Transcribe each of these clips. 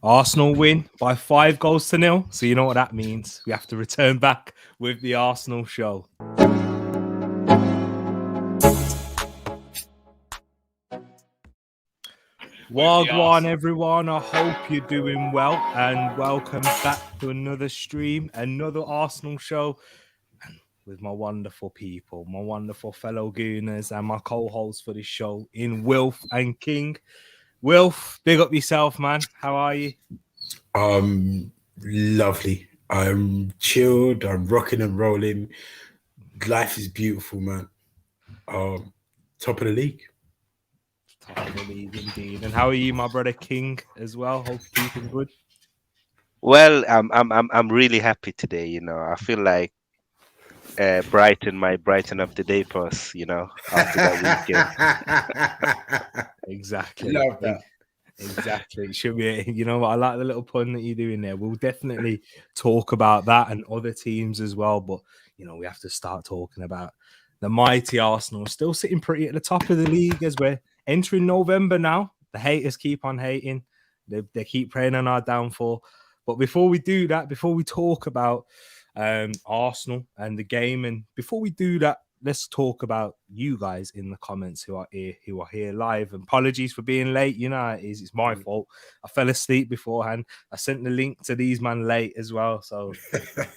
Arsenal win by 5-0. So you know what that means. We have to return back with the Arsenal show. Wagwan, everyone. I hope you're doing well, and welcome back to another stream, another Arsenal show, and with my wonderful people, my wonderful fellow gooners, and my co-hosts for this show in Wilf and King. Wilf, big up yourself, man. How are you? Lovely. I'm chilled. I'm rocking and rolling. Life is beautiful, man. Top of the league. Top of the league, indeed. And how are you, my brother King, as well? Hope you're keeping good. Well, I'm really happy today. You know, I feel like Brighton might brighten up the day for us. You know, after that weekend. Exactly. Love that. Exactly. It should be. You know what? I like the little pun that you're doing there. We'll definitely talk about that and other teams as well. But you know, we have to start talking about the mighty Arsenal, still sitting pretty at the top of the league as we're entering November now. The haters keep on hating. They keep praying on our downfall. But before we do that, before we talk about Arsenal and the game, and before we do that, let's talk about you guys in the comments who are here live. And apologies for being late. You know, it's my fault. I fell asleep beforehand. I sent the link to these man late as well. So,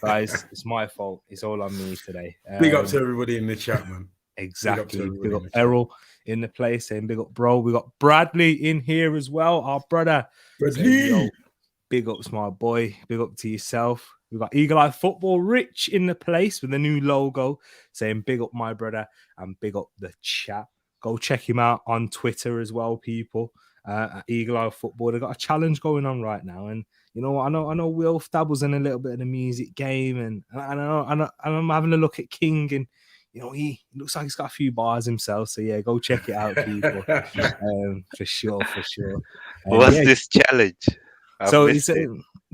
guys, it's my fault. It's all on me today. Big up to everybody in the chat, man. Exactly. Big up Errol in the place, saying big up, bro. We got Bradley in here as well, our brother. Bradley. Saying, big ups, my boy. Big up to yourself. We've got Eagle Eye Football Rich in the place with a new logo, saying big up, my brother, and big up the chat. Go check him out on Twitter as well, people. At Eagle Eye Football, they've got a challenge going on right now, and you know, I know Will dabbles in a little bit of the music game, and I'm having a look at King, and you know, he looks like he's got a few bars himself. So yeah, go check it out, people. For sure. What's this challenge? So it's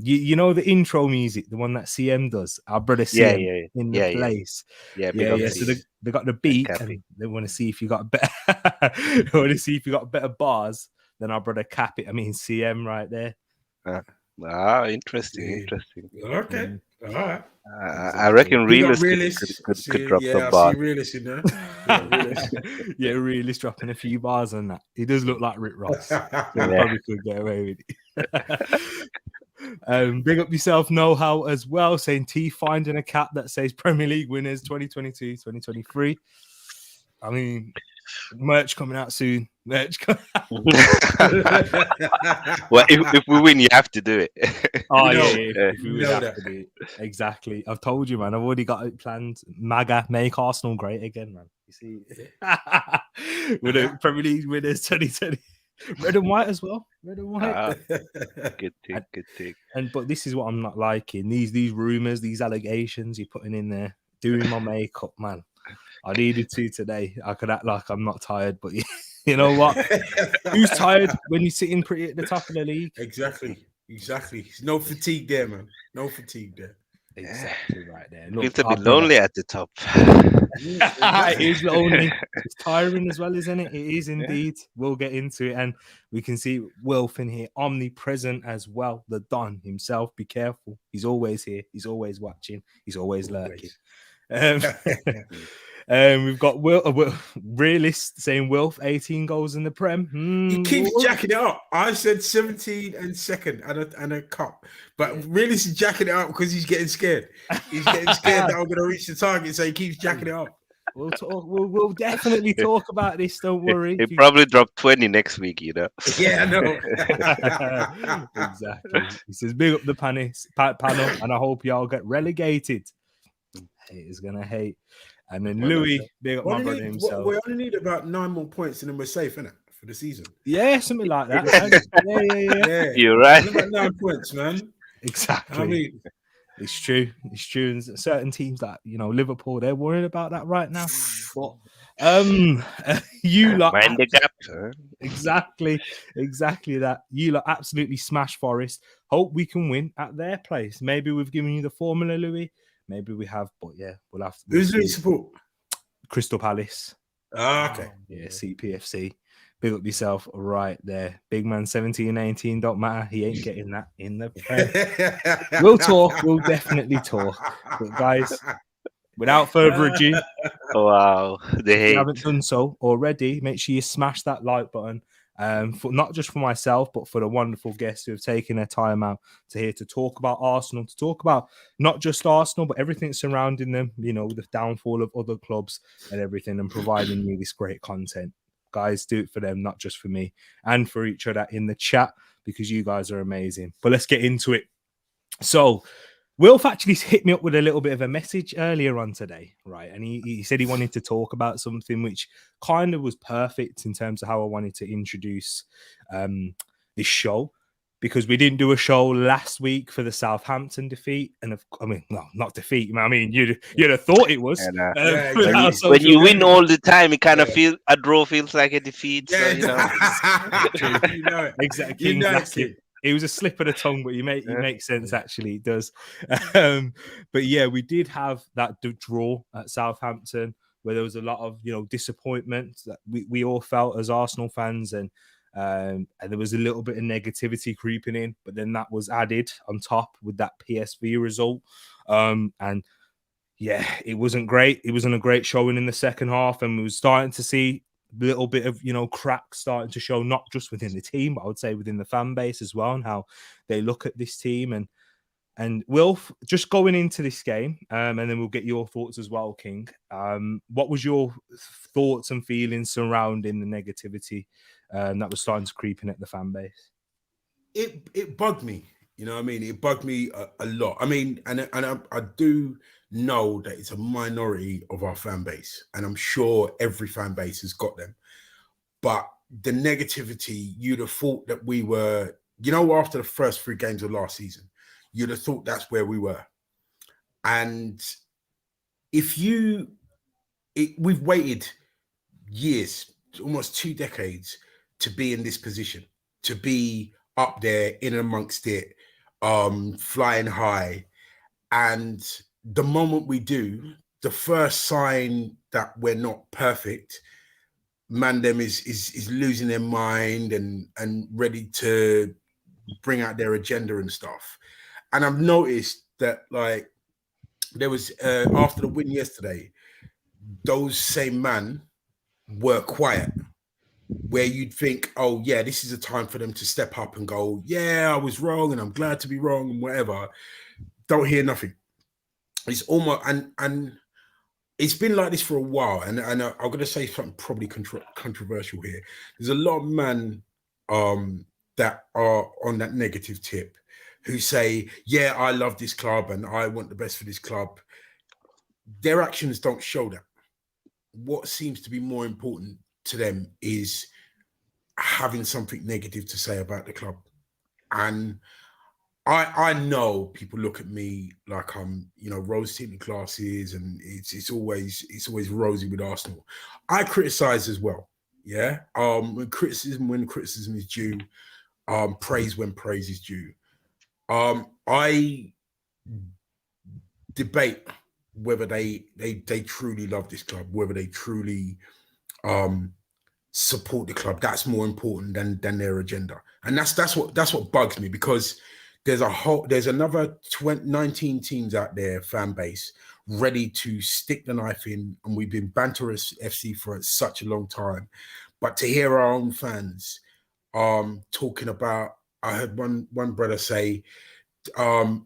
you know the intro music, the one that CM does, our brother CM in the place. Yeah. So they got the beat, and they want to see if you got better. They want to see if you got better bars than our brother Cap it. I mean CM right there. Interesting. Okay, all right. I reckon Realist could drop some bars. Realist in there. Yeah, Realist dropping a few bars on that. He does look like Rick Ross. So probably could get away with it. Big up yourself, Know How, as well, saying T finding a cap that says Premier League winners 2022-2023. I mean, merch coming out soon. Well, if we win, you have to do it. If we win, have to do it. Exactly. I've told you, man. I've already got it planned. MAGA, make Arsenal great again, man. You see, with the Premier League winners 2020. Red and white as well. Red and white. Good thing. But this is what I'm not liking. These rumors, these allegations you're putting in there, doing my makeup, man. I needed to today. I could act like I'm not tired, but you know what? Who's tired when you're sitting pretty at the top of the league? Exactly. No fatigue there, man. No fatigue there. Exactly right there. Look, it's a bit lonely at the top. It is lonely. It's tiring as well, isn't it? It is indeed. We'll get into it, and we can see Wilf in here, omnipresent as well. The Don himself. Be careful. He's always here. He's always watching. He's always lurking. We've got Realist saying Wilf 18 goals in the Prem. He keeps jacking it up. I said 17 and second and a cup, but Realist is jacking it up because he's getting scared. He's getting scared that I'm going to reach the target, so he keeps jacking it up. We'll definitely talk about this. Don't worry. He'll probably drop 20 next week, you know. Yeah, I know. Exactly. He says, big up the panel, and I hope y'all get relegated. Haters gonna hate. And then Louis, big up my brother himself. We only need about 9 more points and then we're safe, innit? For the season. Yeah, something like that. Yeah. You're right. About 9 points, man. Exactly. I mean, it's true. And certain teams that, you know, Liverpool, they're worried about that right now. But you lot mind the gap. Exactly that. You lot absolutely smash Forest. Hope we can win at their place. Maybe we've given you the formula, Louis. Maybe we have, but yeah, we'll have to. Who's doing support? Crystal Palace. Okay. Yeah, CPFC. Big up yourself right there. Big man 17, 18, don't matter. He ain't getting that in the Prem. We'll talk. We'll definitely talk. But guys, without further ado, Wow, the if you hate. haven't done so already, make sure you smash that like button. For not just for myself, but for the wonderful guests who have taken their time out to talk about Arsenal, to talk about not just Arsenal, but everything surrounding them, you know, the downfall of other clubs and everything, and providing you this great content. Guys, do it for them, not just for me, and for each other in the chat, because you guys are amazing. But let's get into it. So, Wilf actually hit me up with a little bit of a message earlier on today, right? And he said he wanted to talk about something which kind of was perfect in terms of how I wanted to introduce this show, because we didn't do a show last week for the Southampton defeat. And I mean, no, not defeat. I mean, you'd have thought it was. And, Exactly. when you win all the time, it kind of feels a draw feels like a defeat. Yeah, So, you know. you know it. Exactly. You know Exactly. It was a slip of the tongue, but it makes sense, actually. It does. But yeah, we did have that draw at Southampton where there was a lot of, you know, disappointment that we all felt as Arsenal fans, and there was a little bit of negativity creeping in, but then that was added on top with that PSV result. And yeah, it wasn't great. It wasn't a great showing in the second half, and we were starting to see a little bit of, you know, cracks starting to show, not just within the team, but I would say within the fan base as well, and how they look at this team. And Wilf, just going into this game, and then we'll get your thoughts as well, King. What was your thoughts and feelings surrounding the negativity that was starting to creep in at the fan base? It bugged me. You know what I mean? It bugged me a lot. I mean, and I do know that it's a minority of our fan base, and I'm sure every fan base has got them. But the negativity, you'd have thought that we were, you know, after the first 3 games of last season, you'd have thought that's where we were. And we've waited years, almost 2 decades, to be in this position, to be up there in amongst it, flying high. And the moment we do, the first sign that we're not perfect, Mandem is losing their mind and ready to bring out their agenda and stuff. And I've noticed that, like, there was after the win yesterday, those same men were quiet, where you'd think, oh yeah, this is a time for them to step up and go, yeah, I was wrong and I'm glad to be wrong and whatever. Don't hear nothing. It's almost, and it's been like this for a while. And I'm going to say something probably controversial here. There's a lot of men that are on that negative tip who say, yeah, I love this club and I want the best for this club. Their actions don't show that. What seems to be more important to them is having something negative to say about the club. And I know people look at me like I'm, you know, rose-tinted glasses, and it's always rosy with Arsenal. I criticize as well, yeah. When criticism is due, praise when praise is due. I debate whether they truly love this club, whether they truly support the club. That's more important than their agenda, and that's what bugs me, because there's another 19 teams out there, fan base, ready to stick the knife in, and we've been Banterous FC for such a long time. But to hear our own fans talking about, I heard one brother say, I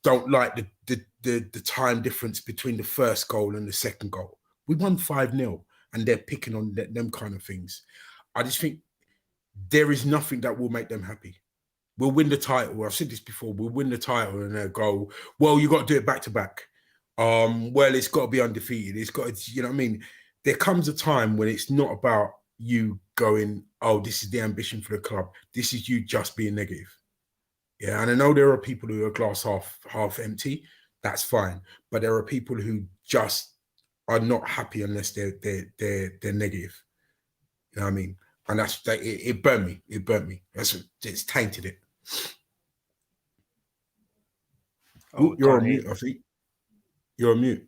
don't like the time difference between the first goal and the second goal. We won 5-0, and they're picking on them kind of things. I just think there is nothing that will make them happy. We'll win the title. I've said this before. We'll win the title, and they'll go, well, you got to do it back to back. Well, it's got to be undefeated. It's got to, you know what I mean? There comes a time when it's not about you going, oh, this is the ambition for the club. This is you just being negative. Yeah, and I know there are people who are glass half empty. That's fine. But there are people who just are not happy unless they're negative. You know what I mean? And it burned me. It burnt me. It's tainted it. Oh, you're on mute, I think. You're on mute.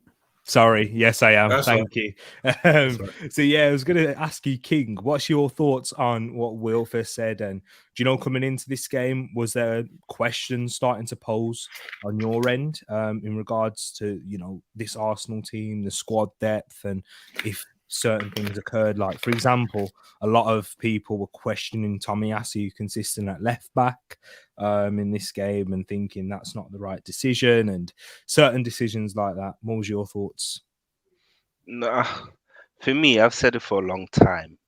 Sorry, yes, I am. That's Thank you. That's right. So yeah, I was going to ask you, King, what's your thoughts on what Wilfer said? And do you know, coming into this game, was there questions starting to pose on your end in regards to this Arsenal team, the squad depth, and if certain things occurred? Like, for example, a lot of people were questioning Tomiyasu consistent at left back in this game and thinking that's not the right decision, and certain decisions like that. What was your thoughts? No, for me, I've said it for a long time.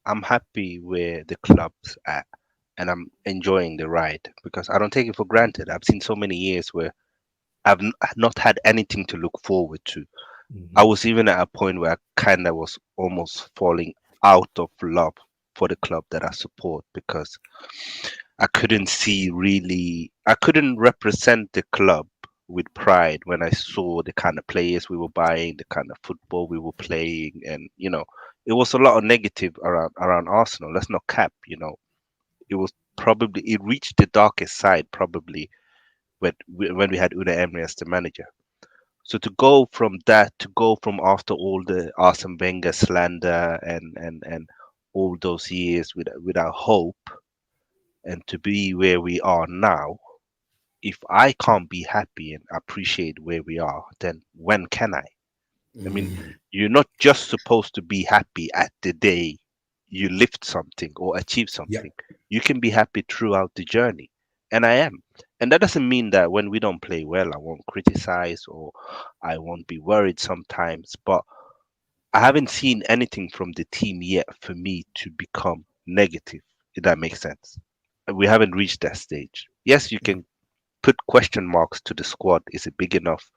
I'm happy where the club's at, and I'm enjoying the ride because I don't take it for granted. I've seen so many years where not had anything to look forward to. I was even at a point where I kind of was almost falling out of love for the club that I support because I couldn't represent the club with pride when I saw the kind of players we were buying, the kind of football we were playing, and it was a lot of negative around Arsenal. Let's not cap, it was probably it reached the darkest side probably when we had Una Emery as the manager. So to go from that, to go from after all the Arsene Wenger slander and all those years without hope, and to be where we are now, if I can't be happy and appreciate where we are, then when can I? I mean, you're not just supposed to be happy at the day you lift something or achieve Yeah. something. You can be happy throughout the journey. And I am. And that doesn't mean that when we don't play well, I won't criticize or I won't be worried sometimes. But I haven't seen anything from the team yet for me to become negative, if that makes sense. We haven't reached that stage. Yes, you can put question marks to the squad. Is it big enough?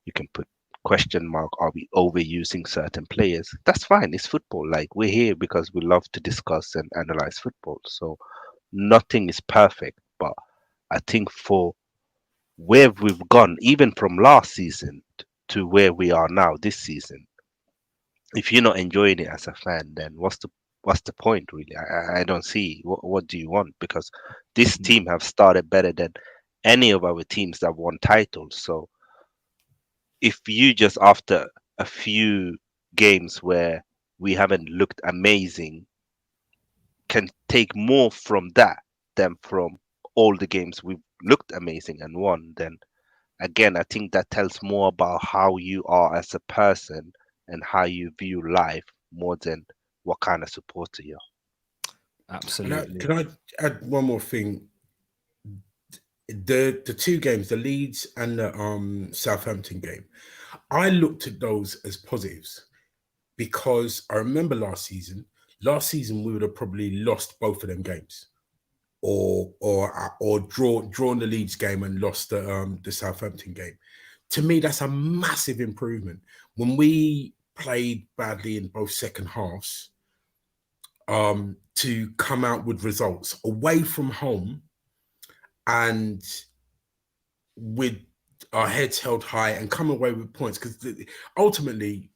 You can put question mark, are we overusing certain players? That's fine. It's football. Like, we're here because we love to discuss and analyze football. So nothing is perfect. But I think for where we've gone, even from last season to where we are now this season, if you're not enjoying it as a fan, then what's the point really? I don't see what do you want, because this team have started better than any of our teams that won titles. So if you just after a few games where we haven't looked amazing can take more from that than from all the games we've looked amazing and won, then again, I think that tells more about how you are as a person and how you view life more than what kind of supporter you're. Absolutely. Can I add one more thing? The two games, the Leeds and the Southampton game, I looked at those as positives because I remember last season. Last season we would have probably lost both of them games, or drawn the Leeds game and lost the Southampton game. To me, that's a massive improvement. When we played badly in both second halves, to come out with results away from home and with our heads held high and come away with points, because ultimately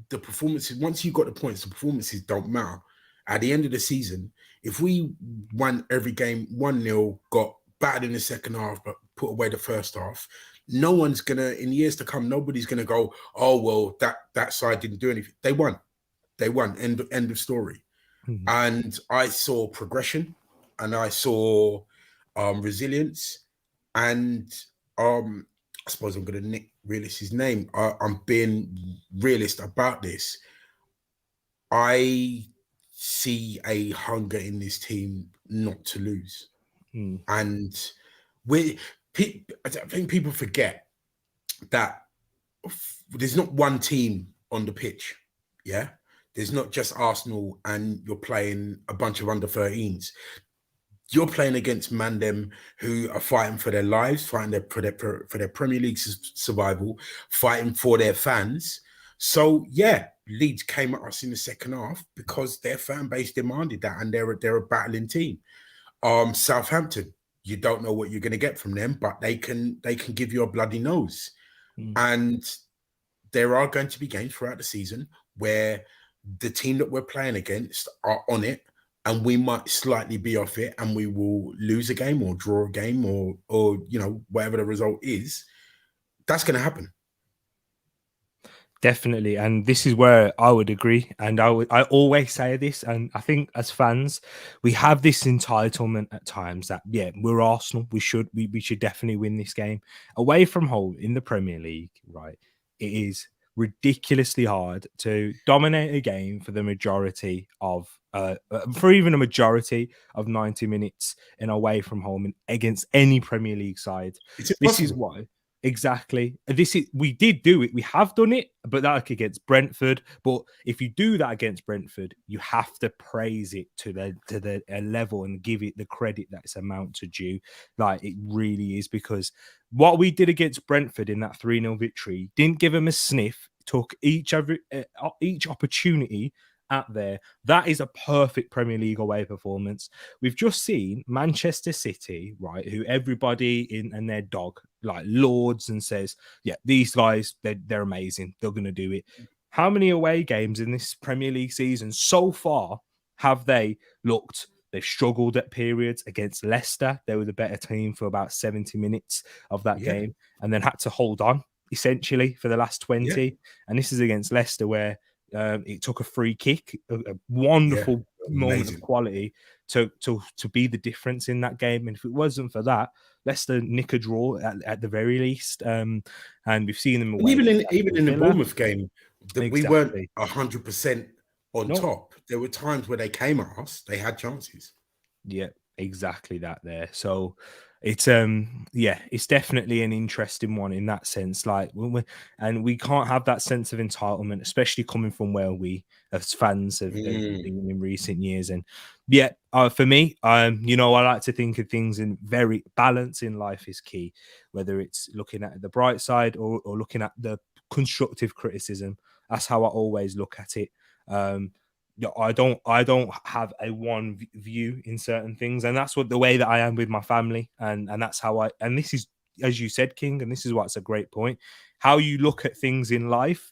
the performances, once you got the points, the performances don't matter. At the end of the season, if we won every game 1-0, got battered in the second half, but put away the first half, no one's gonna, in years to come, nobody's gonna go, oh well, that side didn't do anything. They won. They won. End of story. And I saw progression, and I saw resilience, and I suppose I'm going to nick Realist's name. I'm being realist about this. I see a hunger in this team not to lose, and we. I think people forget that there's not one team on the pitch. Yeah, there's not just Arsenal and you're playing a bunch of under 13s. You're playing against Mandem who are fighting for their lives, fighting for their Premier League survival, fighting for their fans. So yeah, Leeds came at us in the second half because their fan base demanded that, and they're a battling team. Southampton, you don't know what you're going to get from them, but they can give you a bloody nose. And there are going to be games throughout the season where the team that we're playing against are on it, and we might slightly be off it, and we will lose a game or draw a game or whatever the result is. That's going to happen. Definitely, and this is where I would agree. And I always say this, and I think as fans, we have this entitlement at times that we're Arsenal, we should definitely win this game away from home in the Premier League. Right, it is ridiculously hard to dominate a game for the majority of for even a majority of 90 minutes in away from home and against any Premier League side. It's This is impossible. why. Exactly. This is we did do it. We have done it, but like against Brentford. But if you do that against Brentford, you have to praise it to the level and give it the credit that it's amount to due. Like it really is, because what we did against Brentford in that 3-0 victory didn't give them a sniff. Took each opportunity out there. That is a perfect Premier League away performance. We've just seen Manchester City, right, who everybody in and their dog like lords and says, yeah, these guys, they're amazing. They're going to do it. How many away games in this Premier League season so far have they looked? They've struggled at periods against Leicester. They were the better team for about 70 minutes of that game and then had to hold on essentially for the last 20. And this is against Leicester where it took a free kick, a wonderful moment of quality to be the difference in that game. And if it wasn't for that, Leicester nick a draw at the very least. And we've seen them away. Even in the Bournemouth game, we weren't 100% on top. There were times where they came at us, they had chances. Yeah, exactly that there. So it's definitely an interesting one in that sense. Like and we can't have that sense of entitlement, especially coming from where we as fans have been in recent years. And for me, I like to think of things in very balance in life is key, whether it's looking at the bright side or looking at the constructive criticism. That's how I always look at it. I don't have a one view in certain things, and that's what the way that I am with my family, and that's how and this is, as you said, King, and this is what's a great point. How you look at things in life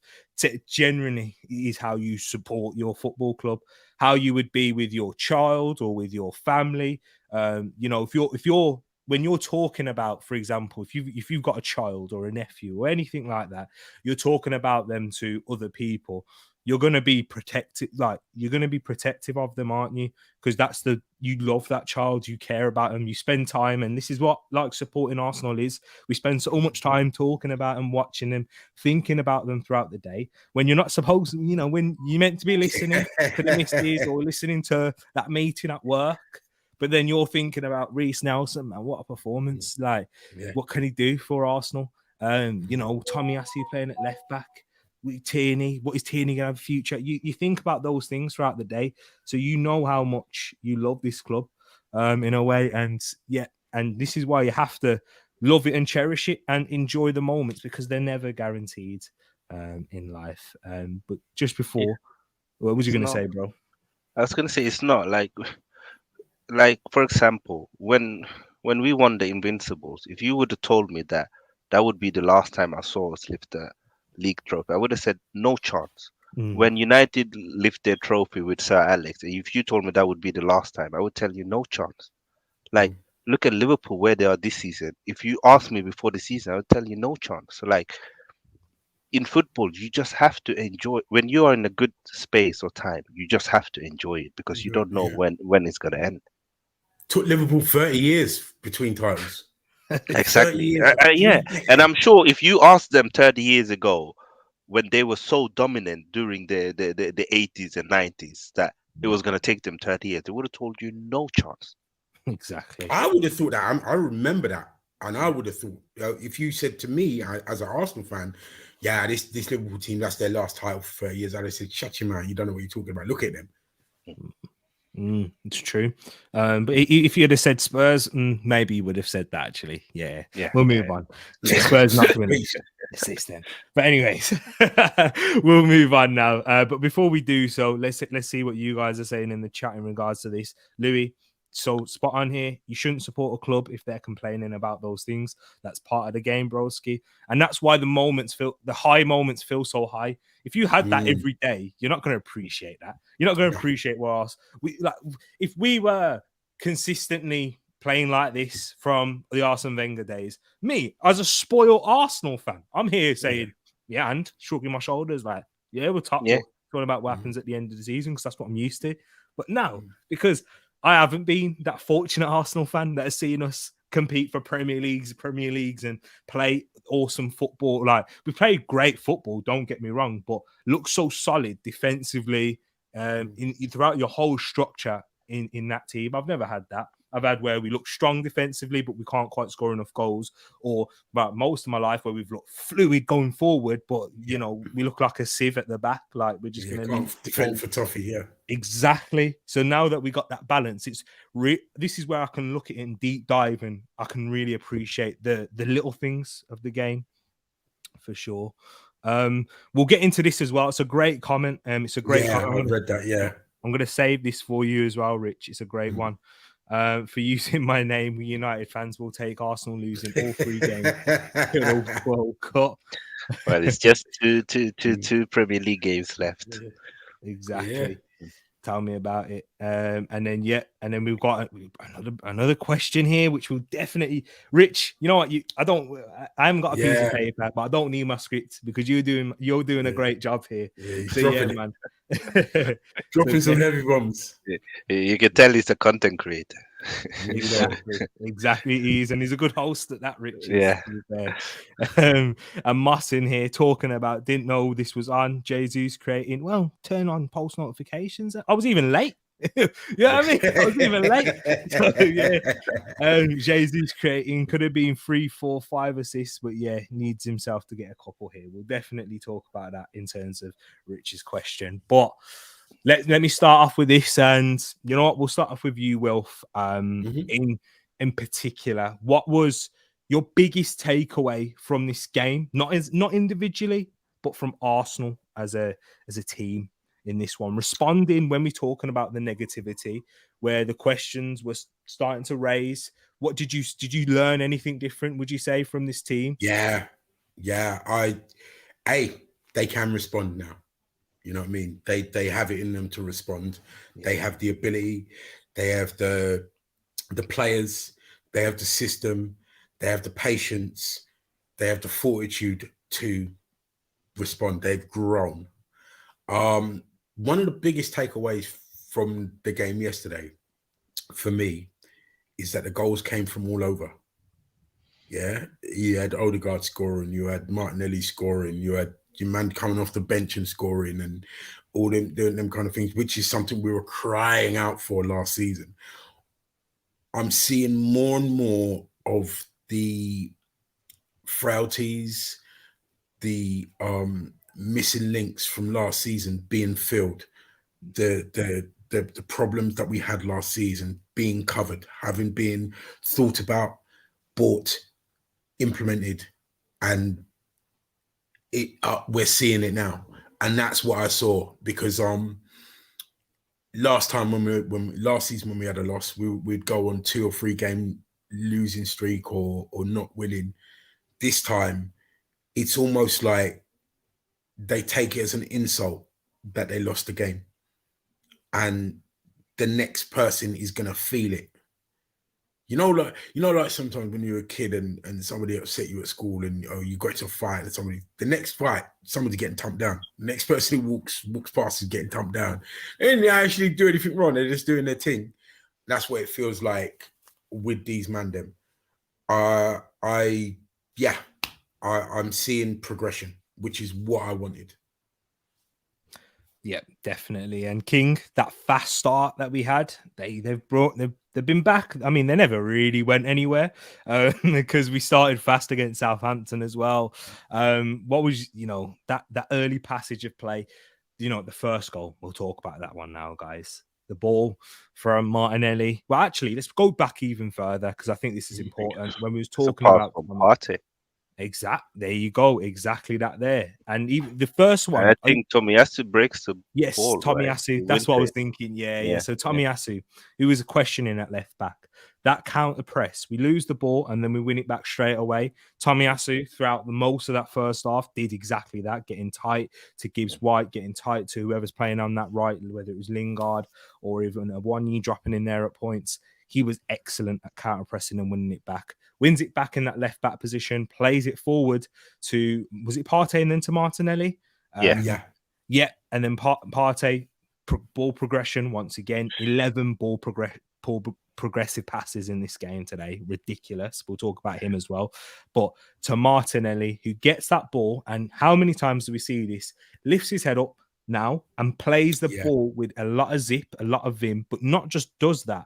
generally is how you support your football club, how you would be with your child or with your family. If you're when you're talking about, for example, if you've got a child or a nephew or anything like that, you're talking about them to other people. You're going to be protected. Like you're going to be protective of them, aren't you? Because you love that child, you care about them, you spend time. And this is what like supporting Arsenal is. We spend so much time talking about them, watching them, thinking about them throughout the day when you're not supposed to, when you're meant to be listening to the missus or listening to that meeting at work. But then you're thinking about Reece Nelson, man, what a performance. Like, what can he do for Arsenal? Tomiyasu playing at left back. Tierney, what is Tierney going to have a future? You think about those things throughout the day, so you know how much you love this club in a way. And this is why you have to love it and cherish it and enjoy the moments, because they're never guaranteed in life. But just before, what was you going to say, bro? I was going to say it's not like for example, when we won the Invincibles, if you would have told me that would be the last time I saw us lift the League trophy, I would have said no chance. When United lift their trophy with Sir Alex, if you told me that would be the last time, I would tell you no chance. Like, look at Liverpool where they are this season. If you asked me before the season, I would tell you no chance. So like in football, you just have to enjoy when you are in a good space or time. You just have to enjoy it because you don't know when it's going to end. Took Liverpool 30 years between titles. Exactly. And I'm sure if you asked them 30 years ago when they were so dominant during the 80s and 90s that it was going to take them 30 years, they would have told you no chance. Exactly. I would have thought that. I remember that. And I would have thought, if you said to me as an Arsenal fan, this Liverpool team, that's their last title for 30 years, I'd have said, shut your mouth. You don't know what you're talking about. Look at them. It's true. But if you had said Spurs, maybe you would have said that actually. Yeah. We'll move on. Spurs not to win this then. But anyways, we'll move on now. But before we do so, let's see what you guys are saying in the chat in regards to this. Louis, so spot on here. You shouldn't support a club if they're complaining about those things. That's part of the game, broski. And that's why the high moments feel so high. If you had that every day, you're not going to appreciate that. You're not going to appreciate what else. If we were consistently playing like this from the Arsene Wenger days, me as a spoiled Arsenal fan, I'm here saying, yeah, and shrugging my shoulders like, yeah, we're top, Yeah. but it's all about what happens at the end of the season because that's what I'm used to. But now, because I haven't been that fortunate Arsenal fan that has seen us compete for Premier Leagues, and play awesome football. Like, we play great football, don't get me wrong, but look so solid defensively throughout your whole structure in that team. I've never had that. I've had where we look strong defensively, but we can't quite score enough goals. Or but most of my life where we've looked fluid going forward, but you know, we look like a sieve at the back. Like we're just going to leave defend for toffee. Yeah, exactly. So now that we got that balance, it's this is where I can look at it in deep dive, and I can really appreciate the little things of the game for sure. We'll get into this as well. It's a great comment. It's a great comment. I read that. Yeah, I'm going to save this for you as well, Rich. It's a great one. For using my name, we United fans will take Arsenal losing all 3 games to the World Cup. Well, it's just two Premier League games left. Exactly. Yeah. Tell me about it. And then we've got another question here, which will definitely, Rich. You know what? I haven't got a piece of paper, but I don't need my script because you're doing a great job here. Yeah, so yeah, man. Dropping some heavy bombs. You can tell he's a content creator. Exactly. He's a good host at that, Rich. Yeah. And Moss in here talking about didn't know this was on. Jesus creating. Well, turn on post notifications. I was even late. You know what I mean? I was even late. So, yeah. Jesus creating could have been 3, 4, 5 assists, but yeah, needs himself to get a couple here. We'll definitely talk about that in terms of Rich's question. But let me start off with this, and you know what? We'll start off with you, Wilf. In particular, what was your biggest takeaway from this game? Not individually, but from Arsenal as a team in this one. Responding when we're talking about the negativity, where the questions were starting to raise. What did you learn anything different? Would you say from this team? Yeah. They can respond now. You know what I mean? They have it in them to respond. Yeah. They have the ability. They have the players. They have the system. They have the patience. They have the fortitude to respond. They've grown. One of the biggest takeaways from the game yesterday, for me, is that the goals came from all over. Yeah, you had Odegaard scoring, you had Martinelli scoring, you had your man coming off the bench and scoring, and all them doing them kind of things, which is something we were crying out for last season. I'm seeing more and more of the frailties, the missing links from last season being filled, the problems that we had last season being covered, having been thought about, bought, implemented, and we're seeing it now. And that's what I saw, because last time last season when we had a loss, we'd go on 2 or 3 game losing streak or not winning. This time it's almost like they take it as an insult that they lost the game, and the next person is gonna feel it. You know, like sometimes when you're a kid and somebody upset you at school and you got into a fight and the next fight, somebody's getting thumped down. The next person who walks past is getting thumped down. They didn't actually do anything wrong. They're just doing their thing. That's what it feels like with these man them. I'm seeing progression, which is what I wanted. Yeah, definitely. And King, that fast start that we had, they've been back. I mean, they never really went anywhere because we started fast against Southampton as well. What was that early passage of play? The first goal. We'll talk about that one now, guys. The ball from Martinelli. Well, actually, let's go back even further because I think this is important. When we was talking about Party. There you go. Exactly that there. And even the first one, I think Tomiyasu breaks the ball. Tomiyasu. Right? That's what I was thinking. Yeah. So Tomiyasu, who was questioning at left back, that counter press, we lose the ball and then we win it back straight away. Tomiyasu, throughout most of that first half, did exactly that, getting tight to Gibbs White, getting tight to whoever's playing on that right, whether it was Lingard or even a one-knee dropping in there at points. he was excellent at counter pressing and winning it back. Wins it back in that left back position, plays it forward to, was it Partey and then to Martinelli? Yeah. And then Partey, ball progression once again, 11 progressive passes in this game today. Ridiculous. We'll talk about him as well. But to Martinelli, who gets that ball, and how many times do we see this? Lifts his head up now and plays the ball with a lot of zip, a lot of vim, but not just does that.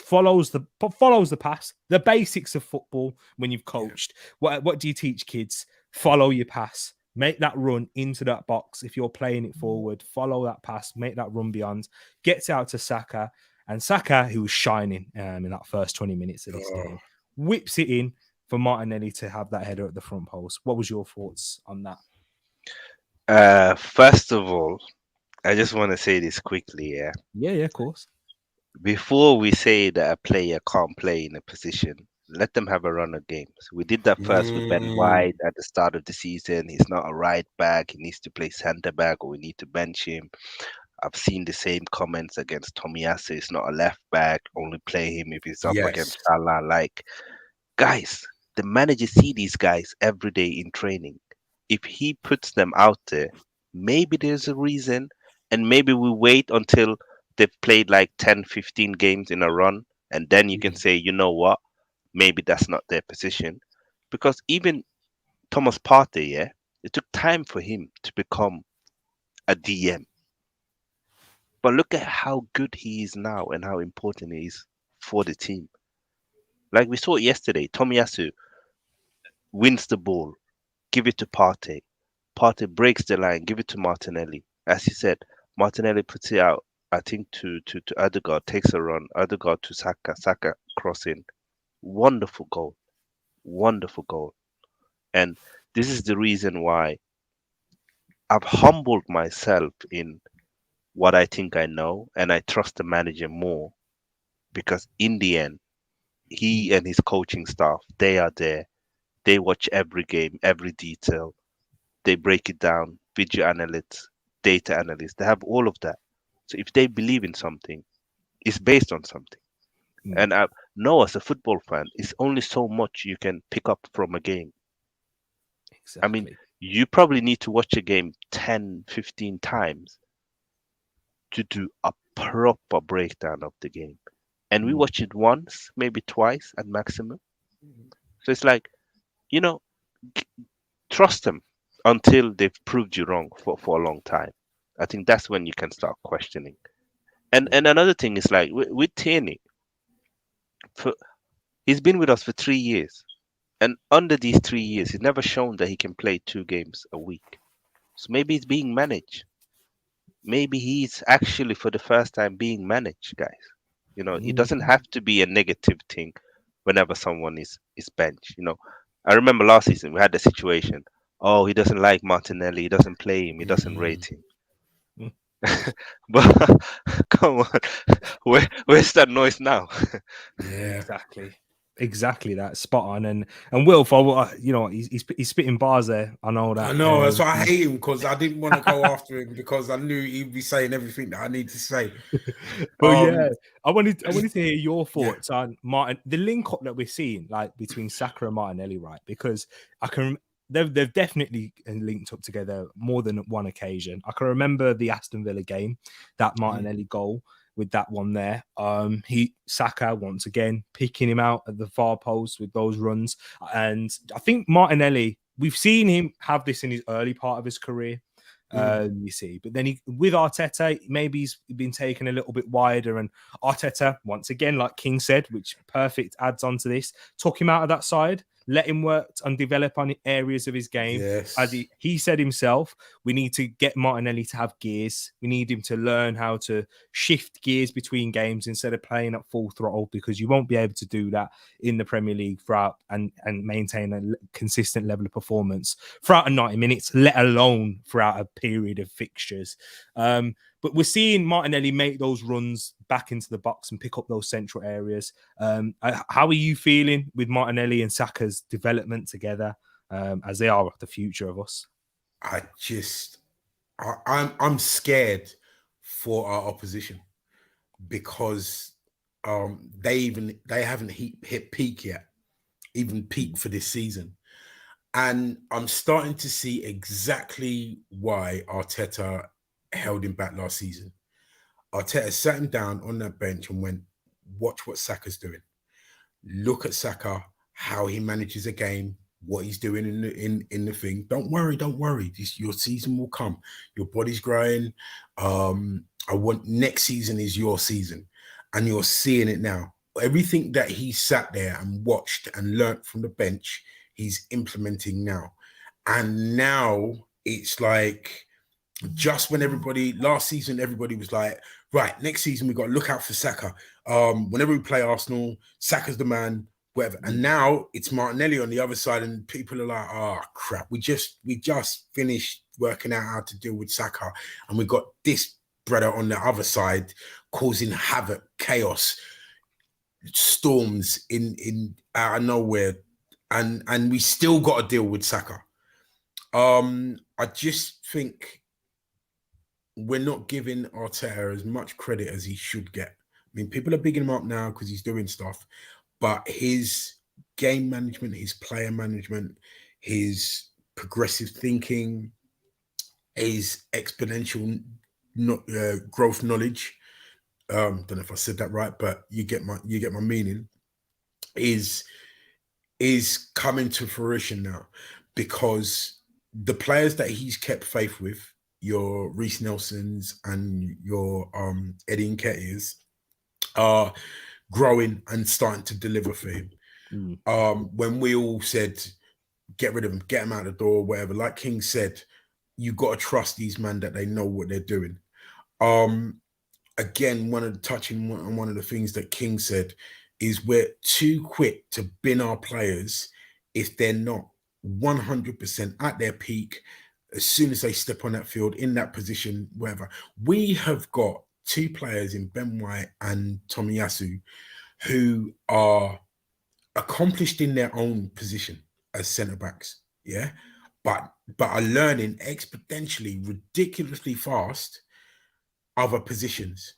Follows the pass, the basics of football. When you've coached, what do you teach kids? Follow your pass, make that run into that box. If you're playing it forward, follow that pass, make that run beyond, gets out to Saka, and Saka, who was shining in that first 20 minutes of this game, whips it in for Martinelli to have that header at the front post. What was your thoughts on that? First of all, I just want to say this quickly, Yeah, of course. Before we say that a player can't play in a position, let them have a run of games. We did that first with Ben White at the start of the season. He's not a right back. He needs to play centre back, or we need to bench him. I've seen the same comments against Tomiyasu. He's not a left back. Only play him if he's up against Salah. Like, guys, the manager see these guys every day in training. If he puts them out there, maybe there's a reason, and maybe we wait until they've played like 10, 15 games in a run, and then you can say, you know what, maybe that's not their position. Because even Thomas Partey, it took time for him to become a DM. But look at how good he is now and how important he is for the team. Like we saw yesterday, Tomiyasu wins the ball, give it to Partey. Partey breaks the line, give it to Martinelli. As you said, Martinelli puts it out, I think, to Odegaard, takes a run, Odegaard to Saka crossing. Wonderful goal. Wonderful goal. And this is the reason why I've humbled myself in what I think I know, and I trust the manager more, because in the end, he and his coaching staff, they are there. They watch every game, every detail. They break it down, video analysts, data analysts. They have all of that. So if they believe in something, it's based on something. And I know, as a football fan, it's only so much you can pick up from a game. Exactly. I mean, you probably need to watch a game 10, 15 times to do a proper breakdown of the game. And we watch it once, maybe twice at maximum. So it's like, trust them until they've proved you wrong for a long time. I think that's when you can start questioning. And another thing is, like, with Tierney, he's been with us for 3 years. And under these 3 years, he's never shown that he can play 2 games a week. So maybe he's being managed. Maybe he's actually, for the first time, being managed, guys. It doesn't have to be a negative thing whenever someone is benched. I remember last season we had the situation. Oh, he doesn't like Martinelli. He doesn't play him. He doesn't rate him. But come on, where's that noise now? Exactly that, spot on. And Wilf, he's spitting bars there. I know that. I know, that's why I hate him, because I didn't want to go after him, because I knew he'd be saying everything that I need to say. But I wanted to hear your thoughts on Martin, the link up that we're seeing, like, between Saka and Martinelli, right? Because they've definitely linked up together more than one occasion. I can remember the Aston Villa game, that Martinelli goal with that one there. Saka once again picking him out at the far post with those runs. And I think Martinelli, we've seen him have this in his early part of his career. You see, but then with Arteta, maybe he's been taken a little bit wider, and Arteta, once again, like King said, which perfect adds on to this, took him out of that side, let him work and develop on areas of his game. As he said himself, we need to get Martinelli to have gears. We need him to learn how to shift gears between games instead of playing at full throttle, because you won't be able to do that in the Premier League throughout and maintain a consistent level of performance throughout 90 minutes, let alone throughout a period of fixtures. But we're seeing Martinelli make those runs back into the box and pick up those central areas. How are you feeling with Martinelli and Saka's development together, as they are the future of us? I'm scared for our opposition, because they haven't hit peak yet, even peak for this season. And I'm starting to see exactly why Arteta held him back last season. Arteta sat him down on that bench and went, watch what Saka's doing. Look at Saka, how he manages a game, what he's doing in the thing. Don't worry. Your season will come. Your body's growing. I want next season is your season. And you're seeing it now. Everything that he sat there and watched and learnt from the bench, he's implementing now. And now it's like, just when last season, everybody was like, right, next season we got to look out for Saka. Whenever we play Arsenal, Saka's the man, whatever. And now it's Martinelli on the other side, and people are like, oh crap, we just finished working out how to deal with Saka, and we got this brother on the other side causing havoc, chaos, storms in out of nowhere, and we still got to deal with Saka. I just think we're not giving Arteta as much credit as he should get. I mean, people are bigging him up now because he's doing stuff, but his game management, his player management, his progressive thinking, his exponential growth knowledge, don't know if I said that right, but you get my meaning, is coming to fruition now, because the players that he's kept faith with, your Reece Nelsons and your Eddie Nketiahs, are growing and starting to deliver for him. When we all said, get rid of him, get him out the door, whatever, like King said, you got to trust these men that they know what they're doing. Again, one of the things that King said is we're too quick to bin our players if they're not 100% at their peak as soon as they step on that field, in that position, wherever. We have got two players in Ben White and Tomiyasu who are accomplished in their own position as centre-backs, yeah? But are learning exponentially, ridiculously fast other positions.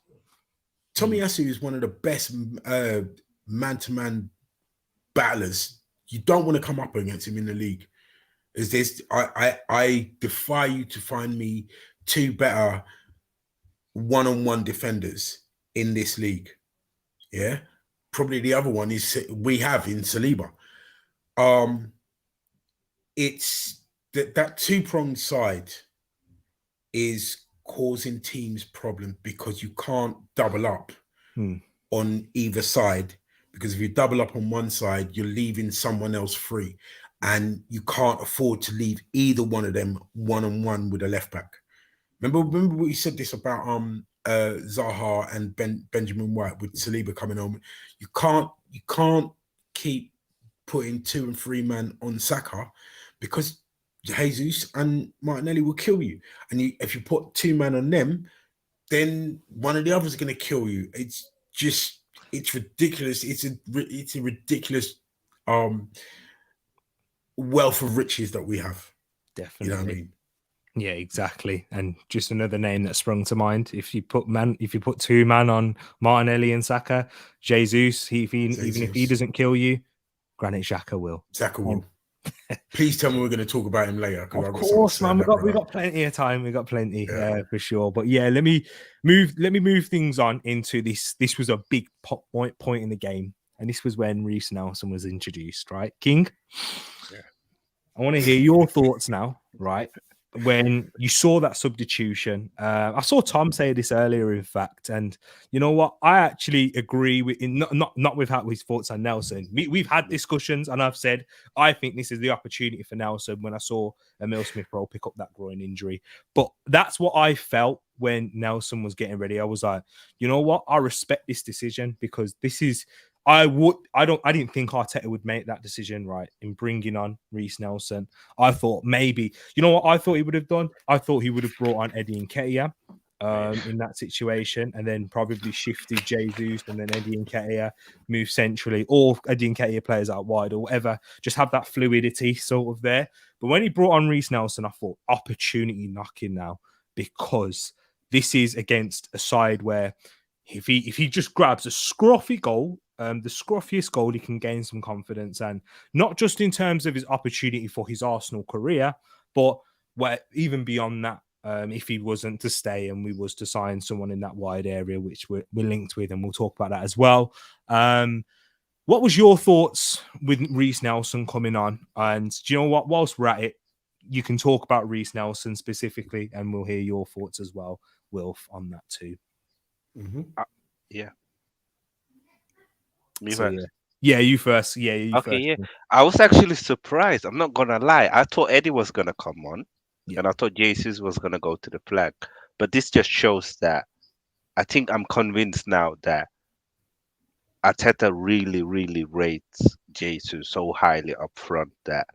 Tomiyasu is one of the best man-to-man battlers. You don't want to come up against him in the league. I defy you to find me two better one-on-one defenders in this league. Yeah, probably the other one is we have in Saliba. It's that two-pronged side is causing teams problems because you can't double up on either side, because if you double up on one side, you're leaving someone else free, and you can't afford to leave either one of them one-on-one with a left back. Remember we said this about Zaha and Benjamin White with Saliba coming on. You can't keep putting 2 and 3 man on Saka, because Jesus and Martinelli will kill you. And if you put 2 man on them, then one of the others is going to kill you. It's ridiculous. It's a ridiculous wealth of riches that we have. Definitely. You know what I mean? Yeah, exactly. And just another name that sprung to mind. If you put 2 man on Martinelli and Saka, Jesus, even if he doesn't kill you, Granit Xhaka will. Xhaka will. Please tell me we're going to talk about him later. Of course, man. We got plenty of time. We got plenty for sure. But yeah, let me move things on into this. This was a big point in the game, and this was when Reece Nelson was introduced, right? King, yeah. I want to hear your thoughts now, right? When you saw that substitution, I saw Tom say this earlier, in fact, and you know what? I actually agree with not with how his thoughts on Nelson. We've had discussions, and I've said I think this is the opportunity for Nelson. When I saw Emile Smith-Rowe pick up that groin injury, but that's what I felt when Nelson was getting ready. I was like, you know what? I respect this decision, because this is. I didn't think Arteta would make that decision, right, in bringing on Reece Nelson. I thought maybe, you know what I thought he would have done? I thought he would have brought on Eddie Nketiah in that situation, and then probably shifted Jesus, and then Eddie Nketiah move centrally, or Eddie Nketiah players out wide, or whatever. Just have that fluidity sort of there. But when he brought on Reece Nelson, I thought opportunity knocking now, because this is against a side where if he just grabs a scruffy goal, the scruffiest goal, he can gain some confidence, and not just in terms of his opportunity for his Arsenal career, but even beyond that. If he wasn't to stay and we was to sign someone in that wide area, which we're linked with, and we'll talk about that as well. What was your thoughts with Reiss Nelson coming on? And do you know what? Whilst we're at it, you can talk about Reiss Nelson specifically, and we'll hear your thoughts as well, Wilf, on that too. Mm-hmm. Yeah. Yeah, you first. Yeah, you Okay, first. yeah. I was actually surprised. I'm not gonna lie. I thought Eddie was gonna come on, and I thought Jesus was gonna go to the flag. But this just shows that I think I'm convinced now that Arteta really, really rates Jesus so highly up front that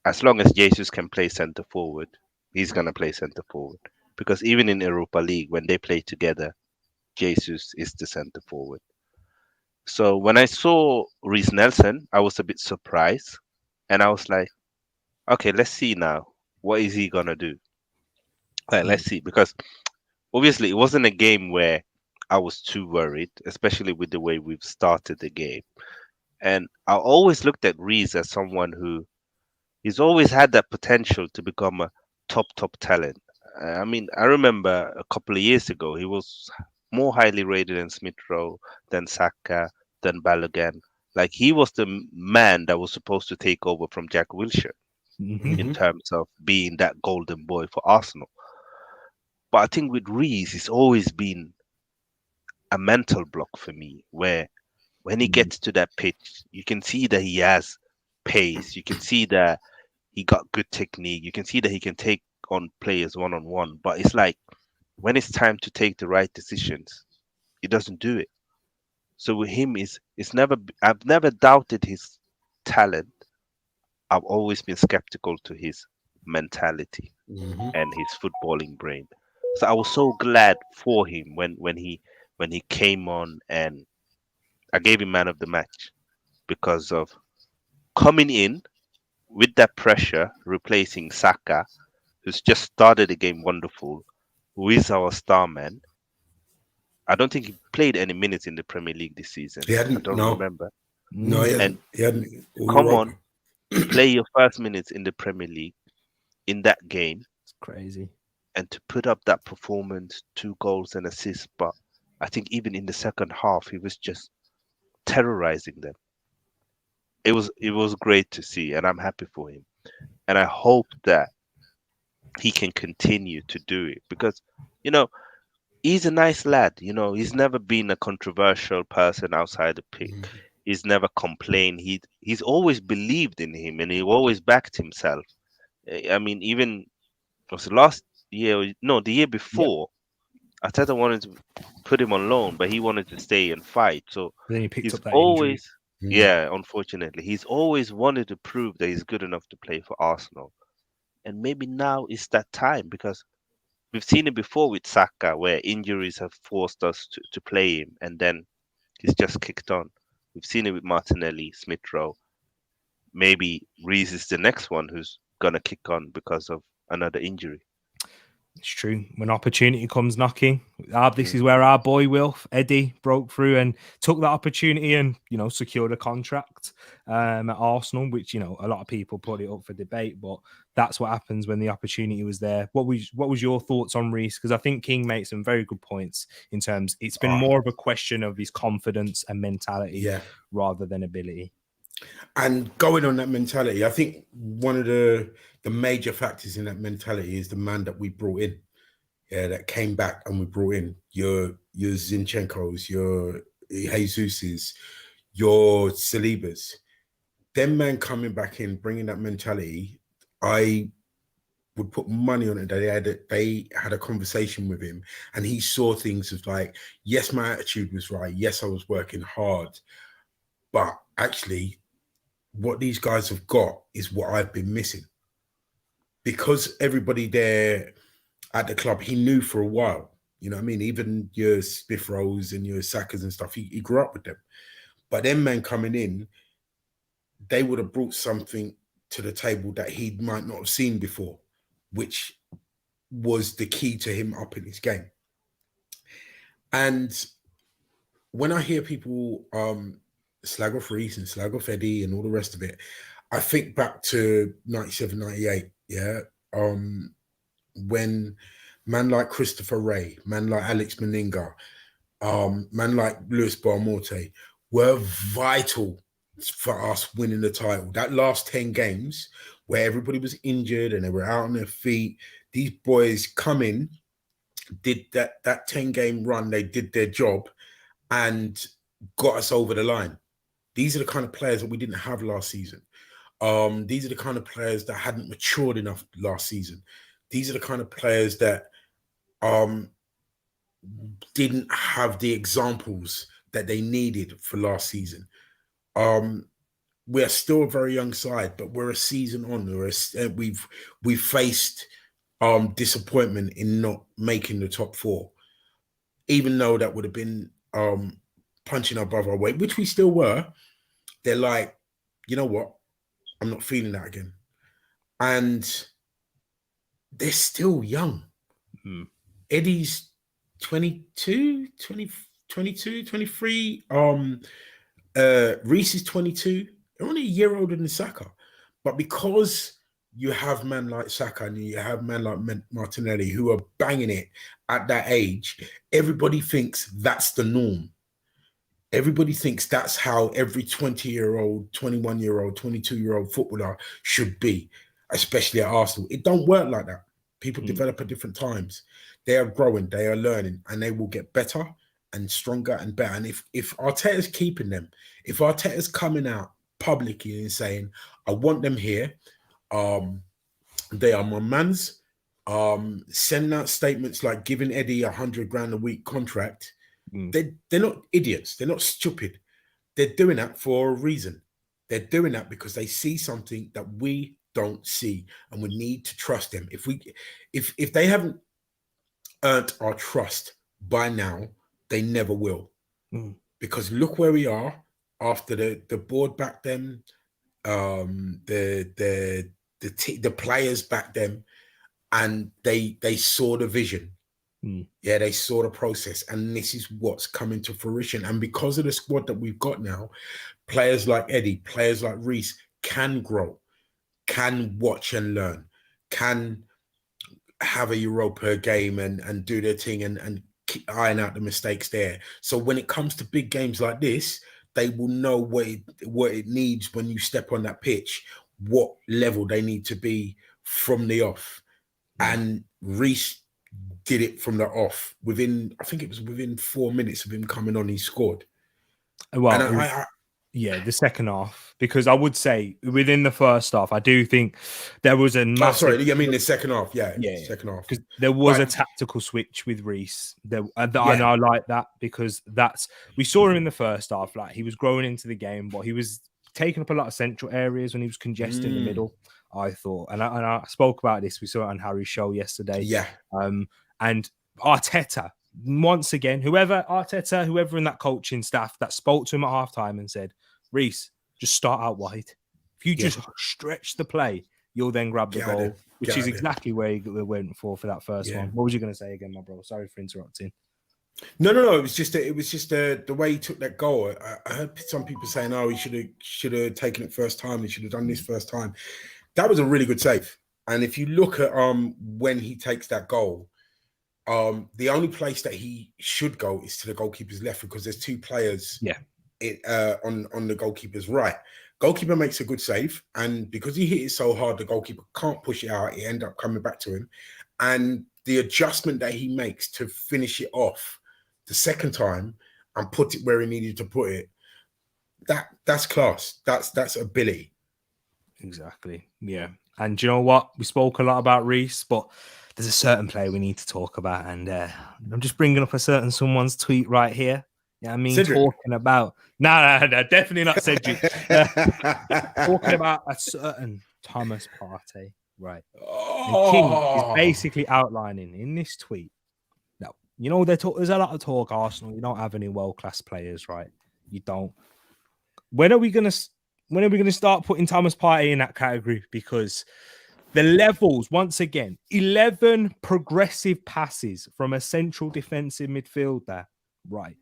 as long as Jesus can play centre forward, he's gonna play centre forward. Because even in Europa League, when they play together, Jesus is the centre forward. So when I saw Reiss Nelson, I was a bit surprised, and I was like, okay, let's see now. What is he gonna do? Let's see, because obviously it wasn't a game where I was too worried, especially with the way we've started the game. And I always looked at Reiss as someone who he's always had that potential to become a top talent. I mean, I remember a couple of years ago he was more highly rated than Smith Rowe, than Saka, than Balogun. Like he was the man that was supposed to take over from Jack Wilshere in terms of being that golden boy for Arsenal. But I think with Reiss, it's always been a mental block for me, where when he gets to that pitch, you can see that he has pace. You can see that he got good technique. You can see that he can take on players one on one. But it's like when it's time to take the right decisions, he doesn't do it. So with him, I've never doubted his talent. I've always been skeptical to his mentality and his footballing brain. So I was so glad for him when he came on, and I gave him man of the match because of coming in with that pressure, replacing Saka, who's just started the game wonderful, who is our star man. I don't think he played any minutes in the Premier League this season. He hadn't. I don't No, remember. no, he And hadn't. He hadn't. come on, play your first minutes in the Premier League in that game, It's crazy. and to put up that performance, 2 goals and assists. But I think even in the second half, he was just terrorizing them. It was great to see, and I'm happy for him. And I hope that he can continue to do it because, you know, he's a nice lad. He's never been a controversial person outside the pitch. He's never complained. He's always believed in him, and he always backed himself. I mean, even was the last year? No, the year before. Arteta wanted to put him on loan, but he wanted to stay and fight. So Then he picked he's up that injury. always, yeah, unfortunately, he's always wanted to prove that he's good enough to play for Arsenal. And maybe now is that time because we've seen it before with Saka, where injuries have forced us to play him, and then he's just kicked on. We've seen it with Martinelli, Smith Rowe. Maybe Reiss is the next one who's gonna kick on because of another injury. It's true. When opportunity comes knocking, this is where our boy Wilf Eddie broke through and took that opportunity and secured a contract at Arsenal, which a lot of people put it up for debate, but that's what happens when the opportunity was there. What was your thoughts on Reiss? Because I think King made some very good points in terms. It's been more of a question of his confidence and mentality rather than ability. And going on that mentality, I think one of the major factors in that mentality is the man that we brought in. Yeah, that came back and we brought in your Zinchenko's, your Jesus's, your Salibas. Them man coming back in, bringing that mentality, I would put money on it that they had a conversation with him and he saw things as like, yes, my attitude was right. Yes, I was working hard. But actually, what these guys have got is what I've been missing. Because everybody there at the club, he knew for a while. You know what I mean? Even your Smith Rowes and your Sakas and stuff, he grew up with them. But them men coming in, they would have brought something to the table that he might not have seen before, which was the key to him upping his game. And when I hear people slag off Reece and slag off Eddie and all the rest of it, I think back to 97, 98, yeah. When man like Christopher Ray, man like Alex Meninga, man like Luis Barmorte were vital for us winning the title. That last 10 games where everybody was injured and they were out on their feet, these boys come in, did that 10-game run, they did their job and got us over the line. These are the kind of players that we didn't have last season. These are the kind of players that hadn't matured enough last season. These are the kind of players that didn't have the examples that they needed for last season. We're still a very young side, but we're a season on. We've faced disappointment in not making the top four, even though that would have been punching above our weight, which we still were. They're like, you know what? I'm not feeling that again. And they're still young. Eddie's 22, 23. Reece is 22. They're only a year older than Saka. But because you have men like Saka and you have men like Martinelli who are banging it at that age, everybody thinks that's the norm. Everybody thinks that's how every 20-year-old, 21-year-old, 22-year-old footballer should be, especially at Arsenal. It don't work like that. People develop at different times. They are growing, they are learning, and they will get better and stronger and better. And if Arteta's keeping them, if Arteta's coming out publicly and saying, I want them here, they are my mans, sending out statements like giving Eddie $100,000 a week contract, they're not idiots. They're not stupid. They're doing that for a reason. They're doing that because they see something that we don't see, and we need to trust them. If they haven't earned our trust by now, they never will. Because look where we are after the board back then, the players back then, and they saw the vision. Yeah, they saw the process, and this is what's coming to fruition. And because of the squad that we've got now, players like Eddie, players like Reece can grow, can watch and learn, can have a Europa game and do their thing and iron out the mistakes there. So when it comes to big games like this, they will know what it needs when you step on that pitch, what level they need to be from the off. And Reece did it from the off. I think it was within 4 minutes of him coming on, he scored. Well, yeah, the second half, because I would say within the first half, I do think there was a massive... sorry, I mean the second half, second half. Because there was a tactical switch with Reece. And I like that, because we saw him in the first half, like he was growing into the game, but he was taking up a lot of central areas when he was congested in the middle, I thought. And I spoke about this, we saw it on Harry's show yesterday. Yeah. And Arteta, once again, whoever in that coaching staff that spoke to him at halftime and said, Reece, just start out wide. If you just stretch the play, you'll then grab the goal, which is exactly where he went for that first one. What was you going to say again, my bro? Sorry for interrupting. No. It was just the way he took that goal. I heard some people saying, "Oh, he should have taken it first time. He should have done this first time." That was a really good save. And if you look at when he takes that goal, the only place that he should go is to the goalkeeper's left, because there's two players on the goalkeeper's right. Goalkeeper makes a good save, and because he hit it so hard, the goalkeeper can't push it out. It ended up coming back to him, and the adjustment that he makes to finish it off the second time and put it where he needed to put it, that's class. That's ability. Exactly. Yeah. And do you know what? We spoke a lot about Reece, but there's a certain player we need to talk about, and I'm just bringing up a certain someone's tweet right here. Yeah, I mean, Cedric. talking about no, definitely not Cedric. Talking about a certain Thomas Partey, right? And King is basically outlining in this tweet. Now, you know, there's a lot of talk. Arsenal, you don't have any world-class players, right? You don't. When are we gonna start putting Thomas Partey in that category? Because the levels, once again, 11 progressive passes from a central defensive midfielder right,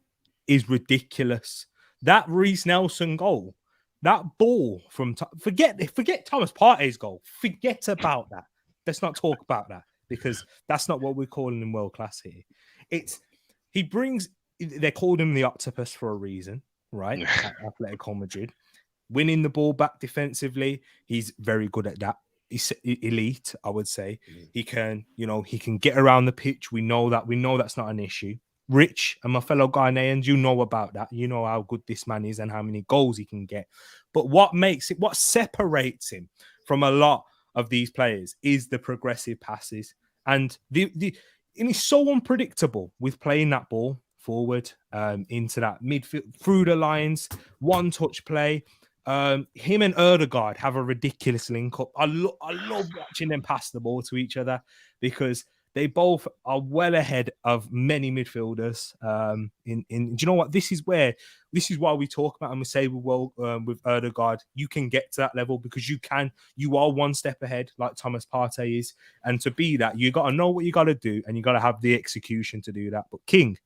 is ridiculous. That Reece Nelson goal, that ball from forget Thomas Partey's goal. Forget about that. Let's not talk about that because that's not what we're calling him world class here. It's he brings. They called him the octopus for a reason, right? At Atletico Madrid, winning the ball back defensively, he's very good at that. He's elite, I would say. He can, he can get around the pitch. We know that. We know that's not an issue. Rich and my fellow Ghanaians, you know about that. You know how good this man is and how many goals he can get. But what separates him from a lot of these players is the progressive passes. And and he's so unpredictable with playing that ball forward into that midfield, through the lines, one touch play. Him and Erdegaard have a ridiculous link up. I love watching them pass the ball to each other because they both are well ahead of many midfielders. Do you know what? This is why we talk about and we say, well, with Erdegaard, you can get to that level because you are one step ahead, like Thomas Partey is. And to be that, you got to know what you got to do and you got to have the execution to do that. But King,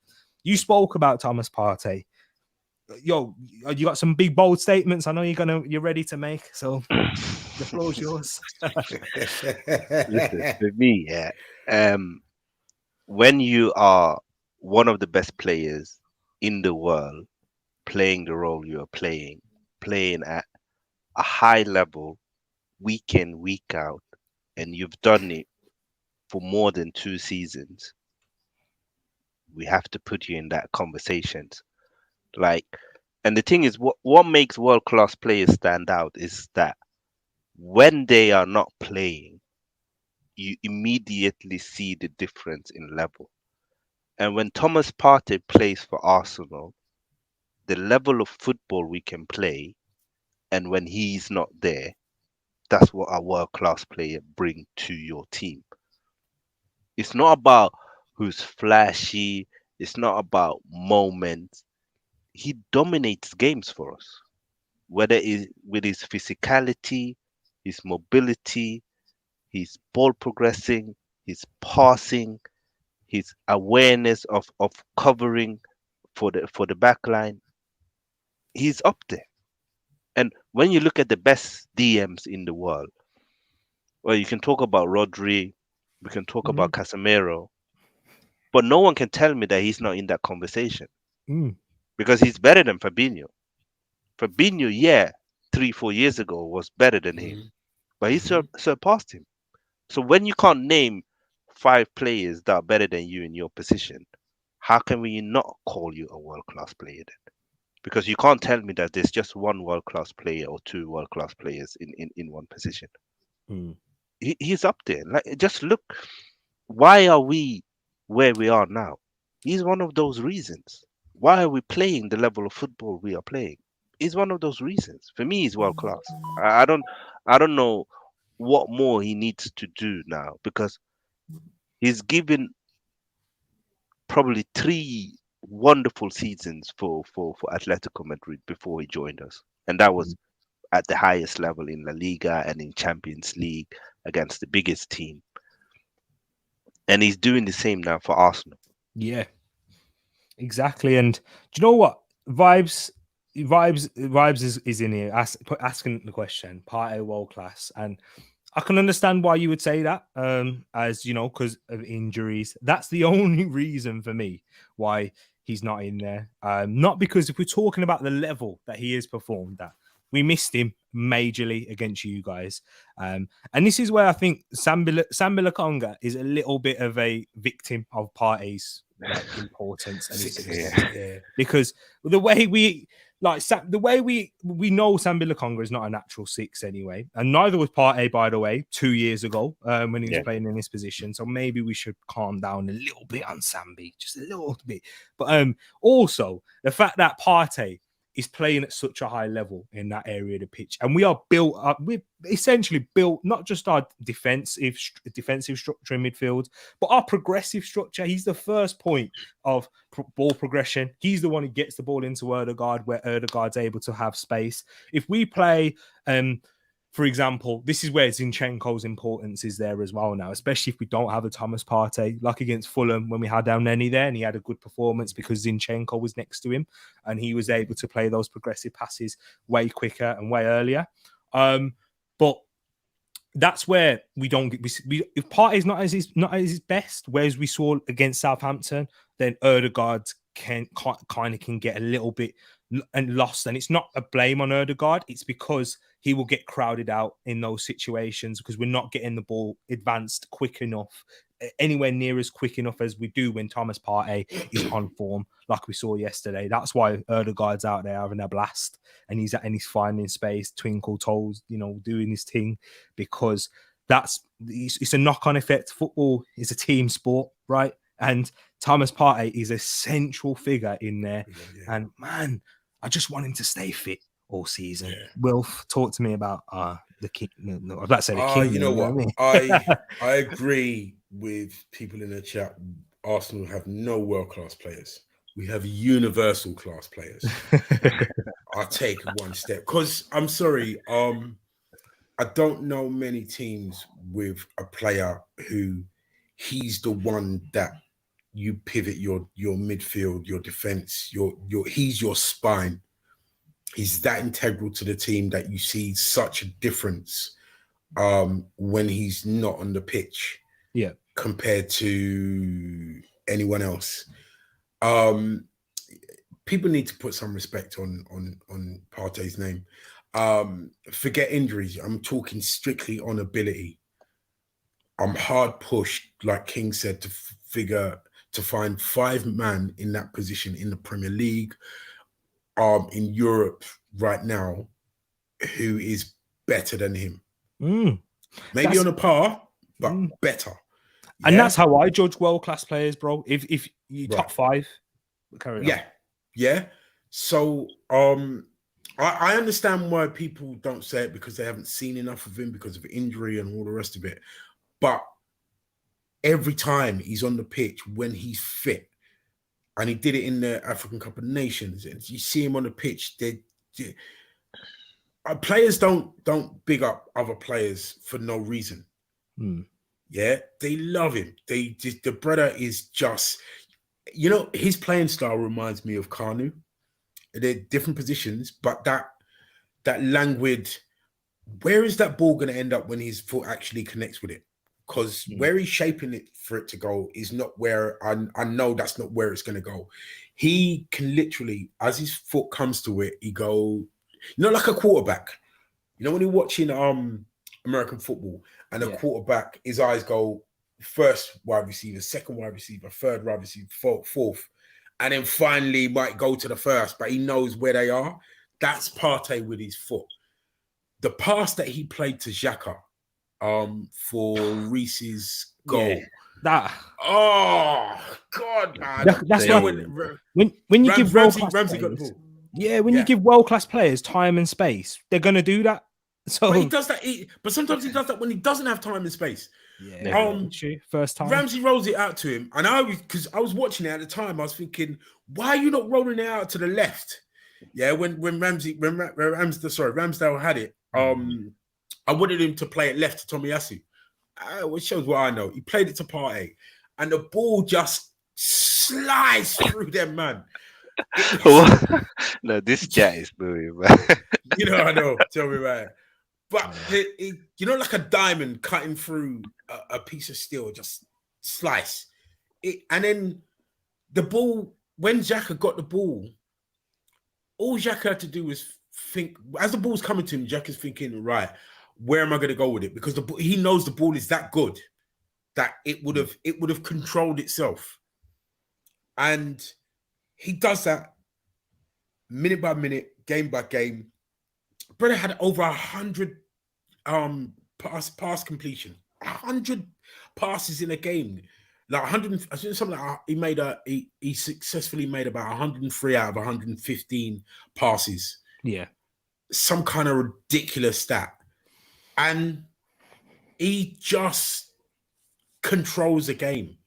you spoke about Thomas Partey. Yo, you got some big bold statements. I know you're ready to make. So the floor is yours. Listen, for me, when you are one of the best players in the world, playing the role you are playing at a high level, week in, week out, and you've done it for more than 2 seasons, we have to put you in that conversations. Like, and the thing is, what makes world class players stand out is that when they are not playing, you immediately see the difference in level. And when Thomas Partey plays for Arsenal, the level of football we can play, and when he's not there, that's what a world class player bring to your team. It's not about who's flashy. It's not about moments. He dominates games for us, whether it's with his physicality, his mobility, his ball progressing, his passing, his awareness of covering for the back line. He's up there. And when you look at the best DMs in the world, well, you can talk about Rodri, we can talk about Casemiro, but no one can tell me that he's not in that conversation because he's better than Fabinho. Fabinho, yeah, 3-4 years ago was better than him, but he surpassed him. So when you can't name 5 players that are better than you in your position, how can we not call you a world class player then? Because you can't tell me that there's just one world class player or 2 world class players in one position. He's up there. Like, just look, why are we where we are now? He's one of those reasons. Why are we playing the level of football we are playing? He's one of those reasons. For me, he's world class. I don't know what more he needs to do now because he's given probably 3 wonderful seasons for Atletico Madrid before he joined us, and that was at the highest level in La Liga and in Champions League against the biggest team. And he's doing the same now for Arsenal. Yeah, exactly. And do you know what? Vibes is in here asking the question, Partey world class. And I can understand why you would say that, as you know, because of injuries. That's the only reason for me why he's not in there. Not because if we're talking about the level that he has performed at, we missed him majorly against you guys. And this is where I think Sambi Lokonga is a little bit of a victim of Partey's importance and his success. Because the way we know Sambi Lokonga is not a natural 6 anyway, and neither was Partey, by the way, 2 years ago when he was playing in this position. So maybe we should calm down a little bit on Sambi, just a little bit. But also the fact that Partey is playing at such a high level in that area of the pitch, and we are built up. We're essentially built not just our defensive structure in midfield, but our progressive structure. He's the first point of ball progression. He's the one who gets the ball into Erdegaard, where Erdegaard's able to have space. If we play for example, this is where Zinchenko's importance is there as well now, especially if we don't have a Thomas Partey, like against Fulham when we had down Nenny there, and he had a good performance because Zinchenko was next to him and he was able to play those progressive passes way quicker and way earlier. But that's where we don't get. If Partey's not at his best, whereas we saw against Southampton, then Ødegaard can get a little bit and lost. And it's not a blame on Ødegaard. It's because he will get crowded out in those situations because we're not getting the ball advanced quick enough, anywhere near as quick enough as we do when Thomas Partey is on form, like we saw yesterday. That's why Ødegaard's out there having a blast and he's finding space, twinkle toes, doing his thing, because it's a knock-on effect. Football is a team sport, right? And Thomas Partey is a central figure in there. Yeah. And man, I just want him to stay fit all season. Yeah. Wilf, talk to me about the king. No, I was about to say the king. You know what? I mean? I agree with people in the chat. Arsenal have no world-class players. We have universal class players. I'll take one step because I'm sorry. I don't know many teams with a player who he's the one that you pivot your midfield, your defense, he's your spine. He's that integral to the team that you see such a difference when he's not on the pitch. Yeah. Compared to anyone else. People need to put some respect on Partey's name. Forget injuries. I'm talking strictly on ability. I'm hard pushed, like King said, to find 5 men in that position in the Premier League, in Europe right now, who is better than him. Maybe on a par, but better. Yeah? And that's how I judge world-class players, bro. If you top 5, carry on. Yeah. So I understand why people don't say it, because they haven't seen enough of him because of injury and all the rest of it. But every time he's on the pitch, when he's fit, and he did it in the African Cup of Nations, and you see him on the pitch, players don't big up other players for no reason. Yeah, they love him. The brother is just, his playing style reminds me of Kanu. They're different positions, but that languid, where is that ball going to end up when his foot actually connects with it? Because where he's shaping it for it to go is not where I know that's not where it's going to go. He can literally, as his foot comes to it, he go, like a quarterback. When you're watching American football and a quarterback, his eyes go first wide receiver, second wide receiver, third wide receiver, fourth, and then finally might go to the first, but he knows where they are. That's Partey with his foot. The pass that he played to Xhaka for Reese's goal. Yeah, oh God, man! That's when you give Ramsey got the ball. Yeah, when you give world-class players time and space, they're gonna do that. So but he does that. But sometimes he does that when he doesn't have time and space. Yeah. First time Ramsey rolls it out to him, and because I was watching it at the time, I was thinking, why are you not rolling it out to the left? Yeah, when Ramsdale had it, I wanted him to play it left to Tomiyasu. Which shows what I know. He played it to Partey, and the ball just sliced through them, man. No, this chat is moving, man. I know. Tell me about it. But like a diamond cutting through a piece of steel, just slice it. And then the ball, when Xhaka got the ball, all Xhaka had to do was think, as the ball's coming to him, Xhaka's thinking, right, where am I going to go with it? Because he knows the ball is that good that it would have controlled itself. And he does that minute by minute, game by game. Brother had over 100 pass completion, 100 passes in a game, like 100. I think something like he successfully made about 103 out of 115 passes. Yeah, some kind of ridiculous stat, and he just controls the game.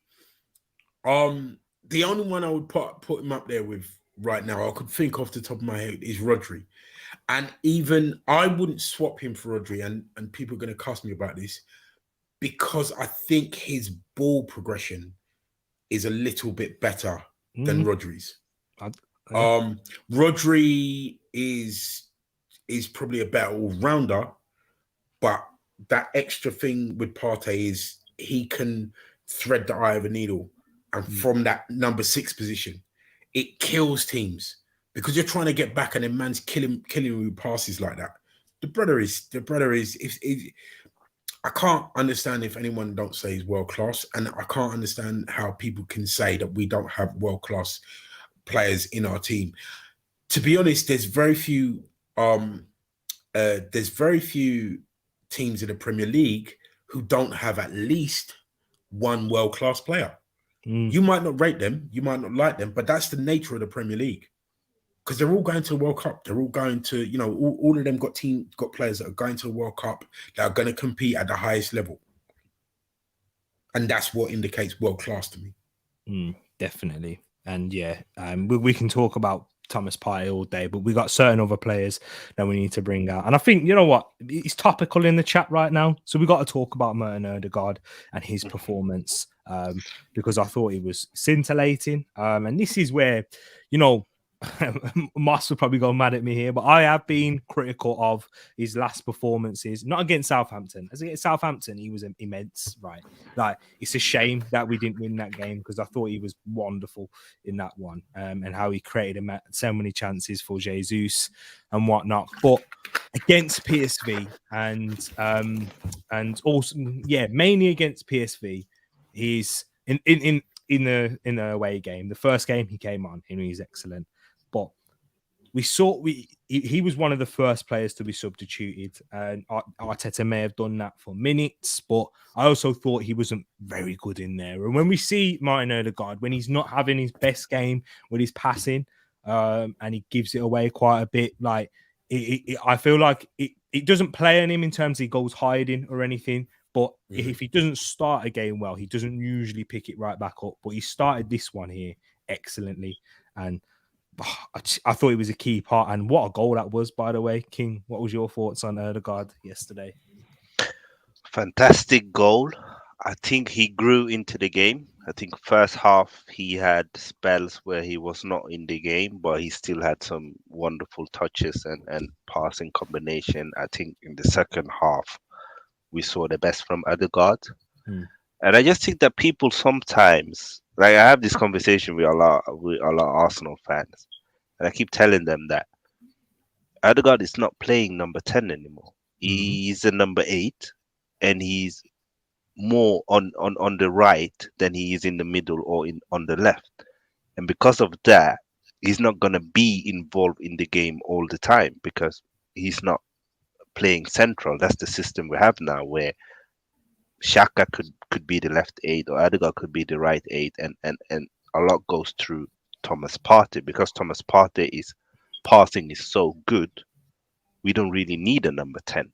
The only one I would put him up there with right now, I could think off the top of my head, is Rodri. And even I wouldn't swap him for Rodri, and people are going to cuss me about this because I think his ball progression is a little bit better than Rodri's. I, yeah. Rodri is probably a better all rounder, but that extra thing with Partey is he can thread the eye of a needle, and from that number 6 position, it kills teams because you're trying to get back, and then man's killing with passes like that. The brother is. If I can't understand if anyone don't say he's world class, and I can't understand how people can say that we don't have world class players in our team. To be honest, there's very few teams in the Premier League who don't have at least one world class player. You might not rate them, you might not like them, but that's the nature of the Premier League. Because they're all going to the World Cup. They're all going to, all of them got players that are going to the World Cup that are going to compete at the highest level. And that's what indicates world class to me. Definitely. And yeah, we can talk about Thomas Partey all day, but we got certain other players that we need to bring out. And I think, you know what, it's topical in the chat right now. So we got to talk about Martin Ødegaard and his performance because I thought he was scintillating. And this is where, Moss will probably go mad at me here, but I have been critical of his last performances, not against Southampton. As against Southampton, he was immense, right? Like, it's a shame that we didn't win that game because I thought he was wonderful in that one, and how he created so many chances for Jesus and whatnot. But against PSV and also, mainly against PSV, he's in the away game. The first game he came on, and he's excellent. But he was one of the first players to be substituted, and Arteta may have done that for minutes, but I also thought he wasn't very good in there. And when we see Martin Ødegaard, when he's not having his best game with his passing, and he gives it away quite a bit, like I feel like it doesn't play on him in terms of he goes hiding or anything. But if he doesn't start a game well, he doesn't usually pick it right back up. But he started this one here excellently, and I thought it was a key part. And what a goal that was, by the way. King, what was your thoughts on Ødegaard yesterday? Fantastic goal. I think he grew into the game. I think first half he had spells where he was not in the game, but he still had some wonderful touches and passing combination. I think in the second half, we saw the best from Ødegaard. And I just think that people sometimes, like, I have this conversation with a lot of Arsenal fans, and I keep telling them that Ødegaard is not playing number 10 anymore. He's a number 8, and he's more on the right than he is in the middle or on the left. And because of that, he's not going to be involved in the game all the time because he's not playing central. That's the system we have now, where Xhaka could be the left 8 or Ødegaard could be the right 8, and a lot goes through Thomas Partey. Because Thomas Partey passing is so good, we don't really need a number 10.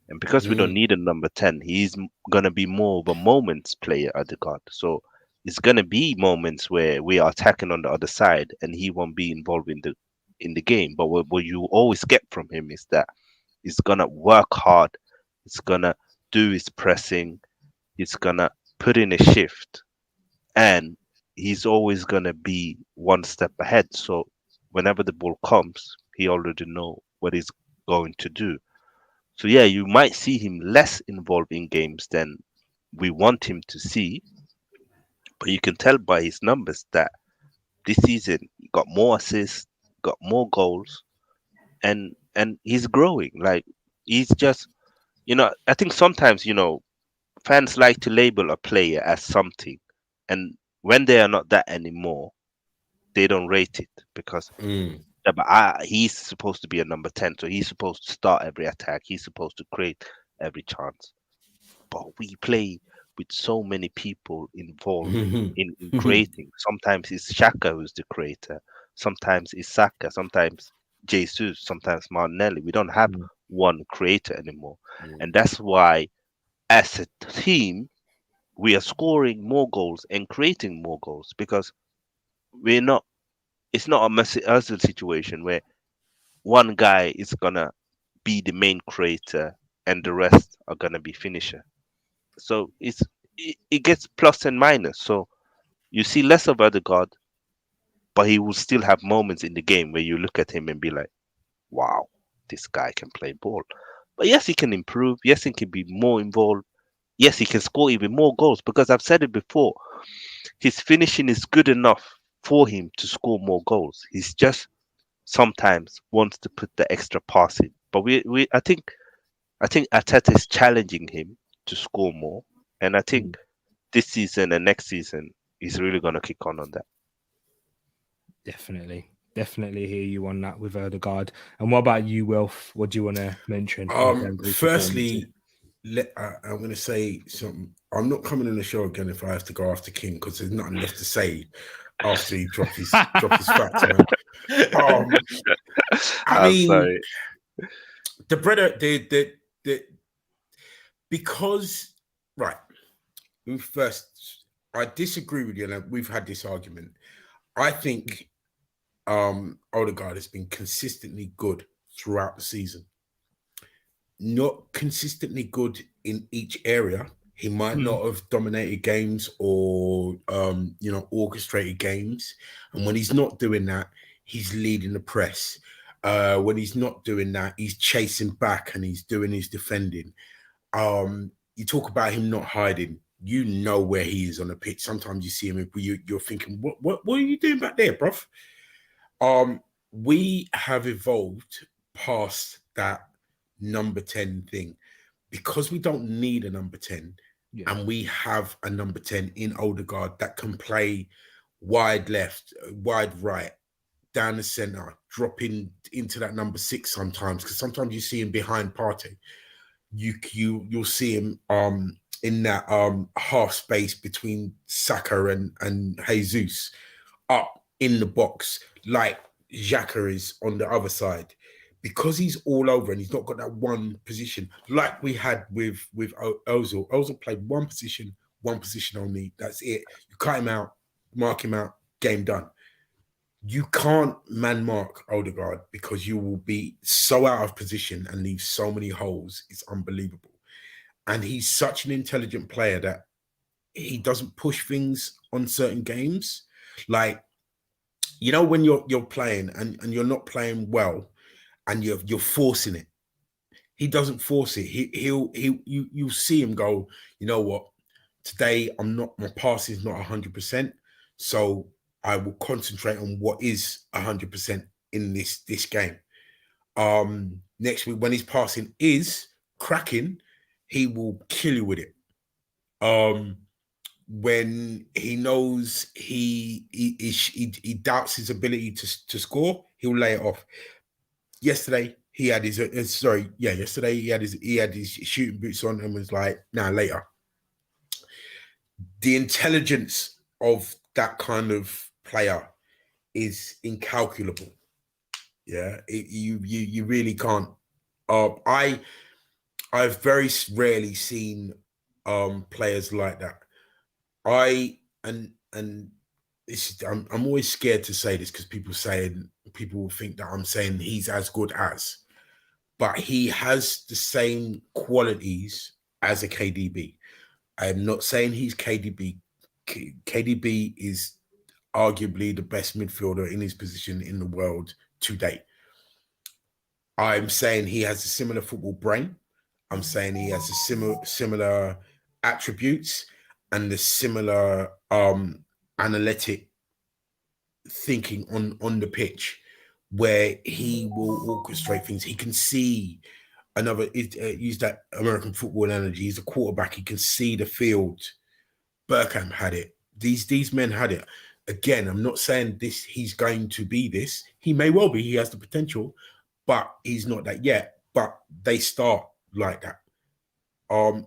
And because we don't need a number 10, he's gonna be more of a moments player, Ødegaard. So it's gonna be moments where we are attacking on the other side and he won't be involved in the game. But what you always get from him is that he's gonna work hard, he's gonna do his pressing, he's gonna put in a shift, and he's always gonna be one step ahead. So whenever the ball comes, he already know what he's going to do. So yeah, you might see him less involved in games than we want him to see, but you can tell by his numbers that this season he got more assists, got more goals, and he's growing. Like, he's just, I think sometimes, fans like to label a player as something, and when they are not that anymore, they don't rate it because yeah, but he's supposed to be a number 10, so he's supposed to start every attack. He's supposed to create every chance. But we play with so many people involved in creating. Sometimes it's Xhaka who's the creator. Sometimes it's Saka. Sometimes Jesus. Sometimes Martinelli. We don't have one creator anymore. And that's why, as a team, we are scoring more goals and creating more goals because we're not. It's not a Mesut Ozil situation where one guy is gonna be the main creator and the rest are gonna be finisher. So it gets plus and minus. So you see less of Odegaard, but he will still have moments in the game where you look at him and be like, wow, this guy can play ball. But yes, he can improve. Yes, he can be more involved. Yes, he can score even more goals because I've said it before. His finishing is good enough for him to score more goals. He's just sometimes wants to put the extra pass in. But I think Arteta is challenging him to score more, and I think this season and next season he's really going to kick on that. Definitely hear you on that with Odegaard. And what about you, Wilf? What do you want to mention? In terms of his Firstly, I'm going to say something. I'm not coming on the show again if I have to go after King because there's nothing left to say after he dropped his facts, man. I mean, sorry. the brother, because right. First, I disagree with you, and we've had this argument. I think Odegaard has been consistently good throughout the season. Not consistently good in each area. He might not have dominated games or orchestrated games. And when he's not doing that, he's leading the press. When he's not doing that, he's chasing back and he's doing his defending. You talk about him not hiding. You know where he is on the pitch. Sometimes you see him, you're thinking, what are you doing back there, bruv? We have evolved past that number 10 thing because we don't need a number 10, and we have a number 10 in Odegaard that can play wide left, wide right, down the center, dropping into that number 6 sometimes, because sometimes you see him behind Partey. You'll see him in that half space between Saka and Jesus, up in the box like Xhaka is on the other side, because he's all over and he's not got that one position like we had with Ozil. Ozil played one position only. That's it. You cut him out, mark him out, game done. You can't man mark Odegaard because you will be so out of position and leave so many holes. It's unbelievable. And he's such an intelligent player that he doesn't push things on certain games. Like, you know, when you're playing and you're not playing well and you're forcing it, he doesn't force it. You'll see him go, you know what, today my passing is not 100%. So I will concentrate on what is 100% in this game. Next week, when his passing is cracking, he will kill you with it. When he knows he doubts his ability to score, he'll lay it off. Yesterday he had his yesterday he had his shooting boots on and was like, nah, later. The intelligence of that kind of player is incalculable. Yeah, you really can't. I've very rarely seen players like that. I'm always scared to say this because people will think that I'm saying he's as good as, but he has the same qualities as a KDB. I'm not saying he's KDB. KDB is arguably the best midfielder in his position in the world to date. I'm saying he has a similar football brain. I'm saying he has a similar attributes and the similar analytic thinking on the pitch, where he will orchestrate things. He can see use that American football analogy. He's a quarterback. He can see the field. Bergkamp had it. These men had it. Again, I'm not saying this. He's going to be this. He may well be. He has the potential, but he's not that yet. But they start like that.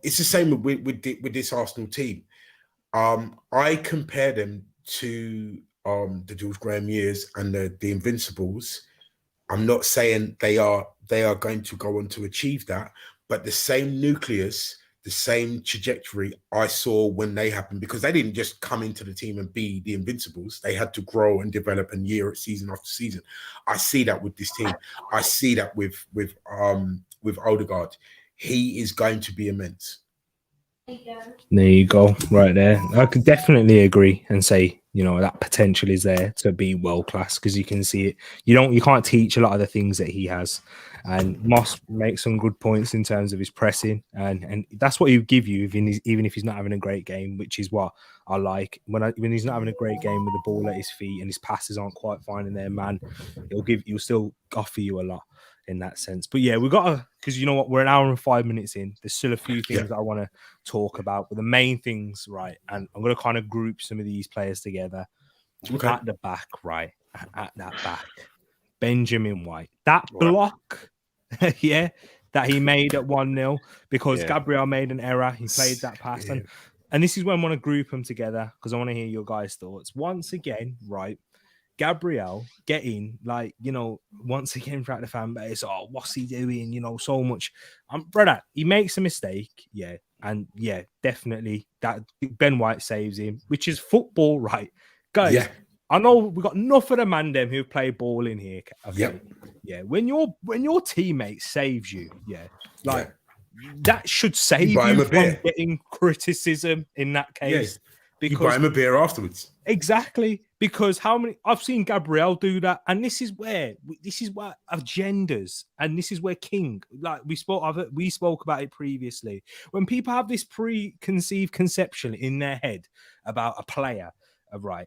It's the same with this Arsenal team. I compare them to the George Graham years and the Invincibles. I'm not saying they are going to go on to achieve that, but the same nucleus, the same trajectory I saw when they happened, because they didn't just come into the team and be the Invincibles. They had to grow and develop, and season after season. I see that with this team. I see that with Odegaard. He is going to be immense. There you go, right there. I could definitely agree and say, you know, that potential is there to be world class, because you can see it. You can't teach a lot of the things that he has. And Moss makes some good points in terms of his pressing, and that's what he'll give you even if he's not having a great game, which is what I like. When he's not having a great game with the ball at his feet and his passes aren't quite finding their man, he'll still offer you a lot in that sense. But yeah, we've got to, because you know what, we're an hour and 5 minutes in. There's still a few things that I want to talk about, but the main things, right? And I'm going to kind of group some of these players together. Okay. At the back, right? At that back, Benjamin White, that block, yeah, that he made at 1-0 because Gabriel made an error. He played that pass, and this is when I want to group them together because I want to hear your guys' thoughts once again, right? Gabriel getting, like, you know, once again throughout the fan base, oh, what's he doing? You know, so much. Brother, he makes a mistake, yeah, and yeah, definitely that Ben White saves him, which is football, right, guys? Yeah. I know we got enough of the man them who play ball in here. Okay, yeah. When your teammate saves you, like that should save you from getting criticism in that case. Because you buy him a beer afterwards. Exactly, because I've seen Gabriel do that, and this is where agendas, and this is where King, like we spoke about it previously. When people have this preconceived conception in their head about a player, right?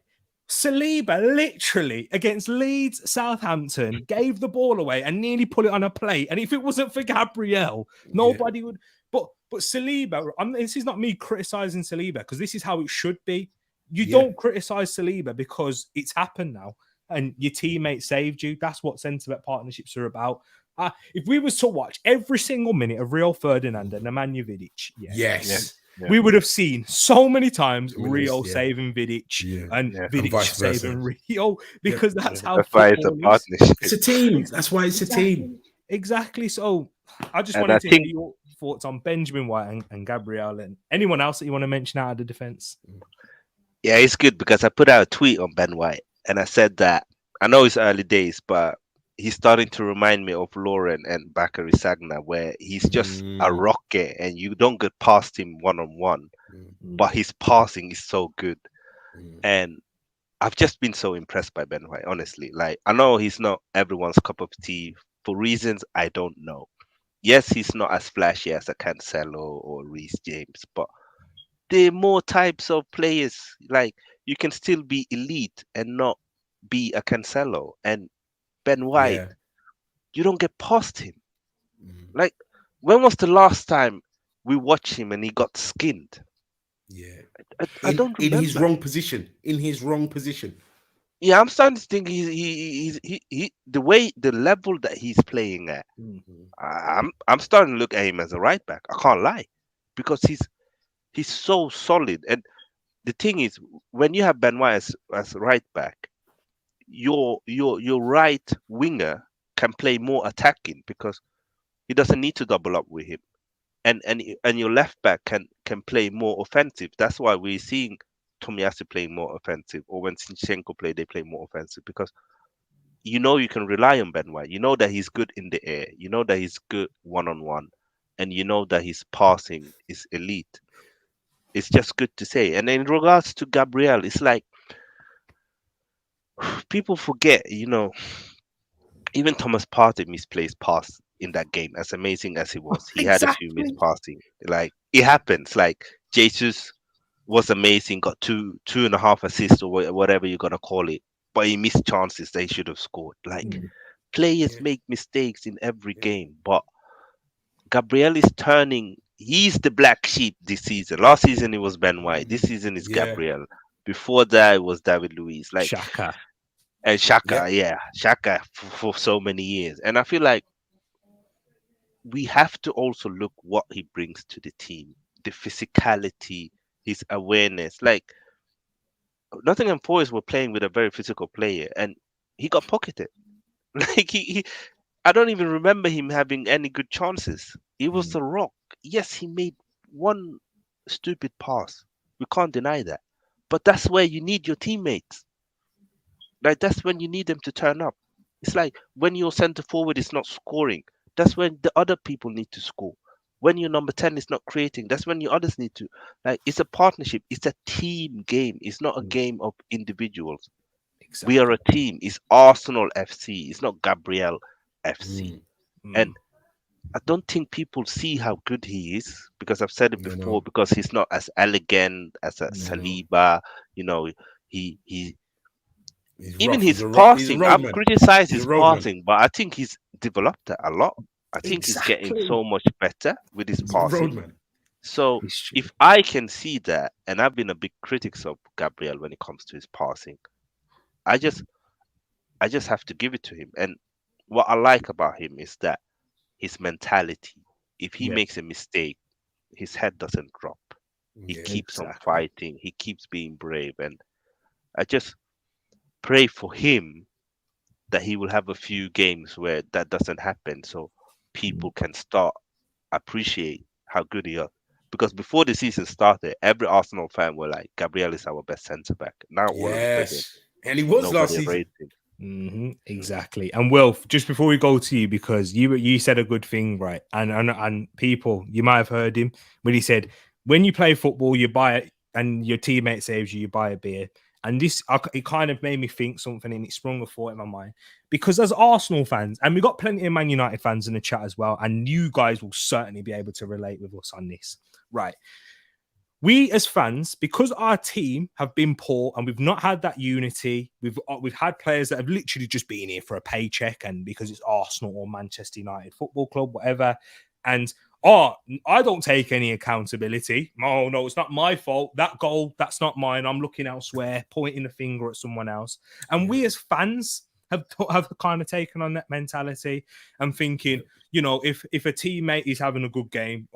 Saliba literally against Leeds, Southampton gave the ball away and nearly put it on a plate, and if it wasn't for Gabriel, nobody would. But Saliba, this is not me criticizing Saliba because this is how it should be. You don't criticize Saliba because it's happened now and your teammate saved you. That's what centre-back partnerships are about. If we was to watch every single minute of Rio Ferdinand and Nemanja Vidic, we would have seen so many times Rio saving Vidic and Vidic saving Rio because that's how football is. It's a team. That's why it's a team. Exactly. So I just wanted to hear your thoughts on Benjamin White and Gabriel and anyone else that you want to mention out of the defence. Yeah, it's good because I put out a tweet on Ben White and I said that I know it's early days, but he's starting to remind me of Lauren and Bakary Sagna, where he's just a rocket and you don't get past him one-on-one, but his passing is so good. And I've just been so impressed by Ben White, honestly. Like, I know he's not everyone's cup of tea for reasons I don't know. Yes, he's not as flashy as a Cancelo or Reece James, but there are more types of players. Like, you can still be elite and not be a Cancelo. And Ben White, you don't get past him. Like, when was the last time we watched him and he got skinned? I don't remember. In his wrong position. In his wrong position. Yeah, I'm starting to think he the level that he's playing at. I'm starting to look at him as a right back. I can't lie, because he's so solid. And the thing is, when you have Ben White as right back, your right winger can play more attacking because he doesn't need to double up with him, and your left back can play more offensive. That's why we're seeing Tomiyasu playing more offensive, or when Zinchenko play, they play more offensive because you can rely on Ben White. You know that he's good in the air. You know that he's good one-on-one, and you know that his passing is elite. It's just good to say. And in regards to Gabriel, it's like people forget, even Thomas Partey misplaced pass in that game, as amazing as he was. He had a few missed passing. Like, it happens. Like, Jesus was amazing, got two and a half assists or whatever you're gonna call it, but he missed chances they should have scored. Like, players make mistakes in every game, but Gabriel is turning. He's the black sheep this season. Last season it was Ben White. This season is Gabriel. Before that it was David Luiz. Like Xhaka. And Xhaka, Xhaka for so many years. And I feel like we have to also look what he brings to the team, the physicality, his awareness. Like, Nottingham Forest were playing with a very physical player, and he got pocketed. Like, I don't even remember him having any good chances. He was the rock. Yes, he made one stupid pass. We can't deny that. But that's where you need your teammates. Like that's when you need them to turn up. It's like when your centre forward is not scoring, that's when the other people need to score. When your number 10 is not creating, that's when your others need to. Like it's a partnership, it's a team game. It's not a game of individuals. We are Exactly. a team. It's Arsenal FC. It's not Gabriel FC. And I don't think people see how good he is because I've said it You before. know, Because he's not as elegant as a you know, Saliba. You know, he he's even rough. his He's a passing. road I've man. criticized He's a his road man. passing, but I think he's developed it a lot. I think he's getting Exactly. so much better with his He's a road passing. man. So It's true. if I can see that, and I've been a big critic of Gabriel when it comes to his passing, I just I just have to give it to him. And what I like about him is that his mentality. If he Yeah, makes a mistake, his head doesn't drop. He Yeah. keeps on exactly. fighting. He keeps being brave. And I just pray for him that he will have a few games where that doesn't happen so people can start appreciate how good he is. Because before the season started, every Arsenal fan were like, Gabriel is our best centre back. Now all of a sudden, Yes. And he was last nobody season. rates him. Exactly. And Wilf, just before we go to you, because you said a good thing, right? And people, you might have heard him when he said, when you play football, you buy it, and your teammate saves you, you buy a beer. And this, it kind of made me think something, and it sprung a thought in my mind. Because as Arsenal fans, and we got plenty of Man United fans in the chat as well, and you guys will certainly be able to relate with us on this, right? We as fans, because our team have been poor and we've not had that unity, we've had players that have literally just been here for a paycheck, and because it's Arsenal or Manchester United Football Club, whatever. And I don't take any accountability. Oh no, it's not my fault. That goal, that's not mine. I'm looking elsewhere, pointing the finger at someone else. And we as fans have kind of taken on that mentality and thinking, if a teammate is having a good game,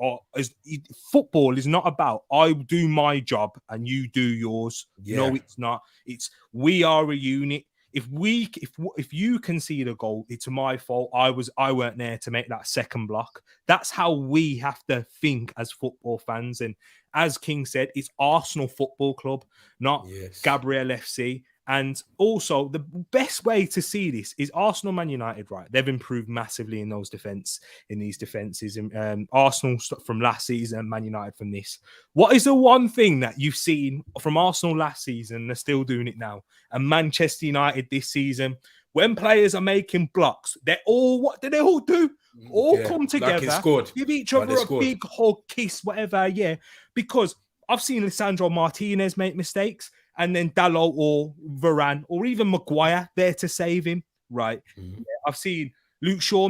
football is not about I do my job and you do yours. Yeah. No, it's not. It's we are a unit. If you concede a goal, it's my fault. I weren't there to make that second block. That's how we have to think as football fans. And as King said, it's Arsenal Football Club, not Yes. Gabriel FC. And also, the best way to see this is Arsenal, Man United. Right, they've improved massively in these defenses. And Arsenal from last season, Man United from this. What is the one thing that you've seen from Arsenal last season? They're still doing it now, and Manchester United this season. When players are making blocks, what do they all do? All come Like it together, scored. give each Like they other a scored. big hug, kiss, whatever. Yeah, because I've seen Lisandro Martinez make mistakes, and then Dalot or Varane or even Maguire there to save him. Right. Yeah, I've seen Luke Shaw,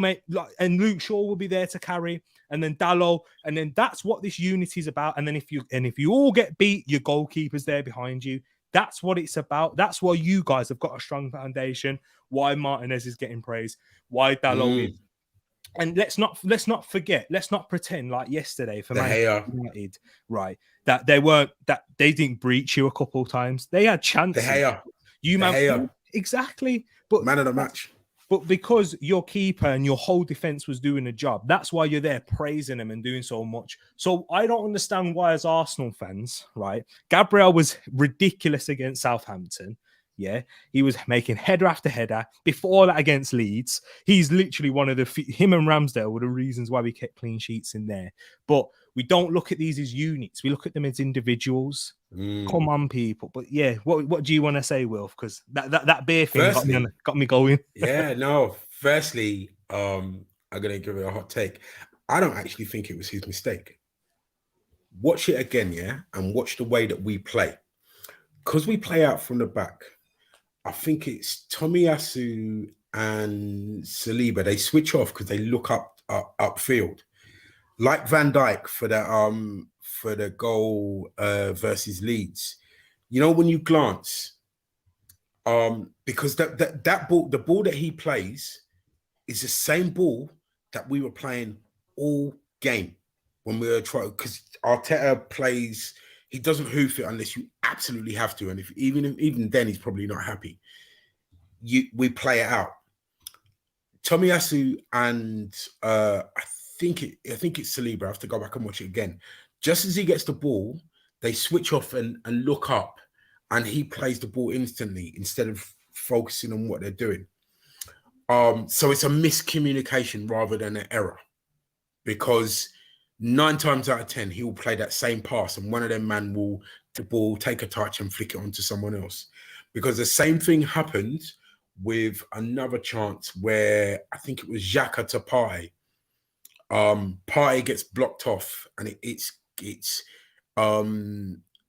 and Luke Shaw will be there to carry, and then Dalot, and then that's what this unity is about. And then if you all get beat, your goalkeeper's there behind you. That's what it's about. That's why you guys have got a strong foundation. Why Martinez is getting praise. Why Dalot is. And let's not forget, let's not pretend like yesterday for Manchester United, right? That they didn't breach you a couple of times. They had chances. Exactly. But Man of the match. But because your keeper and your whole defense was doing a job, that's why you're there praising them and doing so much. So I don't understand why, as Arsenal fans, right? Gabriel was ridiculous against Southampton. Yeah, he was making header after header. Before that, against Leeds, he's literally one of him and Ramsdale were the reasons why we kept clean sheets in there. But we don't look at these as units. We look at them as individuals. Come on, people. But yeah, what do you want to say, Wilf? Because that beer thing got me going. Yeah, no. Firstly, I'm gonna give it a hot take. I don't actually think it was his mistake. Watch it again, yeah, and watch the way that we play. Because we play out from the back, I think it's Tomiyasu and Saliba. They switch off because they look upfield, like Van Dijk for the goal versus Leeds. You know, when you glance, because that ball, the ball that he plays, is the same ball that we were playing all game when we were trying. Because Arteta plays, he doesn't hoof it unless you absolutely have to, and even then, he's probably not happy. We play it out. Tomiyasu and I think it's Saliba. I have to go back and watch it again. Just as he gets the ball, they switch off and look up, and he plays the ball instantly instead of focusing on what they're doing. So it's a miscommunication rather than an error, because 9 times out of 10 he will play that same pass, and one of them man will the ball take a touch and flick it onto someone else. Because the same thing happened with another chance where I think it was Xhaka to Partey. Partey gets blocked off, and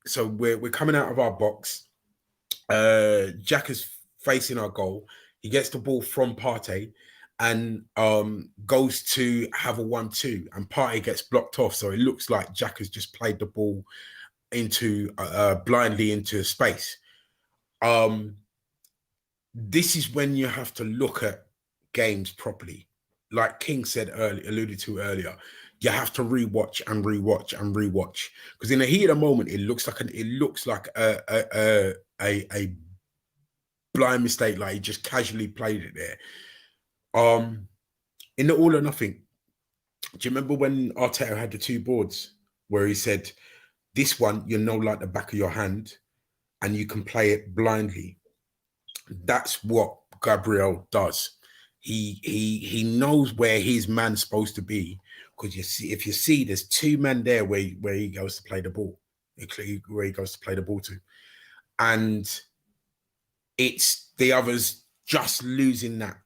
so we're coming out of our box. Xhaka's facing our goal. He gets the ball from Partey and goes to have a 1-2, and Partey gets blocked off. So it looks like Xhaka's just played the ball into blindly into space. This is when you have to look at games properly. Like King said earlier, alluded to earlier, you have to rewatch and rewatch and rewatch, because in the heat of the moment, it looks like a blind mistake, like he just casually played it there. In the All or Nothing, do you remember when Arteta had the 2 boards where he said, "This one you know like the back of your hand, and you can play it blindly"? That's what Gabriel does. He knows where his man's supposed to be, because if you see there's 2 men there where he goes to play the ball, where he goes to play the ball to, and it's the others just losing that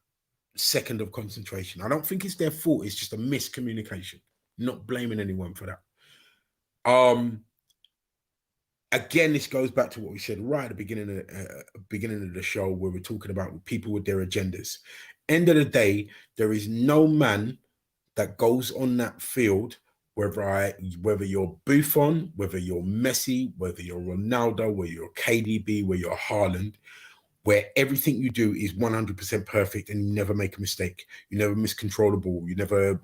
second of concentration. I don't think it's their fault. It's just a miscommunication. Not blaming anyone for that. Again, this goes back to what we said right at the beginning of the show, where we're talking about people with their agendas. End of the day, there is no man that goes on that field, whether you're Buffon, whether you're Messi, whether you're Ronaldo, whether you're KDB, whether you're Haaland, where everything you do is 100% perfect and you never make a mistake. You never miscontrol the ball. You never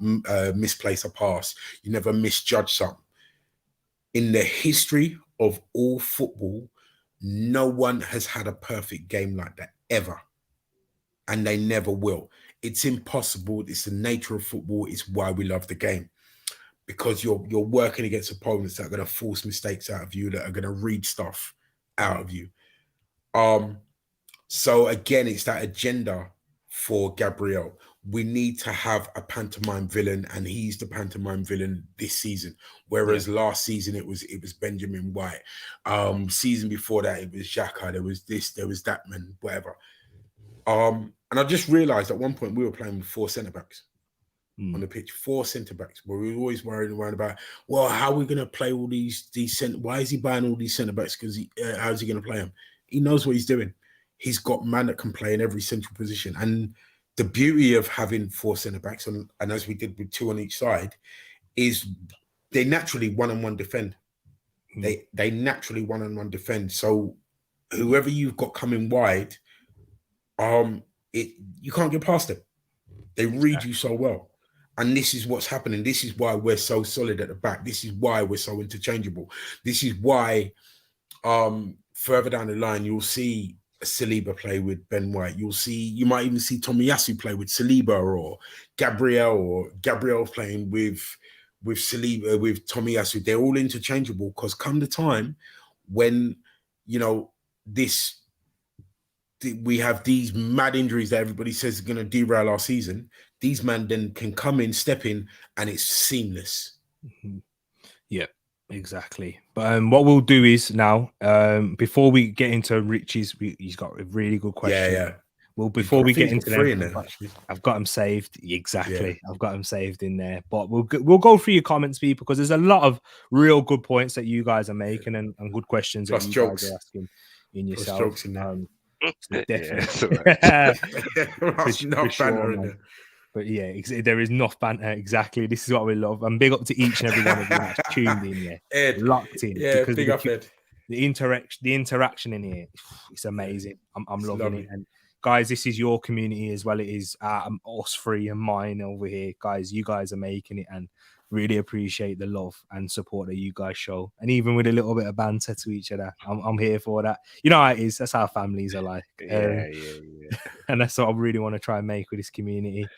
misplace a pass. You never misjudge something. In the history of all football, no one has had a perfect game like that ever. And they never will. It's impossible. It's the nature of football. It's why we love the game. Because you're working against opponents that are going to force mistakes out of you, that are going to read stuff out of you. So again, it's that agenda for Gabriel. We need to have a pantomime villain, and he's the pantomime villain this season. Whereas last season it was Benjamin White. Season before that it was Xhaka. There was this, there was that, man, whatever. And I just realised at one point we were playing with 4 centre backs on the pitch, 4 centre backs, where we were always worried around about, well, how are we going to play all these centre? Why is he buying all these centre backs? Because how's he going to play them? He knows what he's doing. He's got man that can play in every central position. And the beauty of having 4 centre backs, and as we did with 2 on each side, is they naturally one-on-one defend. They naturally one-on-one defend. So whoever you've got coming wide, you can't get past them. They read you so well. And this is what's happening. This is why we're so solid at the back. This is why we're so interchangeable. This is why further down the line, you'll see Saliba play with Ben White. You might even see Tomiyasu play with Saliba, or Gabriel playing with Saliba, with Tomiyasu. They're all interchangeable, because come the time when, we have these mad injuries that everybody says are going to derail our season, these men then can come in, step in, and it's seamless. Yeah, exactly. But what we'll do is now, before we get into Richie's, he's got a really good question. Yeah. Well, before we get into them, I've got them saved. Exactly. Yeah. I've got them saved in there. But we'll go through your comments, people, because there's a lot of real good points that you guys are making, and good questions plus that you jokes. guys are asking in yourself. Plus jokes in there. So definitely. Not banter in there. But yeah, there is enough banter. Exactly. This is what we love. And big up to each and every one of you that's tuned in, Ed, locked in. Yeah, big up, Ed. The interaction in here, it's amazing. I'm loving it. And guys, this is your community as well. It is us 3 and mine over here. Guys, you guys are making it, and really appreciate the love and support that you guys show. And even with a little bit of banter to each other, I'm here for that. You know how it is. That's how families are like. Yeah. And that's what I really want to try and make with this community.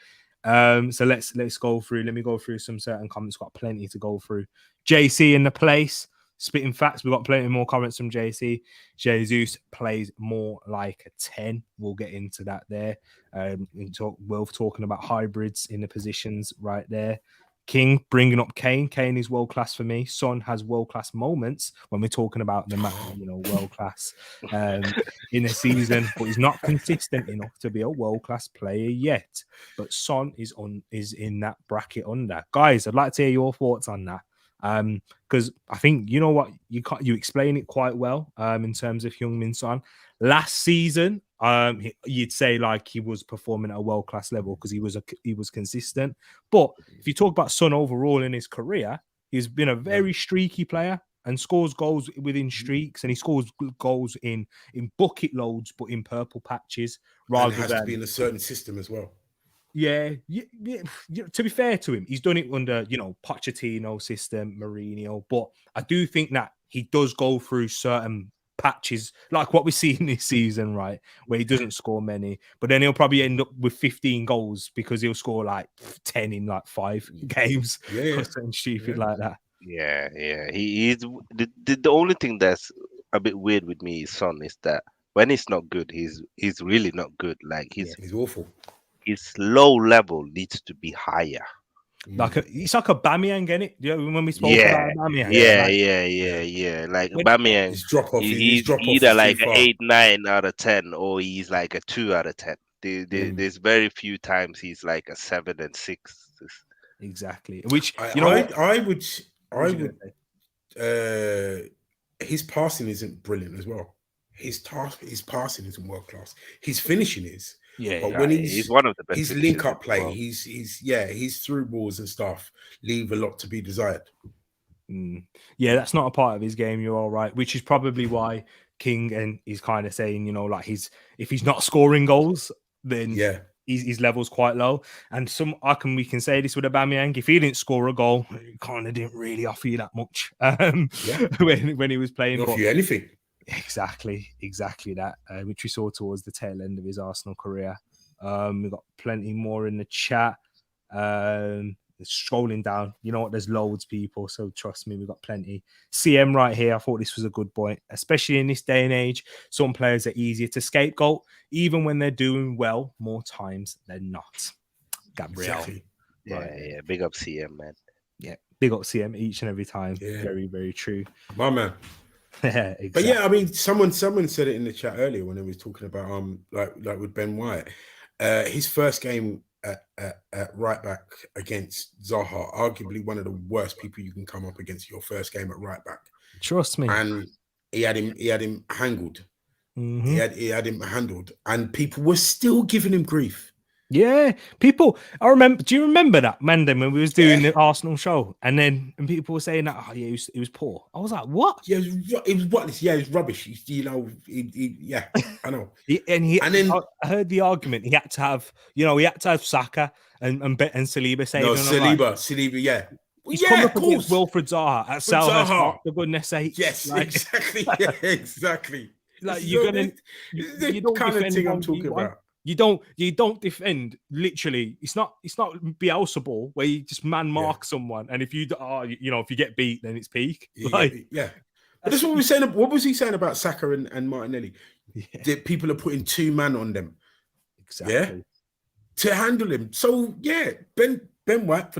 So let's go through. Let me go through some certain comments. Got plenty to go through. JC in the place. Spitting facts. We've got plenty more comments from JC. Jesus plays more like a 10. We'll get into that there. We're talking about hybrids in the positions right there. King bringing up Kane. Kane is world class for me. Son has world class moments when we're talking about the world class in a season, but he's not consistent enough to be a world class player yet. But Son is in that bracket under. Guys, I'd like to hear your thoughts on that. Because I think you know what you explain it quite well in terms of Heung-min Son. Last season, you'd say like he was performing at a world-class level because he was consistent. But if you talk about Son overall in his career, he's been a very streaky player and scores goals within streaks, and he scores goals in bucket loads, but in purple patches rather and it has to be in a certain system as well. Yeah, to be fair to him, he's done it under, Pochettino system, Mourinho. But I do think that he does go through certain patches, like what we see in this season, right, where he doesn't score many, but then he'll probably end up with 15 goals because he'll score like 10 in like 5 games or something stupid like that. Yeah. He's the only thing that's a bit weird with me, Son, is that when he's not good, he's really not good. Like he's awful. His low level needs to be higher. It's like a Aubameyang, isn't it? When we spoke about Aubameyang. Yeah. Like Aubameyang, his drop off. He's either like an 8, 9 out of 10, or he's like a 2 out of 10. There's very few times he's like a 7 and 6. Exactly. Which I would. His passing isn't brilliant as well. His passing isn't world class. His finishing is. But when he's one of the best. His link up play, his through balls and stuff leave a lot to be desired. Yeah, that's not a part of his game. You're all right, which is probably why King and he's kind of saying, like if he's not scoring goals, then his level's quite low. And we can say this with Aubameyang, if he didn't score a goal, he kind of didn't really offer you that much when he was playing. Not offer you anything. Exactly that, which we saw towards the tail end of his Arsenal career. We've got plenty more in the chat. Scrolling down, you know what? There's loads of people, so trust me, we've got plenty. CM right here. I thought this was a good point, especially in this day and age. Some players are easier to scapegoat, even when they're doing well. More times than not. Gabriel. Exactly. Yeah. Big up CM, man. Yeah, big up CM each and every time. Yeah. Very, very true. My man. Yeah, exactly. But yeah, I mean, someone said it in the chat earlier when they was talking about like with Ben White, his first game at right back against Zaha, arguably one of the worst people you can come up against your first game at right back. Trust me. And he had him handled. Mm-hmm. He had him handled, and people were still giving him grief. Yeah, people. I remember. Do you remember that Monday when we was doing the Arsenal show, and people were saying that he was poor. I was like, what? Yeah, it was what? Yeah, it was rubbish. I know. I heard the argument. He had to have Saka and Saliba saving. No, Saliba, yeah. He's coming up against Wilfred Zaha at Selhurst Park, for goodness sake. Yes, exactly. Yeah, exactly. Like you don't kind of thing I'm talking about. You don't defend literally. It's not Beelzebub where you just mark someone, and if you get beat, then it's peak. But that's what we were saying. What was he saying about Saka and Martinelli? Yeah. People are putting 2 men on them, exactly, to handle him. So Ben White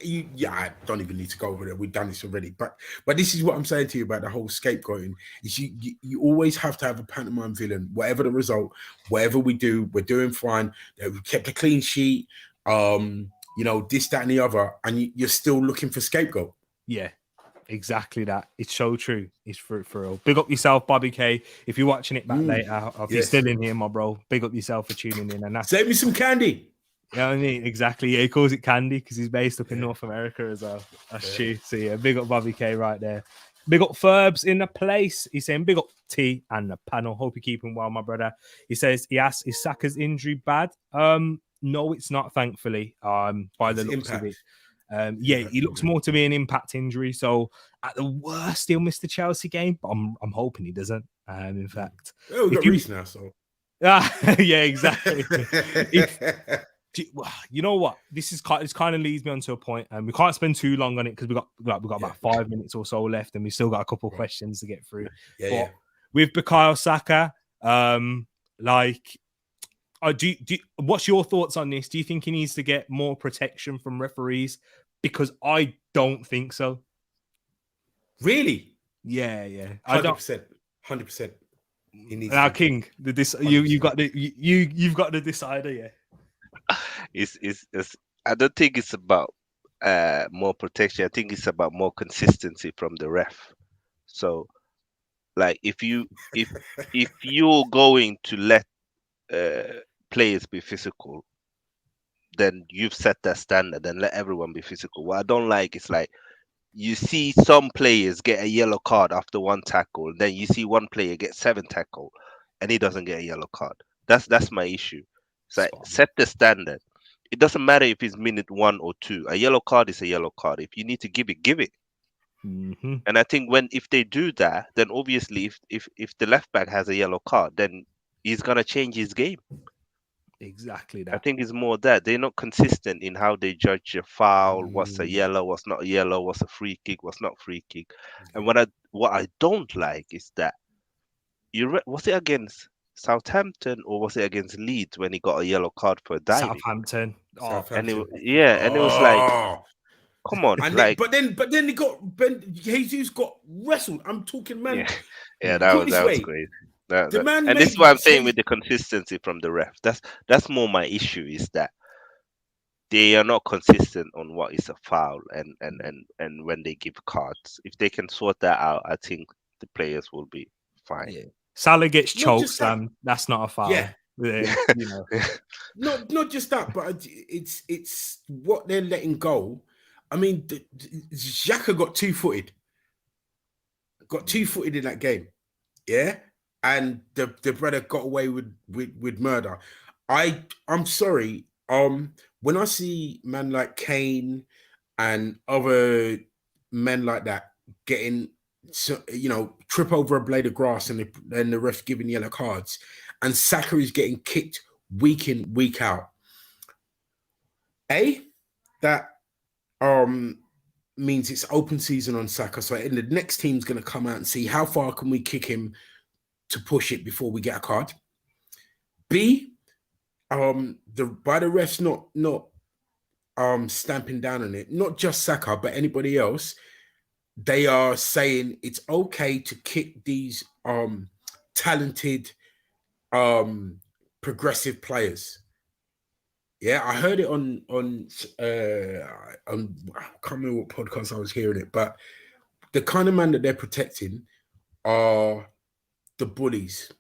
I don't even need to go over there. We've done this already. But this is what I'm saying to you about the whole scapegoating. Is you always have to have a pantomime villain. Whatever the result, whatever we do, we're doing fine. We kept a clean sheet. This, that, and the other, and you're still looking for scapegoat. Yeah, exactly that. It's so true. It's for real. Big up yourself, Bobby K. If you're watching it back later, if you're still in here, my bro, big up yourself for tuning in. And save me some candy. Yeah, I mean, exactly. Yeah, he calls it candy because he's based up in North America as well. That's true. So yeah, big up Bobby K right there. Big up Ferbs in the place. He's saying big up T and the panel. Hope you're keeping well, my brother. He says he asks, is Saka's injury bad? No, it's not, thankfully. By the looks of it. He looks more to be an impact injury. So at the worst, he'll miss the Chelsea game. But I'm hoping he doesn't. In fact, we've got Reece now, so yeah, exactly. You know what? This kind of leads me on to a point, and we can't spend too long on it because we got about 5 minutes or so left, and we still got a couple of questions to get through. But with Bukayo Saka, what's your thoughts on this? Do you think he needs to get more protection from referees? Because I don't think so. Really? Yeah. 100%. Now, King, you've got the decider, yeah. It's I don't think it's about more protection. I think it's about more consistency from the ref. So, like, if you're going to let players be physical, then you've set that standard and let everyone be physical. What I don't like is, like, you see some players get a yellow card after one tackle, and then you see one player get 7 tackle and he doesn't get a yellow card. That's my issue. So set the standard. It doesn't matter if it's minute 1 or 2. A yellow card is a yellow card. If you need to give it, give it. Mm-hmm. And I think if they do that, then obviously if the left back has a yellow card, then he's gonna change his game. Exactly that. I think it's more that they're not consistent in how they judge a foul, what's a yellow, what's not a yellow, what's a free kick, what's not free kick. And what I don't like is that was it against Southampton or was it against Leeds when he got a yellow card for diving? Southampton. And it was like, come on, but then he got Jesus got wrestled. I'm talking, man. Yeah, that was great. And this is what I'm saying with the consistency from the ref. That's more my issue, is that they are not consistent on what is a foul and when they give cards. If they can sort that out, I think the players will be fine. Yeah. Salah gets choked, Sam. That's not a foul. Yeah. You know. not just that, but it's what they're letting go. I mean, Xhaka got two-footed in that game. Yeah. And the brother got away with murder. I'm sorry. When I see men like Kane and other men like that getting, trip over a blade of grass and the ref giving yellow cards, and Saka is getting kicked week in, week out. That means it's open season on Saka. So the next team's going to come out and see how far can we kick him to push it before we get a card. B, by the refs not stamping down on it, not just Saka, but anybody else, they are saying it's okay to kick these talented, progressive players. Yeah, I heard it on I can't remember what podcast I was hearing it, but the kind of man that they're protecting are the bullies,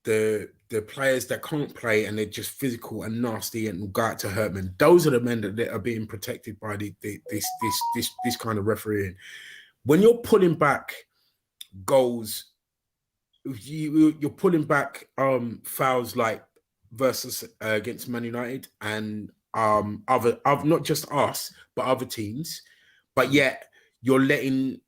the players that can't play and they're just physical and nasty and go out to hurt men. Those are the men that are being protected by this kind of refereeing. When you're pulling back goals, you're pulling back fouls like versus against Man United and other not just us but other teams, but yet you're letting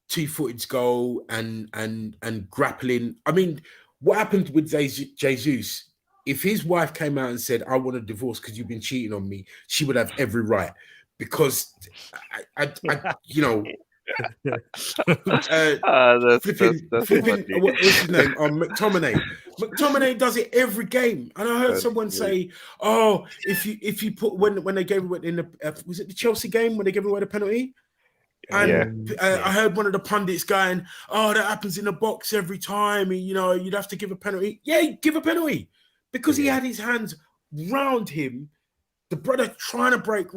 two-footeds go and grappling. I mean, what happened with Jesus? If his wife came out and said, "I want a divorce because you've been cheating on me," she would have every right, because I flipping, what's his name? McTominay. McTominay does it every game, and I heard someone say, "Oh, if you put when they gave away in the was it the Chelsea game when they gave away the penalty?" And I heard one of the pundits going, "Oh, that happens in the box every time. And, you'd have to give a penalty." Yeah, give a penalty because he had his hands round him. The brother trying to break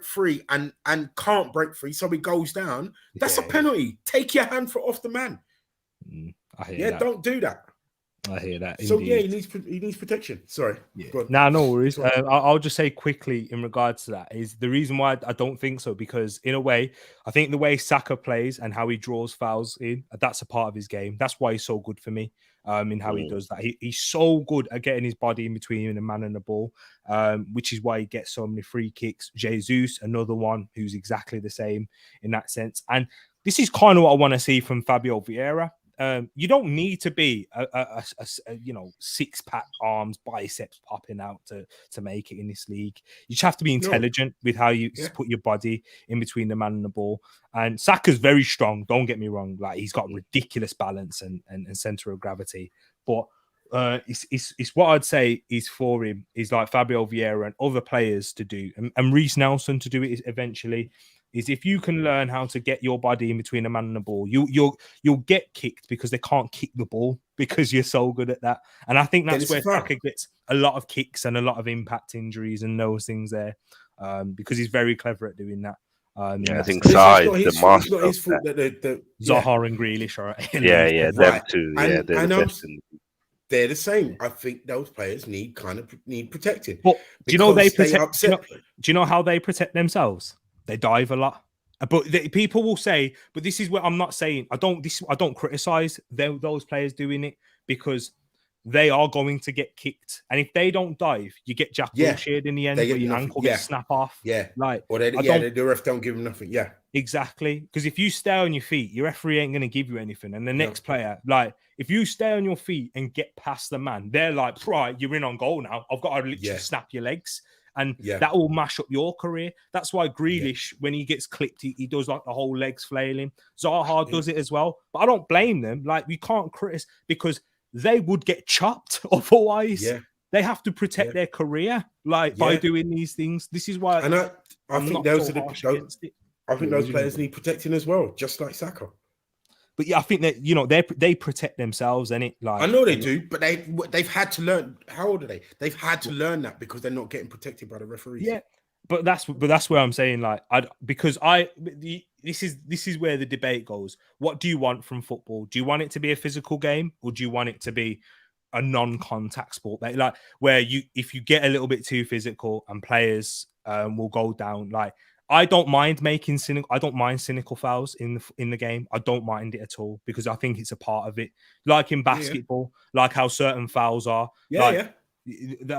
free and can't break free, so he goes down. That's a penalty. Take your hand off the man. I hear that. Don't do that. I hear that. So indeed. he needs protection. Sorry. Yeah. No worries. I'll just say quickly in regards to that is the reason why I don't think so, because in a way, I think the way Saka plays and how he draws fouls in, that's a part of his game. That's why he's so good for me. In how he does that. He's so good at getting his body in between the man and the ball, which is why he gets so many free kicks. Jesus, another one who's exactly the same in that sense. And this is kind of what I want to see from Fabio Vieira. you don't need to be a 6-pack arms, biceps popping out to make it in this league. You just have to be intelligent with how you put your body in between the man and the ball. And Saka's very strong. Don't get me wrong; like he's got ridiculous balance and center of gravity. But it's what I'd say is for him is like Fabio Vieira and other players to do, and Reece Nelson to do it eventually. Is if you can learn how to get your body in between the man and the ball, you'll get kicked because they can't kick the ball because you're so good at that. And I think that's where Saka gets a lot of kicks and a lot of impact injuries and those things there, because he's very clever at doing that. I think Zaha is the master. It's not his fault that Zaha and Grealish are them too. Yeah, they're the best. They're the same. I think those players need protecting. But do you know they protect? Do you know how they protect themselves? They dive a lot. But people will say, but this is what I'm not saying. I don't criticize those players doing it because they are going to get kicked. And if they don't dive, you get Jack Wilshere in the end where your ankle gets snap off. Yeah. Like, or the ref don't give them nothing. Yeah. Exactly. Because if you stay on your feet, your referee ain't going to give you anything. And the next player, like, if you stay on your feet and get past the man, they're like, right, you're in on goal now. I've got to literally snap your legs. And that will mash up your career. That's why Grealish, when he gets clipped, he does like the whole legs flailing. Zaha does it as well. But I don't blame them. Like, we can't criticize because they would get chopped otherwise. Yeah. They have to protect their career, like by doing these things. This is why. And I think those those players need protecting as well, just like Saka. But yeah, I think that they protect themselves, and it like I know they do, but they've had to learn. How old are they? They've had to learn that because they're not getting protected by the referees. Yeah, but that's where I'm saying like this is where the debate goes. What do you want from football? Do you want it to be a physical game, or do you want it to be a non-contact sport? Like where if you get a little bit too physical and players will go down, like. I don't mind cynical fouls in the game. I don't mind it at all because I think it's a part of it. Like in basketball, like how certain fouls are. I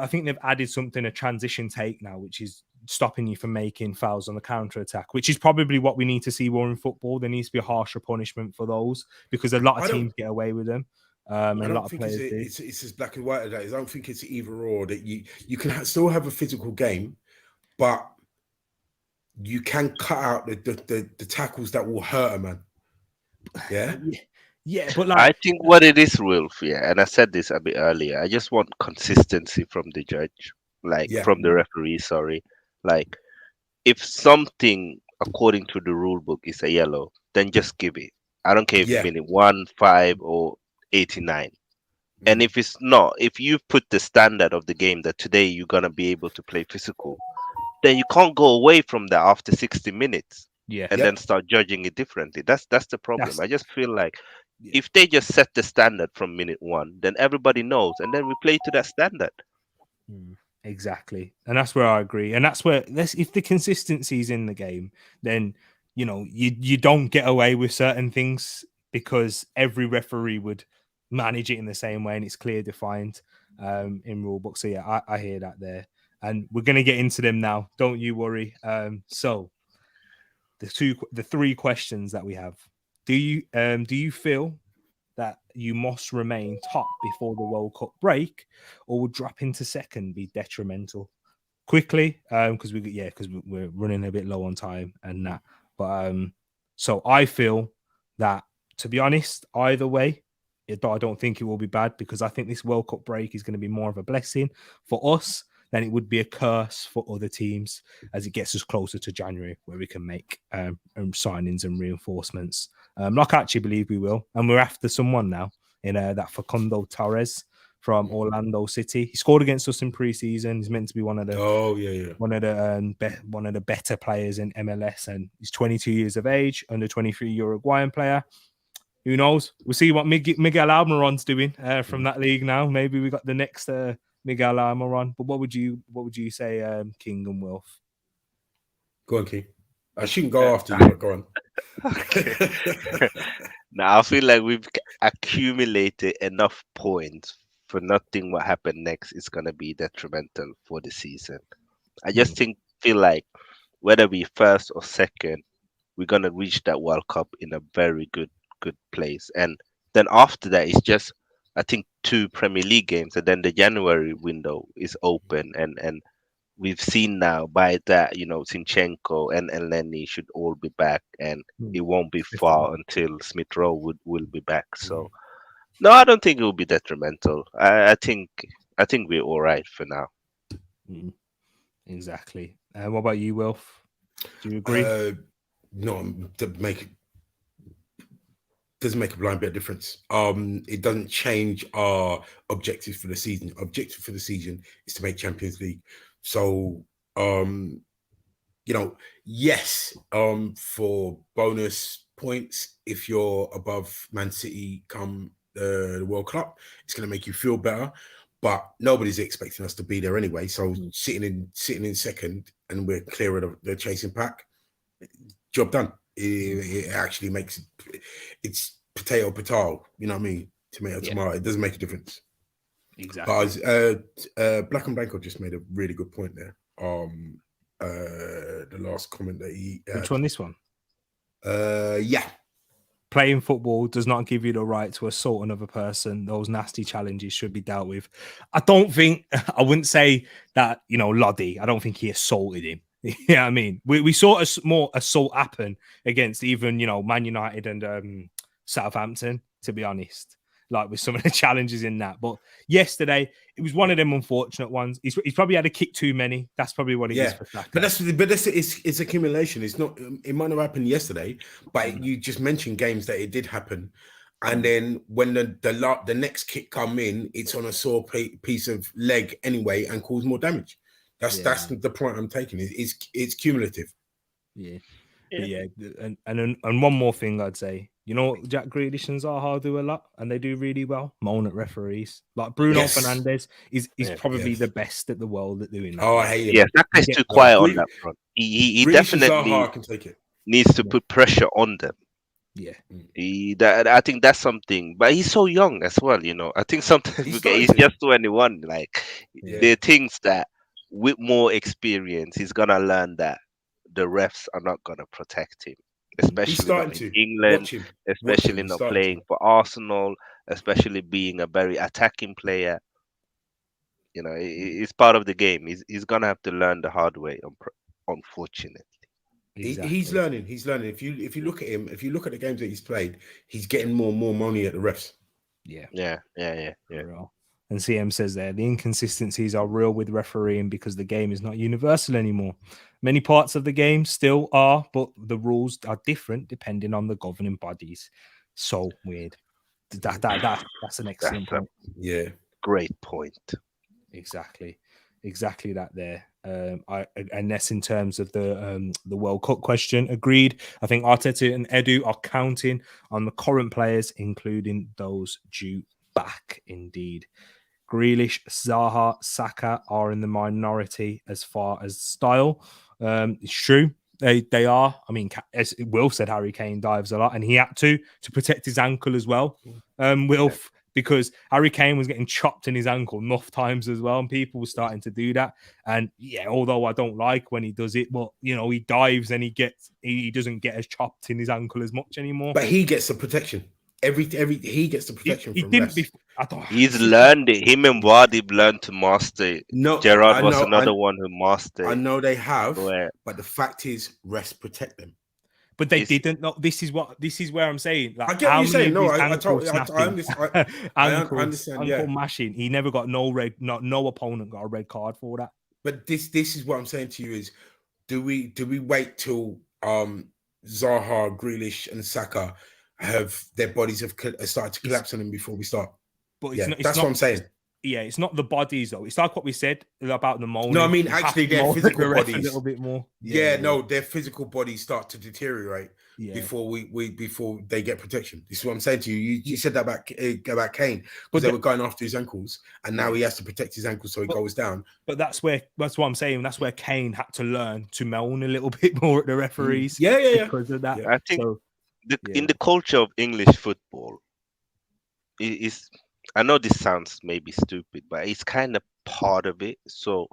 think they've added something, a transition take now, which is stopping you from making fouls on the counter attack, which is probably what we need to see more in football. There needs to be a harsher punishment for those because a lot of teams get away with them. And a lot of players do. It's as black and white as that. I don't think it's either or that you can still have a physical game, but you can cut out the tackles that will hurt a man. Yeah, but like, I think what it is, Wilf, and I said this a bit earlier. I just want consistency from the judge, from the referee. Sorry, like if something according to the rule book is a yellow, then just give it. I don't care if it's minute 1, 5, or 89. And if it's not, if you put the standard of the game that today you're gonna be able to play physical, then you can't go away from that after 60 minutes and then start judging it differently. That's the problem. I just feel like if they just set the standard from minute 1, then everybody knows, and then we play to that standard. Exactly. And that's where I agree. And that's where if the consistency is in the game, then you don't get away with certain things because every referee would manage it in the same way and it's clear defined in rule book. So yeah, I hear that there. And we're going to get into them now. Don't you worry. So the 3 questions that we have. Do you feel that you must remain top before the World Cup break, or would drop into second be detrimental? Quickly, because we're running a bit low on time and that. But so I feel that, to be honest, either way, I don't think it will be bad because I think this World Cup break is going to be more of a blessing for us than it would be a curse for other teams as it gets us closer to January where we can make signings and reinforcements. Like I actually believe we will. And we're after someone now in that Facundo Torres from Orlando City. He scored against us in pre-season. He's meant to be one of the one of the better players in MLS, and he's 22 years of age, under 23 Uruguayan player. Who knows? We'll see what Miguel Almiron's doing from that league now. Maybe we got the next Miguel Almiron. But what would you say, King and Wilf? Go on, King. I shouldn't go after you, but go on. Okay. Now I feel like we've accumulated enough points for nothing what happened next is gonna be detrimental for the season. I just feel like whether we first or second, we're gonna reach that World Cup in a very good place. And Then after that, it's just I think 2 Premier League games, and then the January window is open, and we've seen now by that, Zinchenko and Elneny should all be back, and it won't be far until Smith Rowe will be back. So no, I don't think it will be detrimental. I think we're all right for now. Exactly. What about you, Wilf? Do you agree? No, doesn't make a blind bit of difference. It doesn't change our objectives for the season. Objective for the season is to make Champions League. So, yes, for bonus points, if you're above Man City come the World Cup, it's going to make you feel better. But nobody's expecting us to be there anyway. So sitting in second and we're clear of the chasing pack, job done. It actually makes it's potato. You know what I mean? Tomato. It doesn't make a difference. Exactly. But Black and Blanco just made a really good point there. The last comment that he had. Which one? This one? Yeah. Playing football does not give you the right to assault another person. Those nasty challenges should be dealt with. I wouldn't say that, Loddy, I don't think he assaulted him. Yeah, I mean, we saw more assault happen against even, Man United and Southampton, to be honest, like with some of the challenges in that. But yesterday, it was one of them unfortunate ones. He's probably had a kick too many. That's probably what it is for Saka. But it's accumulation. It's not. It might have happened yesterday, but you just mentioned games that it did happen. And then when the next kick come in, it's on a sore piece of leg anyway and cause more damage. That's the point I'm taking. It's cumulative. Yeah. And one more thing I'd say, Jack Grealish and Zaha do a lot, and they do really well. Moan at referees, like Bruno Fernandes is probably the best at the world at doing that. Oh, I hate him. Yeah, Saka's too quiet on that front. He definitely can take it. Needs to put pressure on them. Yeah, I think that's something, but he's so young as well. I think sometimes he's just 21. Like there are things that with more experience, he's gonna learn that the refs are not gonna protect him, especially not in England, especially not playing for Arsenal, especially being a very attacking player. It's part of the game. He's gonna have to learn the hard way, unfortunately. Exactly. He's learning. If you look at him, if you look at the games that he's played, he's getting more and more money at the refs. Yeah. And CM says there, the inconsistencies are real with refereeing because the game is not universal anymore. Many parts of the game still are, but the rules are different depending on the governing bodies. So weird. That's an excellent point. Great point. Exactly that there. And that's in terms of the World Cup question. Agreed. I think Arteta and Edu are counting on the current players, including those due back. Indeed. Grealish, Zaha, Saka are in the minority as far as style. It's true. They are. I mean, as Will said, Harry Kane dives a lot, and he had to protect his ankle as well. Because Harry Kane was getting chopped in his ankle enough times as well, and people were starting to do that. And although I don't like when he does it, but he dives and he doesn't get as chopped in his ankle as much anymore. But he gets the protection. He gets the protection from refs. He's learned it. Him and Wadi learned to master it. Gerrard was another one who mastered it. I know they have, but the fact is, refs protect them. But they didn't know. This is where I'm saying. Like, I get what you're saying. No, I understand. Ankle mashing. He never got no opponent got a red card for that. But this is what I'm saying to you is, do we wait till Zaha, Grealish, and Saka have their bodies have started to collapse on them before we start? But that's what I'm saying. Yeah, it's not the bodies though. It's like what we said about the moaning. No, I mean actually their physical bodies a little bit more. Their physical bodies start to deteriorate before before they get protection. This is what I'm saying to you. You said that about Kane, because they were going after his ankles, and now he has to protect his ankles so he goes down. But that's what I'm saying. That's where Kane had to learn to moan a little bit more at the referees. Because of that. I think in the culture of English football, I know this sounds maybe stupid, but it's kind of part of it. So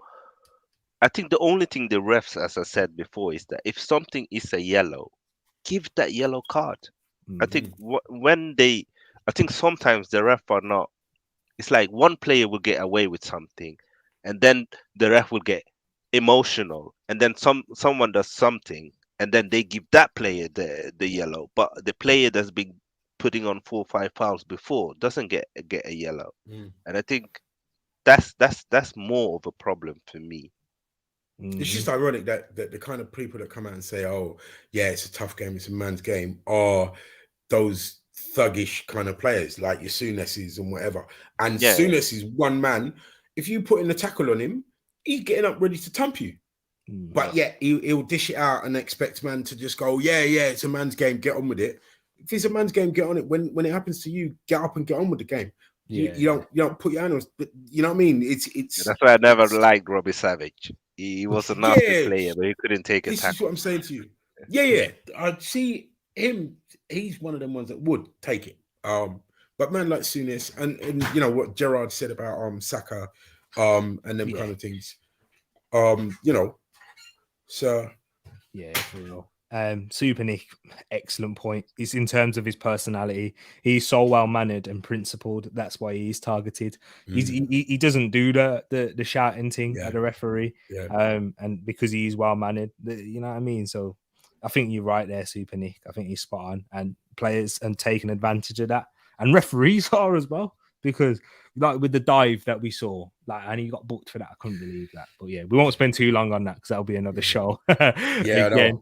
I think the only thing the refs, as I said before, is that if something is a yellow, give that yellow card. I think when they I think sometimes the ref are not. It's like one player will get away with something, and then the ref will get emotional, and then someone does something, and then they give that player the yellow, but the player that's been putting on 4 or 5 fouls before doesn't get a yellow. Mm. And I think that's more of a problem for me. It's just ironic that the kind of people that come out and say, "Oh, yeah, it's a tough game, it's a man's game," are those thuggish kind of players like your Souness's and whatever. And Yeah, Souness is one man. If you put in the tackle on him, he's getting up ready to thump you. But yet he'll dish it out and expect man to just go, yeah, it's a man's game, get on with it. If it's a man's game, get on it. When it happens to you, get up and get on with the game. You don't put your animals, but you know what I mean? It's that's why I never liked Robbie Savage. He was a nasty player, but he couldn't take a tackle. This is what I'm saying to you. Yeah. I see him. He's one of them ones that would take it. But man like Souness and you know what Gerard said about Saka, and them kind of things. You know, so yeah, for real. Super Nick, excellent point. It's in terms of his personality. He's so well mannered and principled. That's why he's targeted. He doesn't do the shouting thing at the referee. And because he's well mannered, you know what I mean. So I think you're right there, Super Nick. I think he's spot on, and players and taking advantage of that, and referees are as well, because like with the dive that we saw, like, and he got booked for that. I couldn't believe that. But yeah, we won't spend too long on that because that'll be another show. Again.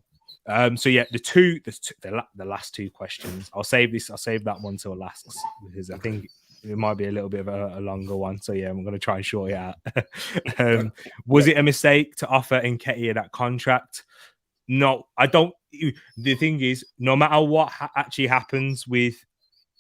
So yeah, the last two questions. I'll save that one till last because I think it might be a little bit of a longer one. So yeah, I'm going to try and short it out. Was it a mistake to offer Nketiah that contract? No, I don't. The thing is, no matter what actually happens with,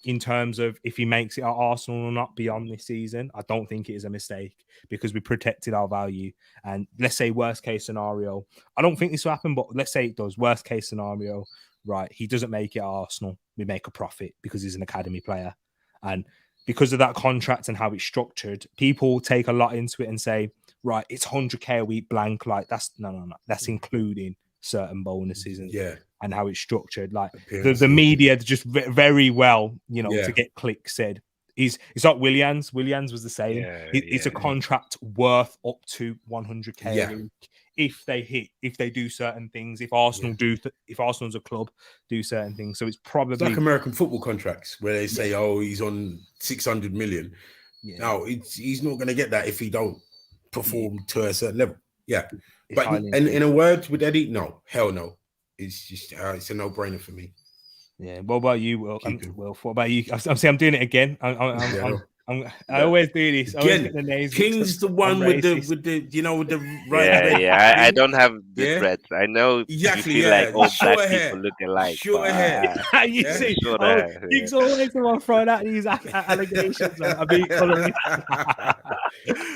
in terms of if he makes it at Arsenal or not beyond this season, I don't think it is a mistake because we protected our value. And let's say worst case scenario, I don't think this will happen, but let's say it does. Worst case scenario, right? He doesn't make it at Arsenal. We make a profit because he's an academy player. And because of that contract and how it's structured, people take a lot into it and say, right, it's 100K a week blank. Like that's no. That's including certain bonuses and how it's structured. Like the media just very well, you know, to get clicks said it's like Williams was the same. It's a contract worth up to 100K a week if they do certain things, if Arsenal if Arsenal's a club do certain things. So it's probably like American football contracts where they say, oh, he's on 600 million. No, he's not going to get that if he don't perform to a certain level. But in a word with Eddie, no, hell no. It's just it's a no-brainer for me. Yeah. What about you, Will? What about you? I'm doing it again. I always do this. King's the one with the you know, with the right. I don't have the dreads. I know exactly. You feel like all black people look alike. Short hair. You see, King's always the one throwing out these allegations. I mean,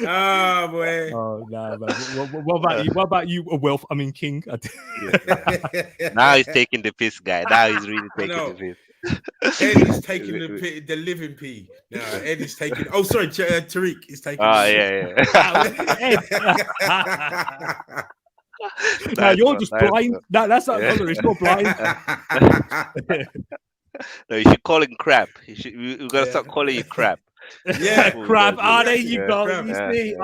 oh boy. Oh no, man. What about you? What about you, Will? I mean, King. Now he's taking the piss, guy. Now he's really taking the piss. Ed is taking the living pee. No, Ed is taking. Oh, sorry, Tereak is taking. Oh yeah. No, you're just blind. That's not color. It's not blind. No, you should call him crap. You gotta stop calling you crap. Yeah, crap. There you go. You see.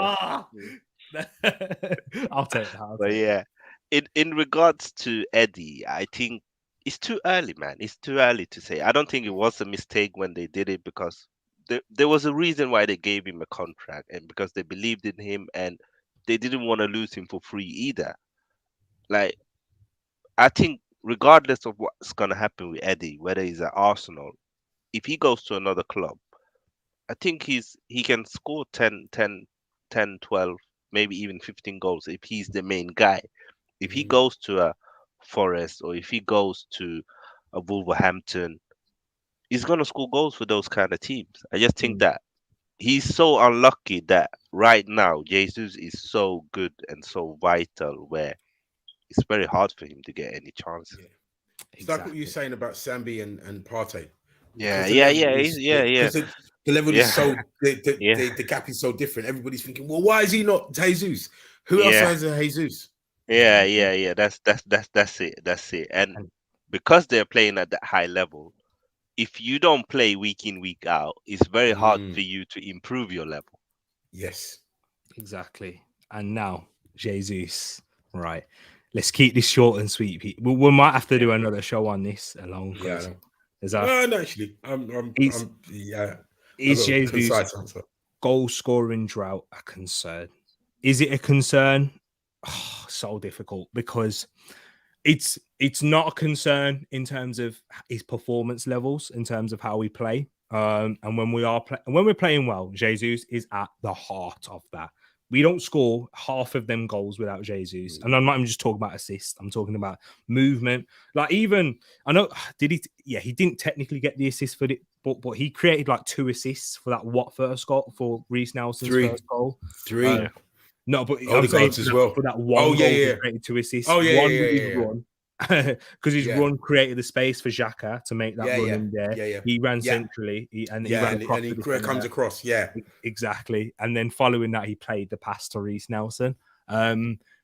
I'll take that. But yeah, in regards to Eddie, I think it's too early, man. It's too early to say. I don't think it was a mistake when they did it because there was a reason why they gave him a contract, and because they believed in him and they didn't want to lose him for free either. Like, I think regardless of what's going to happen with Eddie, whether he's at Arsenal, if he goes to another club, I think he can score 10, 12, maybe even 15 goals if he's the main guy. If he goes to a Forest or if he goes to a Wolverhampton, he's going to score goals for those kind of teams. I just think that he's so unlucky that right now Jesus is so good and so vital where it's very hard for him to get any chances. It's like what you're saying about Sambi and Partey. Yeah. The level is so the gap is so different. Everybody's thinking, well, why is he not Jesus? Who else has a Jesus? Yeah. That's it. And because they're playing at that high level, if you don't play week in, week out, it's very hard for Mm. you to improve your level. Yes. Exactly. And now, Jesus. Right. Let's keep this short and sweet, Pete. We might have to do another show on this alone Yeah. I because know. there's a No, actually, is yeah. I is got a Jesus concise answer. goal scoring drought a concern? Is it a concern? Oh, so difficult because it's not a concern in terms of his performance levels, in terms of how we play. And when we're playing well, Jesus is at the heart of that. We don't score half of them goals without Jesus. And I'm not even just talking about assists. I'm talking about movement. Like even I know did he? Yeah, he didn't technically get the assist for it, but he created like 2 assists for that first goal for Reece Nelson's Three. first goal. Three. No, but I'm saying Odegaard's as well. for that Oh one yeah, goal, he yeah. created 2 assists. Oh yeah, One yeah, with his yeah, yeah. run, because his Yeah. run created the space for Xhaka to make that Yeah, run yeah, in there. yeah, yeah. He ran Yeah. centrally, he Yeah, ran across and he the defender. comes across. Yeah. Exactly. And then following that, he played the pass to Reece Nelson.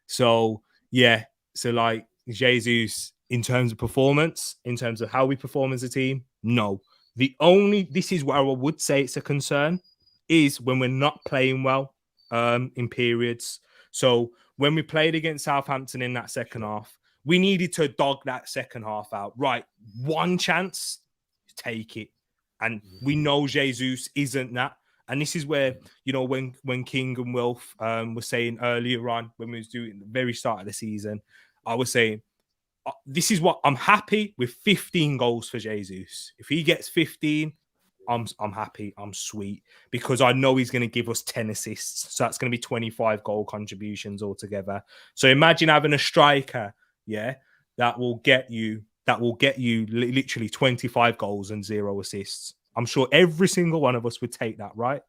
So yeah, so like Jesus, in terms of performance, in terms of how we perform as a team, no. This is where I would say it's a concern, is when we're not playing well in periods. So when we played against Southampton in that second half, we needed to dog that second half out. Right, one chance, take it. And we know Jesus isn't that. And this is where, when King and Wilf were saying earlier on, when we was doing the very start of the season, I was saying, this is what I'm happy with 15 goals for Jesus. If he gets 15, I'm happy. I'm sweet because I know he's going to give us 10 assists. So that's going to be 25 goal contributions altogether. So imagine having a striker, that will get you literally 25 goals and 0 assists. I'm sure every single one of us would take that, right?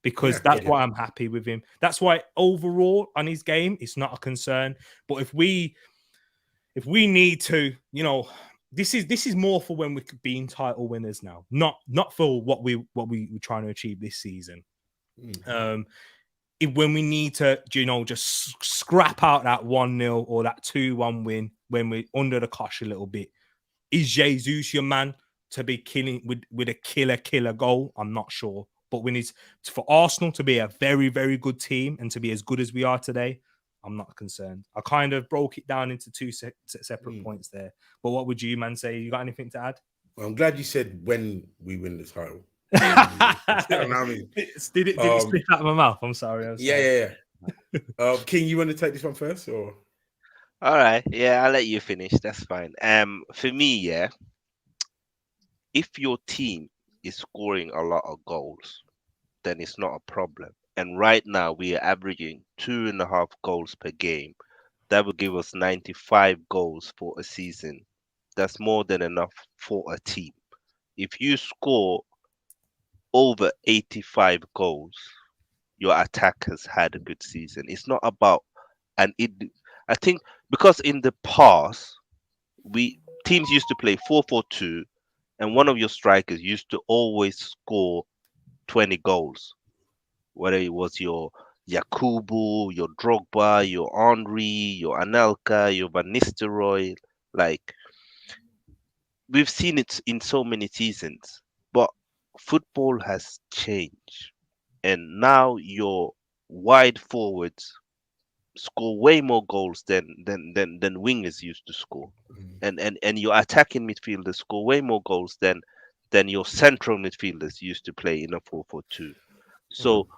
Because that's why I'm happy with him. That's why overall on his game, it's not a concern. But if we need to, this is more for when we're being title winners now, not for what we were trying to achieve this season. When we need to, just scrap out that 1-0 or that 2-1 win when we're under the cosh a little bit, is Jesus your man to be killing with a killer goal? I'm not sure. But we need for Arsenal to be a very, very good team and to be as good as we are today, I'm not concerned. I kind of broke it down into 2 separate points there. But what would you, man, say? You got anything to add? Well, I'm glad you said when we win the title. Did it slip out of my mouth? I'm sorry. Yeah. King, you want to take this one first, or? All right, yeah, I'll let you finish. That's fine. For me, yeah, if your team is scoring a lot of goals, then it's not a problem. And right now we are averaging 2.5 goals per game. That would give us 95 goals for a season. That's more than enough for a team. If you score over 85 goals, your attack has had a good season. It's not about I think because in the past teams used to play 4-4-2, and one of your strikers used to always score 20 goals, whether it was your Yakubu, your Drogba, your Henry, your Anelka, your Van Nistelrooy. Like, we've seen it in so many seasons, but football has changed, and now your wide forwards score way more goals than wingers used to score, and your attacking midfielders score way more goals than your central midfielders used to play in a 4-4-2. So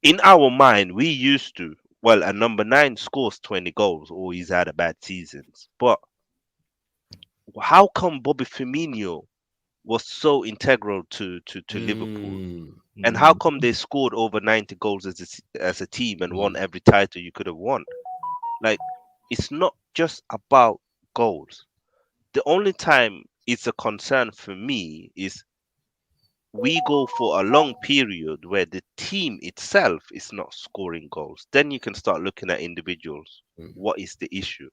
in our mind, we used to, well, a number 9 scores 20 goals or he's had a bad seasons. But how come Bobby Firmino was so integral to Liverpool? And how come they scored over 90 goals as a team and won every title you could have won? Like, it's not just about goals. The only time it's a concern for me is we go for a long period where the team itself is not scoring goals. Then you can start looking at individuals. What is the issue?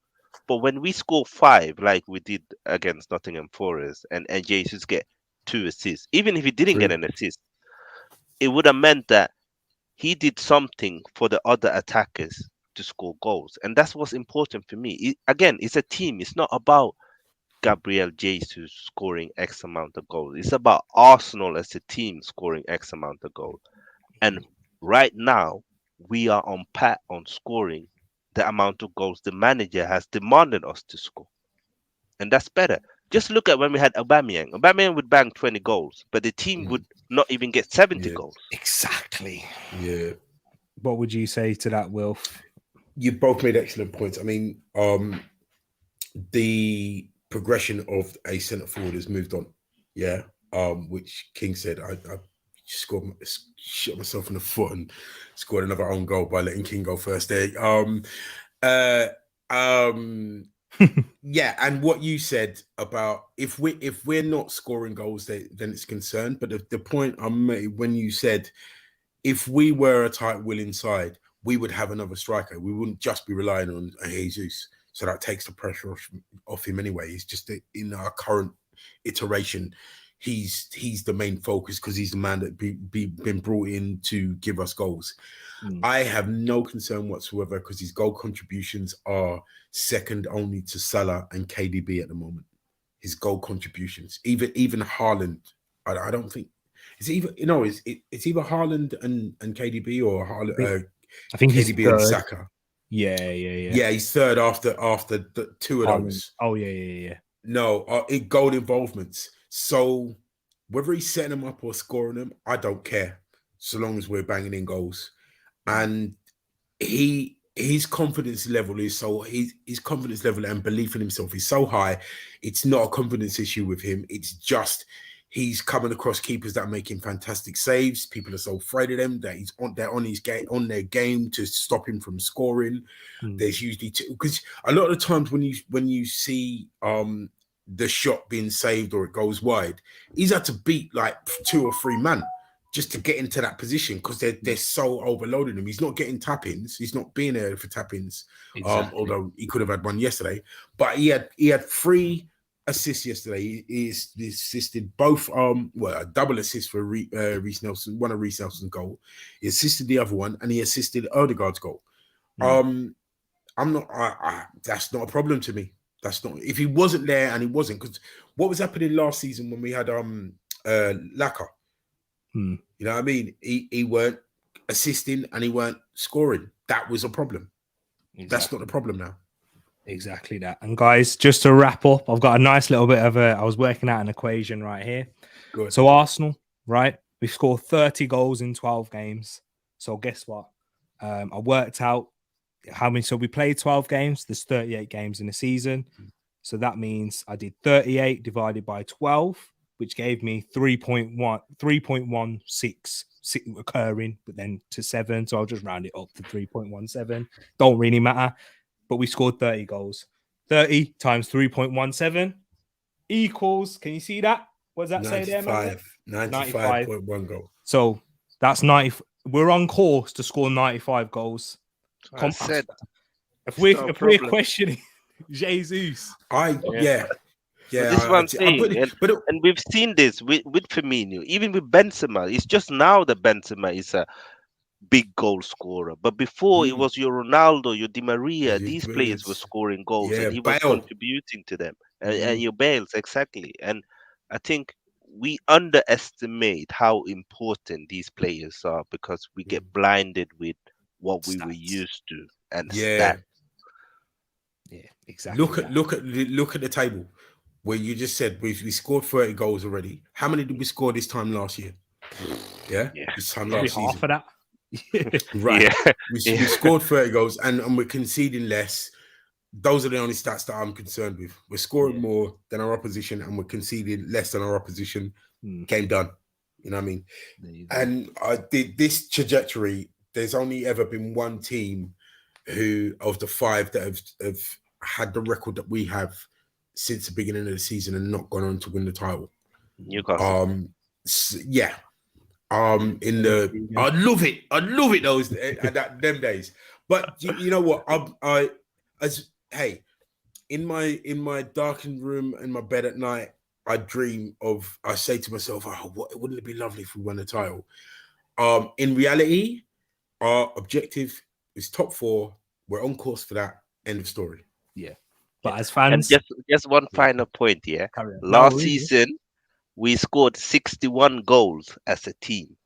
But when we score 5, like we did against Nottingham Forest, and Jesus get 2 assists, even if he didn't get an assist, it would have meant that he did something for the other attackers to score goals. And that's what's important for me. Again, it's a team. It's not about Gabriel Jesus scoring X amount of goals. It's about Arsenal as a team scoring X amount of goals. And right now, we are on pat on scoring the amount of goals the manager has demanded us to score. And that's better. Just look at when we had Aubameyang. Aubameyang would bang 20 goals, but the team would not even get 70 Yeah. goals. Exactly. Yeah. What would you say to that, Wilf? You both made excellent points. I mean, the progression of a centre forward has moved on. Yeah. Which King said, I shot myself in the foot and scored another own goal by letting King go first there. Yeah, and what you said about if we're not scoring goals, then it's concerned. But the point I made when you said if we were a tight will inside, we would have another striker. We wouldn't just be relying on Jesus. So that takes the pressure off him anyway. It's just that in our current iteration, he's the main focus because he's the man that been brought in to give us goals. I have no concern whatsoever because his goal contributions are second only to Salah and KDB at the moment. His goal contributions, even Haaland, I don't think it's either it's either Haaland and KDB or Haaland, I think KDB he's and third. Saka. Yeah. He's third after the two of those. Oh yeah. No, goal involvements. So whether he's setting them up or scoring them, I don't care, so long as we're banging in goals. And his confidence level is his confidence level and belief in himself is so high. It's not a confidence issue with him. It's just he's coming across keepers that are making fantastic saves. People are so afraid of them that they're on their game to stop him from scoring. There's usually because a lot of the times when you see the shot being saved or it goes wide, he's had to beat like 2 or 3 men just to get into that position because they're so overloading him. He's not getting tap-ins. He's not being there for tap-ins. Exactly. Although he could have had one yesterday. But he had 3 assists yesterday. He assisted both a double assist for Reece Nelson, one of Reece Nelson's goal. He assisted the other one and he assisted Odegaard's goal. I'm not that's not a problem to me. That's not if he wasn't there and he wasn't, because what was happening last season when we had Laka? You know what I mean? He weren't assisting and he weren't scoring. That was a problem. Exactly. That's not the problem now. Exactly that. And guys, just to wrap up, I've got a nice little bit of I was working out an equation right here. Good. So Arsenal, right? We've scored 30 goals in 12 games. So guess what? I worked out how many. So we played 12 games. There's 38 games in a season. So that means I did 38 divided by 12, which gave me 3.16 occurring, but then to 7. So I'll just round it up to 3.17. Don't really matter. But we scored 30 goals. 30 times 3.17 equals, can you see that? What does that say there, man? 95.1 goal. So that's 90. We're on course to score 95 goals. If we're questioning Jesus. Yeah. This is what I'm saying. And we've seen this with Firmino, even with Benzema. It's just now that Benzema is a big goal scorer. But before it was your Ronaldo, your Di Maria. These players were scoring goals and he was contributing to them. And your Bales, exactly. And I think we underestimate how important these players are because we get blinded with what we were used to and stats. Yeah, exactly. Look at the table where you just said we scored 30 goals already. How many did we score this time last year? This time last season. Half of that. Right. Yeah. We scored 30 goals and we're conceding less. Those are the only stats that I'm concerned with. We're scoring more than our opposition and we're conceding less than our opposition. Game done. You know what I mean? And this trajectory, there's only ever been one team who, of the 5 that have had the record that we have since the beginning of the season and not gone on to win the title. Newcastle. I love it those them days. But you know what? In my darkened room in my bed at night, I say to myself, wouldn't it be lovely if we won the title? In reality, our objective is top 4. We're on course for that. End of story. Yeah. But as And fans, just one final point, yeah. carry on. No, Last really. season we scored 61 goals as a team.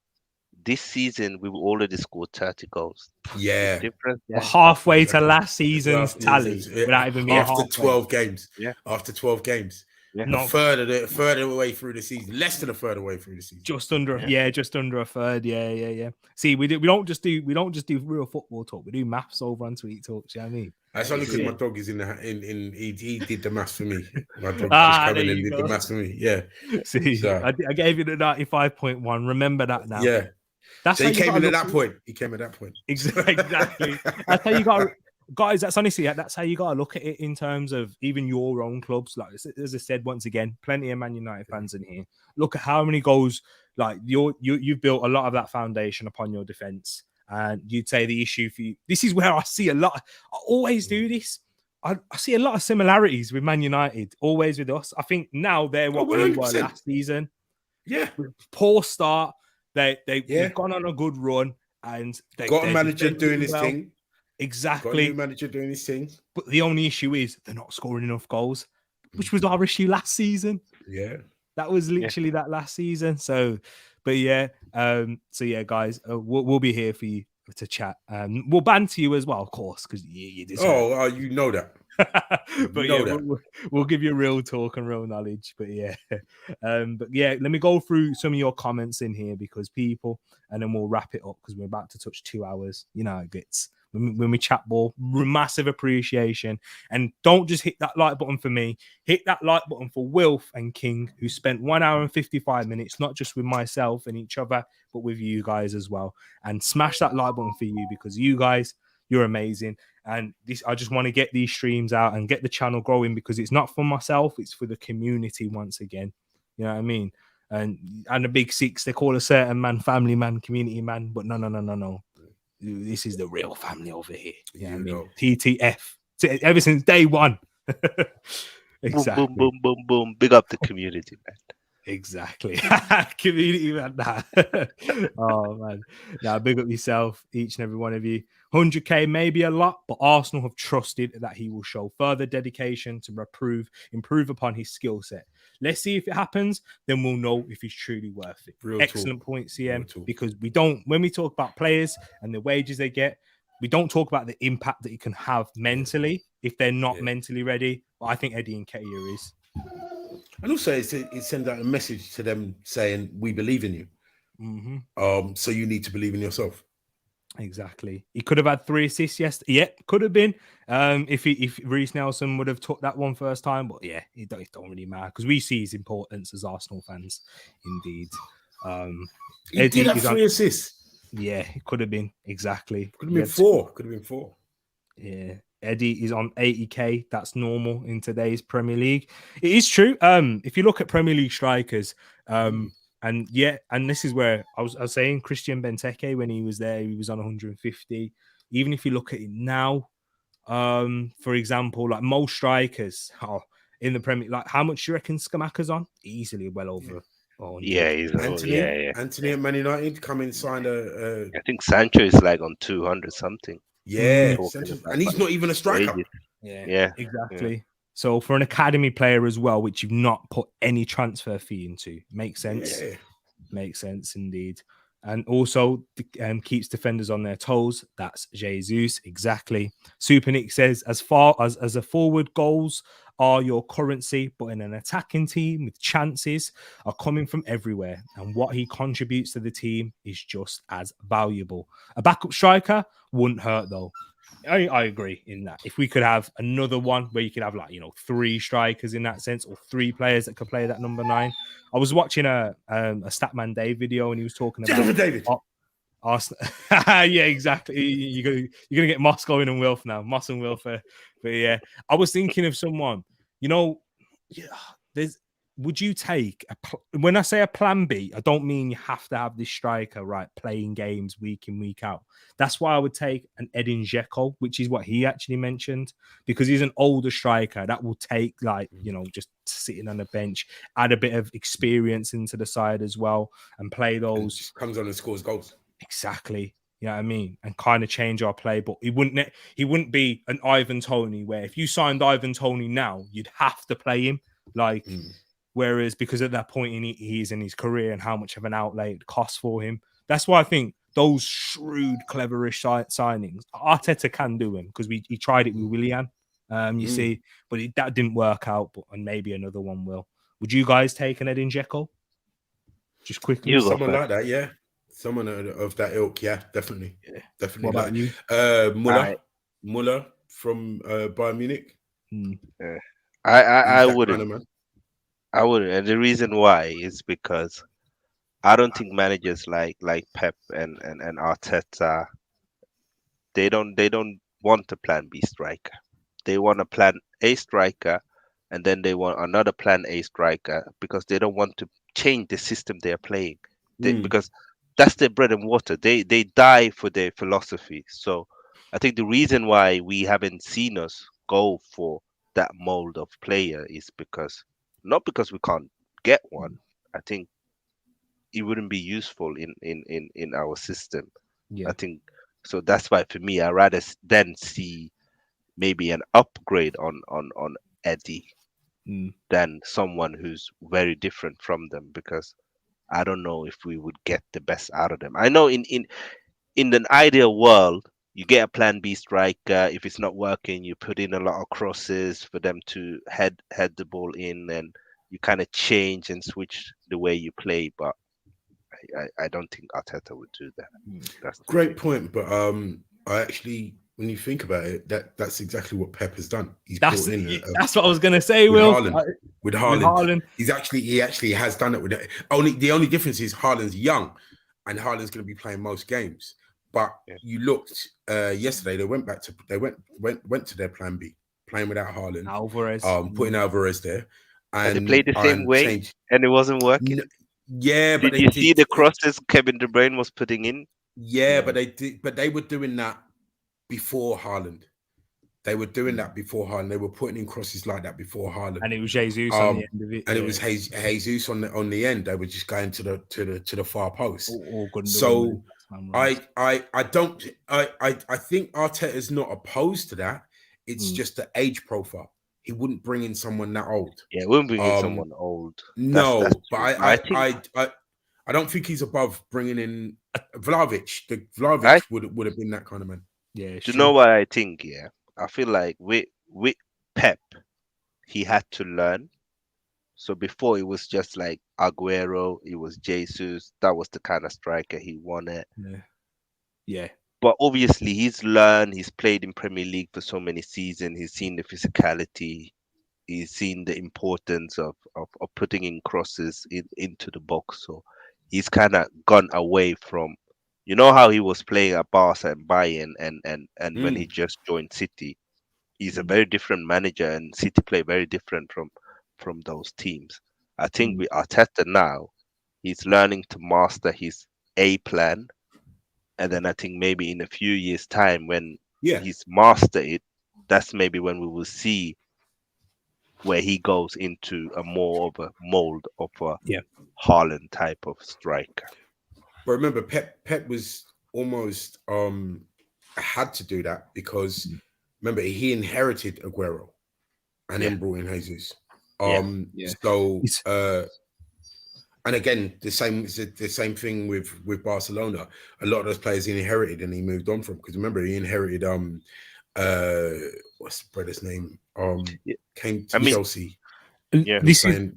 This season we've already scored 30 goals. Yeah. Difference, We're yeah. halfway to Exactly. last season's tally without even being After halfway. 12 games. Yeah. After 12 games. Yeah. A No, third of the way through the season. Less than a third of the way through the season. just under, Yeah. just under a third. Yeah. See, we don't just do real football talk. We do maths over on Tweet Talks. You know what I mean? That's only because Yeah. my dog is in he did the maths for me. My dog just There come in and you did go. the maths for me. Yeah. See, So, I gave you the 95.1. Remember that now. yeah. That's So how he you came gotta in at look that point. He came at that point. Exactly. That's how you got, guys. That's honestly, that's how you got to look at it in terms of even your own clubs. Like as I said, once again, plenty of Man United fans in here. Look at how many goals. Like you've built a lot of that foundation upon your defense, and you'd say the issue for you. This is where I see a lot. I always do this. I see a lot of similarities with Man United. Always with us. I think now they're what we were 100%. last season. Yeah. Poor start. They've Yeah. gone on a good run. And Got a they're manager defending doing his well. thing. Got a Exactly. new manager doing his thing. But the only issue is they're not scoring enough goals, which was our issue last season. Yeah. That was literally that last season. So, but yeah, guys, we'll be here for you to chat. We'll banter you as well, of course, because you deserve. Oh, you know that. But yeah, we'll give you real talk and real knowledge. But yeah, let me go through some of your comments in here because people, and then we'll wrap it up because we're about to touch 2 hours. You know how it gets when we chat ball. Massive appreciation, and don't just hit that like button for me. Hit that like button for Wilf and King, who spent 1 hour and 55 minutes, not just with myself and each other, but with you guys as well. And smash that like button for you because you guys, you're amazing. And this, I just want to get these streams out and get the channel growing because it's not for myself, it's for the community once again. You know what I mean? And the big six, they call a certain man family man, community man, but no. This is the real family over here. You know what I mean? TTF. Ever since day one. Exactly. Boom, boom, boom, boom, boom. Big up the community, man. Exactly. Community man. Oh man. Now big up yourself, each and every one of you. 100k may be a lot, but Arsenal have trusted that he will show further dedication to improve upon his skill set. Let's see if it happens, then we'll know if he's truly worth it. Excellent point, CM, because we don't, when we talk about players and the wages they get, we don't talk about the impact that it can have mentally if they're not mentally ready. But I think Eddie Nketiah is. And also, it sends out a message to them saying, we believe in you. Mm-hmm. So you need to believe in yourself. Exactly. He could have had 3 assists yesterday. Yeah, could have been. If Reece Nelson would have took that one first time. But yeah, it don't really matter because we see his importance as Arsenal fans. Indeed. He did have 3 assists. Yeah, it could have been. Exactly. Could have been 4. Could have been 4. Yeah. Eddie is on 80k. That's normal in today's Premier League. It is true. If you look at Premier League strikers, and this is where I was saying Christian Benteke when he was there, he was on 150. Even if you look at it now, for example, like most strikers in the Premier, like how much do you reckon Scamacca's on? Easily well over. Yeah, he's Anthony at Man United come and signed I think Sancho is like on 200 something. Yeah, and he's not even a striker. Yeah, exactly. Yeah. So for an academy player as well, which you've not put any transfer fee into, makes sense. Yeah. Makes sense indeed. And also keeps defenders on their toes. That's Jesus. Exactly. Super Nick says, as far as a forward, goals are your currency, but in an attacking team with chances are coming from everywhere. And what he contributes to the team is just as valuable. A backup striker wouldn't hurt though. I agree in that. If we could have another one where you could have 3 strikers in that sense, or 3 players that could play that number 9. I was watching a Statman Dave video and he was talking about David. Arsenal. Yeah, exactly. You're gonna get Moss going and Wilf now. Moss and Wilf. But yeah, I was thinking of someone. Would you take when I say a plan B, I don't mean you have to have this striker playing games week in, week out. That's why I would take an Edin Dzeko, which is what he actually mentioned, because he's an older striker that will take just sitting on the bench, add a bit of experience into the side as well, and play those. Comes on and scores goals. Exactly. You know what I mean? And kind of change our play. But he wouldn't be an Ivan Toney where if you signed Ivan Toney now, you'd have to play him. Like, whereas because at that point he's in his career and how much of an outlay it costs for him. That's why I think those shrewd, cleverish signings, Arteta can do him because he tried it with Willian. You see, but that didn't work out. And maybe another one will. Would you guys take an Edin Dzeko? Just quickly, someone like that, yeah. Someone of that ilk, yeah, definitely, definitely. What about you? Muller from Bayern Munich. I wouldn't. Kind of I wouldn't, and the reason why is because I don't think managers like Pep and Arteta, they don't want a plan B striker. They want a plan A striker, and then they want another plan A striker because they don't want to change the system they are playing. Because that's their bread and water. They die for their philosophy. So I think the reason why we haven't seen us go for that mold of player is not because we can't get one. I think it wouldn't be useful in our system. I think so. That's why for me, I rather then see maybe an upgrade on Eddie than someone who's very different from them, because I don't know if we would get the best out of them. I know in an ideal world, you get a plan B striker. If it's not working, you put in a lot of crosses for them to head the ball in, and you kind of change and switch the way you play. But I don't think Arteta would do that. That's great point. But I actually, when you think about it, that's exactly what Pep has done. He's that's brought in. That's what I was going to say, with Will. With Haaland. He actually has done it with it. The only difference is Haaland's young, and Haaland's going to be playing most games. But you looked yesterday. They went back to went to their plan B, playing without Haaland. Alvarez, putting Alvarez there, and they played the same way, and it wasn't working. Yeah, but did you see the crosses Kevin De Bruyne was putting in? Yeah, but they were doing that before Haaland. They were doing that before Haaland. They were putting in crosses like that before Haaland. And it was Jesus on the end of it. And it was Jesus on the end. They were just going to the far post. So I think Arteta's not opposed to that. It's just the age profile. He wouldn't bring in someone that old. Yeah, he wouldn't bring in someone old. That's but I don't think he's above bringing in Vlahovic. Vlahovic would have been that kind of man. Yeah. Do you know what I think? Yeah, I feel like with Pep, he had to learn. So before it was just like Aguero, it was Jesus. That was the kind of striker he wanted. Yeah. But obviously he's learned. He's played in Premier League for so many seasons. He's seen the physicality. He's seen the importance of putting in crosses into the box. So he's kind of gone away from, you know, how he was playing at Barca and Bayern, and when he just joined City. He's a very different manager, and City play very different from those teams. I think with Arteta now, he's learning to master his A plan. And then I think maybe in a few years' time, when he's mastered it, that's maybe when we will see where he goes into a more of a mold of a Haaland type of striker. But remember, Pep was almost had to do that because remember he inherited Aguero and then brought in Jesus. So and again, the same thing with Barcelona. A lot of those players he inherited and he moved on from, because remember he inherited what's the brother's name? Came to Chelsea. Exactly.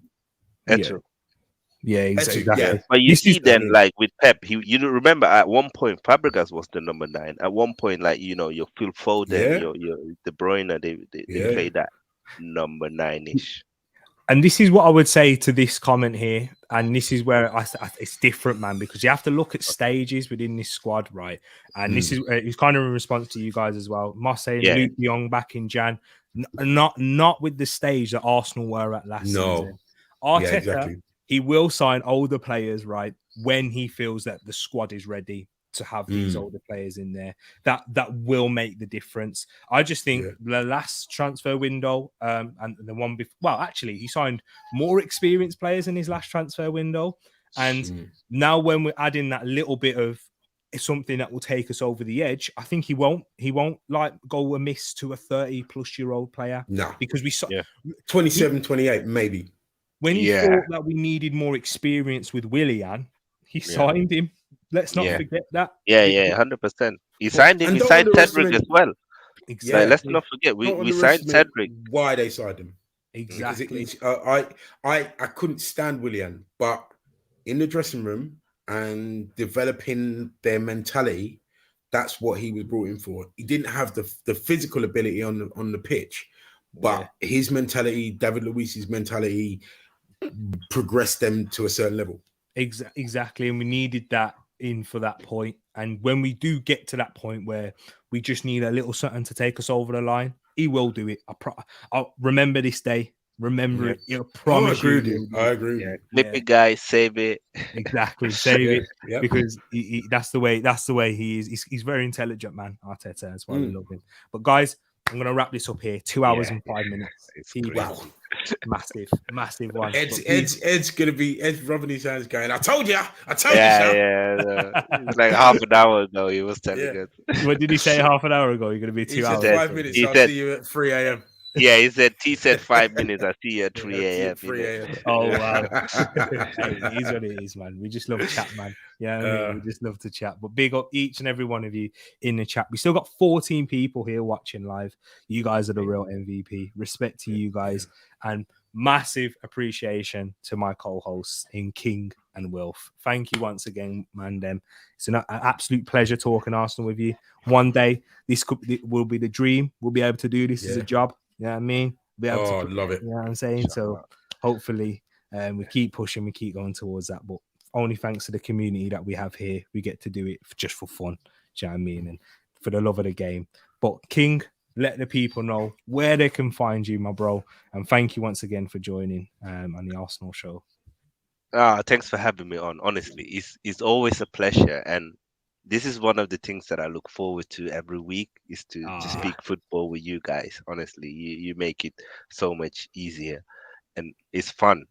Yeah. But you see then, like with Pep, you remember at one point Fabregas was the number 9. At one point, like, you know, your Phil Foden, your De Bruyne, they played that number 9-ish. And this is what I would say to this comment here. And this is where it's different, man, because you have to look at stages within this squad, right? And this is it's kind of in response to you guys as well. Moss saying Luke de Jong back in Jan, not with the stage that Arsenal were at last season. Arteta, he will sign older players, right, when he feels that the squad is ready to have these older players in there. That will make the difference. I just think the last transfer window and the one before, well, actually, he signed more experienced players in his last transfer window. And now when we're adding that little bit of is something that will take us over the edge. I think he won't like go amiss to a 30-plus-year-old player. No. Because we saw 27, 28, maybe. When he thought that we needed more experience with Willian, he signed him. Let's not forget that. 100%. He signed him. And He don't signed Tereak underestimate- as well. Exactly. Like, let's not forget, we signed underestimate Tereak. why they signed him. Exactly. Because I couldn't stand Willian, but in the dressing room and developing their mentality, that's what he was brought in for. He didn't have the physical ability on the pitch, but his mentality, David Luiz's mentality, progressed them to a certain level. Exactly, and we needed that in for that point. And when we do get to that point where we just need a little something to take us over the line, he will do it. I'll remember this day. Remember it. I promise I agree with you. Clip it, guys. Save it. Exactly. Save it. Yeah. Because that's the way he is. He's very intelligent, man. Arteta. That's why we love him. But guys, I'm gonna wrap this up here. 2 hours and 5 minutes. Wow. Massive one. Ed's rubbing his hands going, I told you, It's like half an hour ago he was telling us. What did he say half an hour ago? You're gonna be 2 hours. 5 minutes. I'll see you at 3 a.m. Yeah, he said 5 minutes. I see you at 3 a.m. 3 a.m. Oh wow. Hey, it is what it is, man. We just love chat, man. Yeah, I mean, we just love to chat. But big up each and every one of you in the chat. We still got 14 people here watching live. You guys are the real MVP. Respect to you guys, and massive appreciation to my co-hosts in King and Wilf. Thank you once again, man. It's an absolute pleasure talking Arsenal with you. One day this will be the dream. We'll be able to do this as a job. You know what I mean? Love it. You know what I'm saying? So hopefully we keep pushing, we keep going towards that. But only thanks to the community that we have here, we get to do it just for fun. Do you know what I mean? And for the love of the game. But King, let the people know where they can find you, my bro. And thank you once again for joining on the Arsenal show. Thanks for having me on. Honestly, it's always a pleasure, and this is one of the things that I look forward to every week is to speak football with you guys. Honestly, you make it so much easier, and it's fun,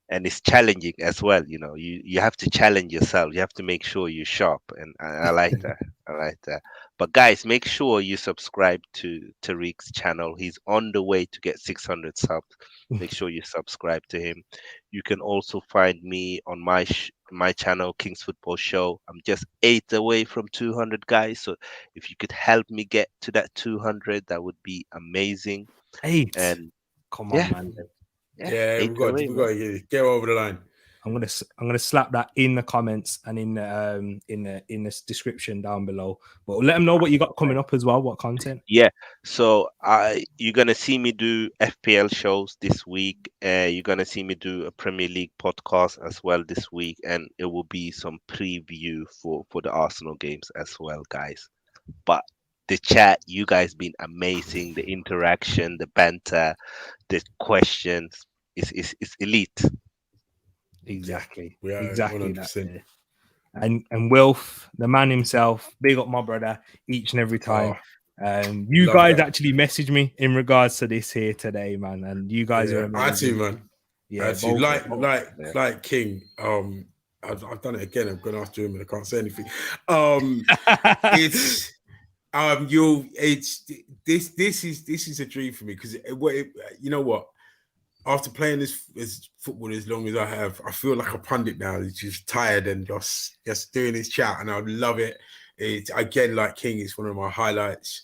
and it's challenging as well. You have to challenge yourself. You have to make sure you're sharp, and I like that. I like that. But guys, make sure you subscribe to Tereak's channel. He's on the way to get 600 subs. Make sure you subscribe to him. You can also find me on my channel, King's Football Show. I'm just 8 away from 200, guys. So if you could help me get to that 200, that would be amazing. 8. And come on, man. Yeah, we got to get over the line. I'm gonna slap that in the comments and in the description down below. But let them know what you got coming up as well. What content? Yeah, so you're gonna see me do FPL shows this week. You're gonna see me do a Premier League podcast as well this week, and it will be some preview for the Arsenal games as well, guys. But the chat, you guys been amazing. The interaction, the banter, the questions is elite. Exactly. We are exactly 100%. And Wilf, the man himself, big up my brother each and every time. You guys actually messaged me in regards to this here today, man. And you guys are amazing. I too, man. Yeah, I too. Like King. I've done it again. I'm gonna ask him and I can't say anything. This is a dream for me because you know what? After playing this football as long as I have, I feel like a pundit now. He's just tired and just doing his chat, and I love it. It's again like King. It's one of my highlights.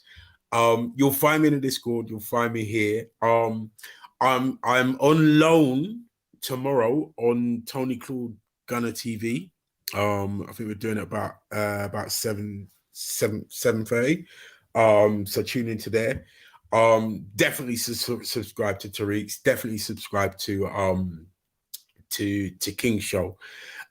You'll find me in the Discord. You'll find me here. I'm on loan tomorrow on Tony Claude Gunner TV. I think we're doing it about 7:30. So tune into there. Definitely subscribe to Tereak's. Definitely subscribe to King's show,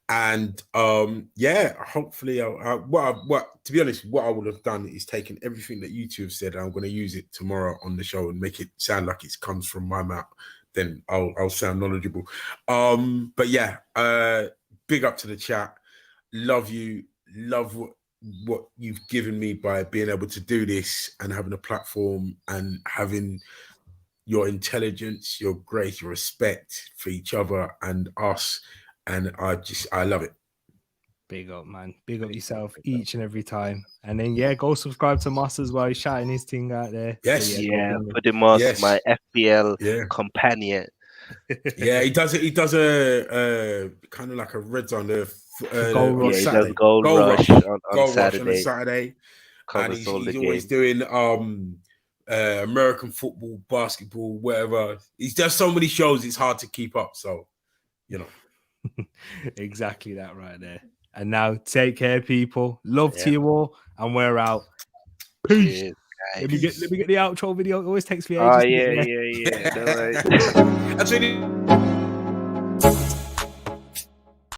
and hopefully, to be honest, what I would have done is taken everything that you two have said, and I'm going to use it tomorrow on the show and make it sound like it comes from my mouth. Then I'll sound knowledgeable. But yeah, big up to the chat. Love you. Love what you've given me by being able to do this and having a platform and having your intelligence, your grace, your respect for each other and us. And I love it. Big up, man. Big up yourself each and every time. And then, yeah, go subscribe to Moss as well. He's shouting his thing out there. Yes. So, Yeah, Put Moss, Yes. my FPL Yeah. companion. Yeah, he does it. He does a kind of like a red zone. Goal On rush. Yeah, he Saturday. does goal rush on Goal rush on a Saturday. Saturday. And Covers he's all the always game. doing American football, basketball, whatever. He's does so many shows. It's hard to keep up. So, you know, exactly that right there. And now, take care, people. Love to you all, and we're out. Peace. Cheers, guys. Let me get the outro video. It always takes me ages. Oh to get yeah. there. No worries. That's really.